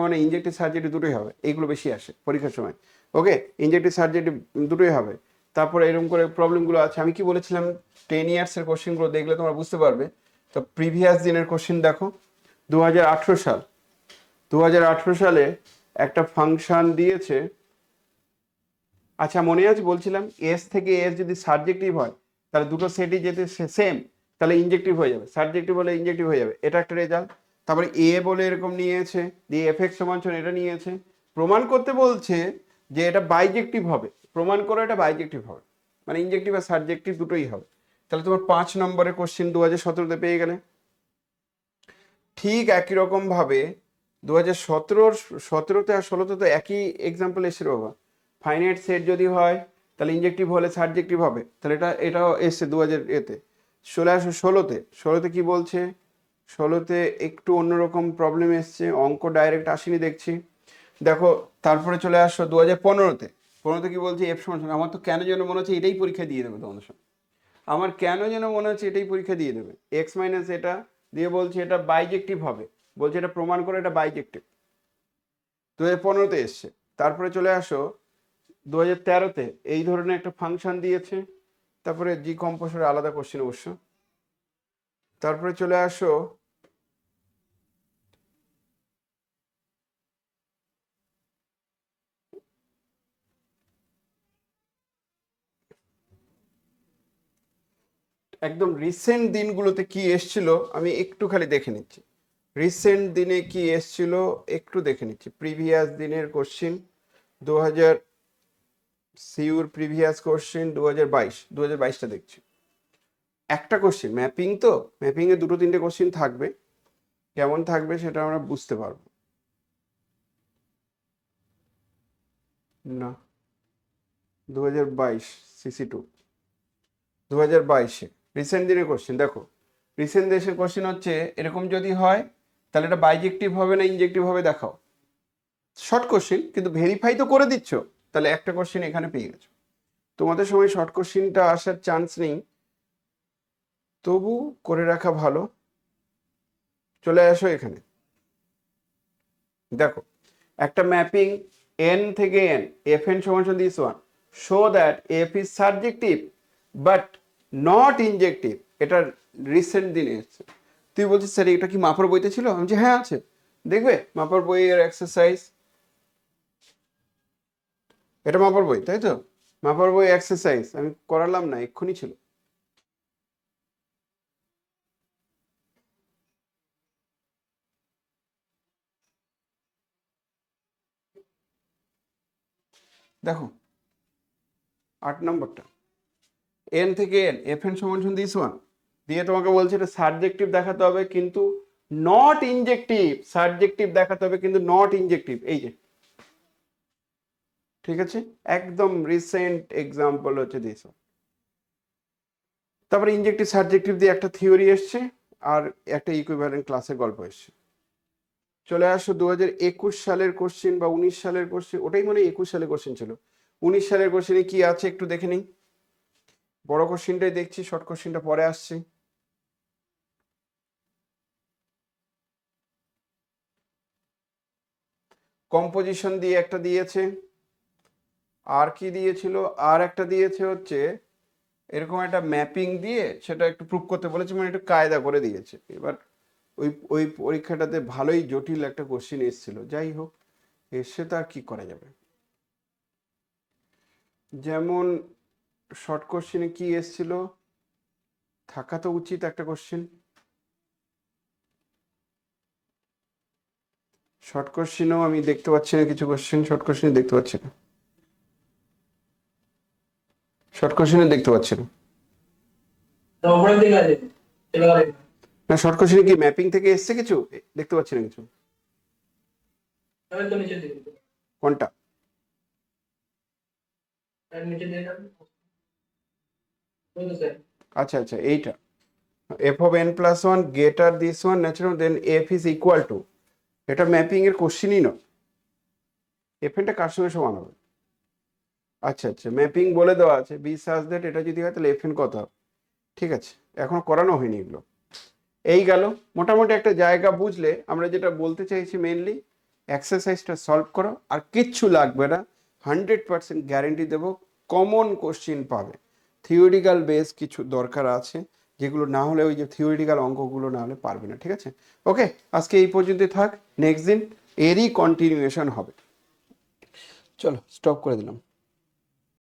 মানে ইনজেক্টিভ সাবজেক্টিভ দুটোই হবে। এইগুলো বেশি আসে পরীক্ষার সময়। ওকে, ইনজেক্টিভ সাবজেক্টিভ দুটোই হবে। তারপরে এরকম করে প্রবলেমগুলো আছে। আমি কি বলেছিলাম 10 ইয়ার্সের কোশ্চেনগুলো দেখলে তোমরা বুঝতে পারবে। তো প্রিভিয়াস দিনের কোশ্চেন দেখো, 2018 সালে একটা ফাংশন দিয়েছে। আচ্ছা মনে আছে বলছিলাম এস থেকে এস যদি সাবজেক্টিভ হয় তাহলে দুটো সেটই যেতে সেম, তাহলে ইনজেক্টিভ হয়ে যাবে, সাবজেক্টিভ বলে ইনজেক্টিভ হয়ে যাবে। এটা একটা রেজাল্ট। তারপরে এ বলে এরকম নিয়েছে, দিয়ে এফ এক্স সমান এটা নিয়েছে, প্রমাণ করতে বলছে যে এটা বাইজেক্টিভ হবে, প্রমাণ করো এটা বাইজেক্টিভ হবে, মানে ইনজেক্টিভ আর সাবজেক্টিভ দুটোই হবে। তাহলে তোমার 5 নম্বরের কোশ্চেন 2017-তে পেয়ে গেলে। ঠিক একই রকম ভাবে 2017-তে আর 16-তে তো একই এক্সাম্পল এসেছিল বাবা। ফাইনাইট সেট যদি হয় তাহলে ইনজেক্টিভ হলে সাবজেক্টিভ হবে, তাহলে এটাও এসছে 2000-এতে। চলে আসো 16তে কি বলছে? 16তে একটু অন্যরকম প্রবলেম এসছে, অঙ্ক ডাইরেক্ট আসেনি দেখছি। দেখো তারপরে চলে আসো 2015-তে কি বলছে? এফ সমান। আমার তো কেন যেন মনে হচ্ছে এটাই পরীক্ষা দিয়ে দেবে তোমাদের সঙ্গে, আমার কেন যেন মনে হচ্ছে এটাই পরীক্ষা দিয়ে দেবে। এক্স মাইনাস এটা দিয়ে বলছে এটা বাইজেক্টিভ হবে, বলছে এটা প্রমাণ করে এটা বাইজেক্টিভ। 2015-তে এসছে। তারপরে চলে আসো 2013-তে এই ধরনের একটা ফাংশন দিয়েছে, তারপরে জি কম্পোসার আলাদা কোশ্চেন অবশ্য। তারপরে চলে আসো একদম রিসেন্ট দিনগুলোতে কি এসছিল আমি একটু খালি দেখে নিচ্ছি। রিসেন্ট দিনে কি এসছিল একটু দেখে নিচ্ছি। প্রিভিয়াস দিনের কোশ্চেন 2000, সিউর প্রিভিয়াস কোশ্চেন 2022টা দেখছি। একটা কোশ্চেন ম্যাপিং, তো ম্যাপিংয়ে 2-3টে কোশ্চেন থাকবে, কেমন থাকবে সেটা আমরা বুঝতে পারবো না। 2022 CC2 2022-এ রিসেন্ট দিনের কোশ্চেন দেখো। রিসেন্ট দেশের কোশ্চেন হচ্ছে এরকম যদি হয় তাহলে এটা বাইজেক্টিভ হবে না ইনজেক্টিভ হবে দেখাও। শর্ট কোশ্চেন কিন্তু ভেরিফাই তো করে দিচ্ছ, তাহলে একটা কোশ্চেন এখানে পেয়ে গেছো। তোমাদের সময় শর্ট কোশ্চেনটা আসার চান্স নেই, তবু করে রাখা ভালো। চলে আসো এখানে, দেখো একটা ম্যাপিং n থেকে n, fn সমান this one, show that f is subjective but not ইনজেক্টিভ। এটা রিসেন্ট দিনে এসছে। তুই বলছিস স্যার এটা কি মাপার বইতে ছিল? আমি বলছি হ্যাঁ আছে, দেখবে মাপার বইয়ের এক্সারসাইজ। এটা মাপার বই তাই তো? মাপার বই এক্সারসাইজ আমি করালাম না, এক্ষুনি ছিল। দেখো 8 নম্বরটা, n থেকে n, fn সমান দিস ওয়ান দিয়ে তোমাকে বলছে এটা সাবজেক্টিভ দেখাতে হবে কিন্তু নট ইনজেক্টিভ, সাবজেক্টিভ দেখাতে হবে কিন্তু নট ইনজেক্টিভ। এই যে ঠিক আছে, একদম রিসেন্ট এক্সাম্পল হচ্ছে দিস ওয়ান। তারপরে ইনজেক্টিভ সাবজেক্টিভ দিয়ে একটা থিওরি এসছে আর একটা ইকুইভ্যালেন্ট ক্লাসের গল্প এসছে। চলে আসো 2021 সালের কোশ্চেন বা 19 সালের কোশ্চেন, ওটাই মনে হয় 21 সালের কোশ্চেন ছিল। 19 সালের কোশ্চেনে কি আছে একটু দেখে নিই। বড় কোশ্চেনটাই দেখছি, শর্ট কোশ্চেনটা পরে আসছে। কম্পোজিশন দিয়ে একটা দিয়েছে, আর কি দিয়েছিল, আর একটা দিয়েছে হচ্ছে এরকম একটা ম্যাপিং দিয়ে সেটা একটু প্রুভ করতে বলেছে, মানে একটু কায়দা করে দিয়েছে। এবার ওই ওই পরীক্ষাটাতে ভালোই জটিল একটা কোশ্চেন এসেছিল, যাই হোক এসে তো আর কি করা যাবে। যেমন শর্ট কোশ্চেনে কি এসেছিল, থাকা তো উচিত একটা কোশ্চেন। শর্ট কোশ্চেনেও আমি দেখতে পাচ্ছি না কিছু কোশ্চেন, শর্ট কোশ্চেনে দেখতে পাচ্ছি না, শর্ট কোশ্চেনে দেখতে পাচ্ছি না। না শর্ট কোশ্চেনে কি ম্যাপিং থেকে এসছে কিছু? দেখতে পাচ্ছি না কিছু। কোনটা? আচ্ছা আচ্ছা এইটা, f of n plus 1 greater this one natural then f is equal to, এটা ম্যাপিং এর কোশ্চেনই নয়। fnটা কার সঙ্গে সমান হবে? আচ্ছা আচ্ছা ম্যাপিং বলে দেওয়া আছে বি সাজ দ্যাট এটা যদি হয় তাহলে fn কত হবে। ঠিক আছে, এখনো করানো হয়নি এগুলো। এই গেল মোটামুটি একটা জায়গা বুঝলে। আমরা যেটা বলতে চাইছি মেইনলি এক্সারসাইজটা সলভ করো, আর কিচ্ছু লাগবে না, 100% গ্যারেন্টি দেবো কমন কোশ্চেন পাবে। থিওরিটিক্যাল বেস কিছু দরকার আছে, যেগুলো না হলে ওই যে থিওরিটিক্যাল অঙ্কগুলো না হলে পারবে না। ঠিক আছে, ওকে আজকে এই পর্যন্তই থাক, নেক্সট দিন এরই কন্টিনিউয়েশন হবে। চলো স্টপ করে দিলাম।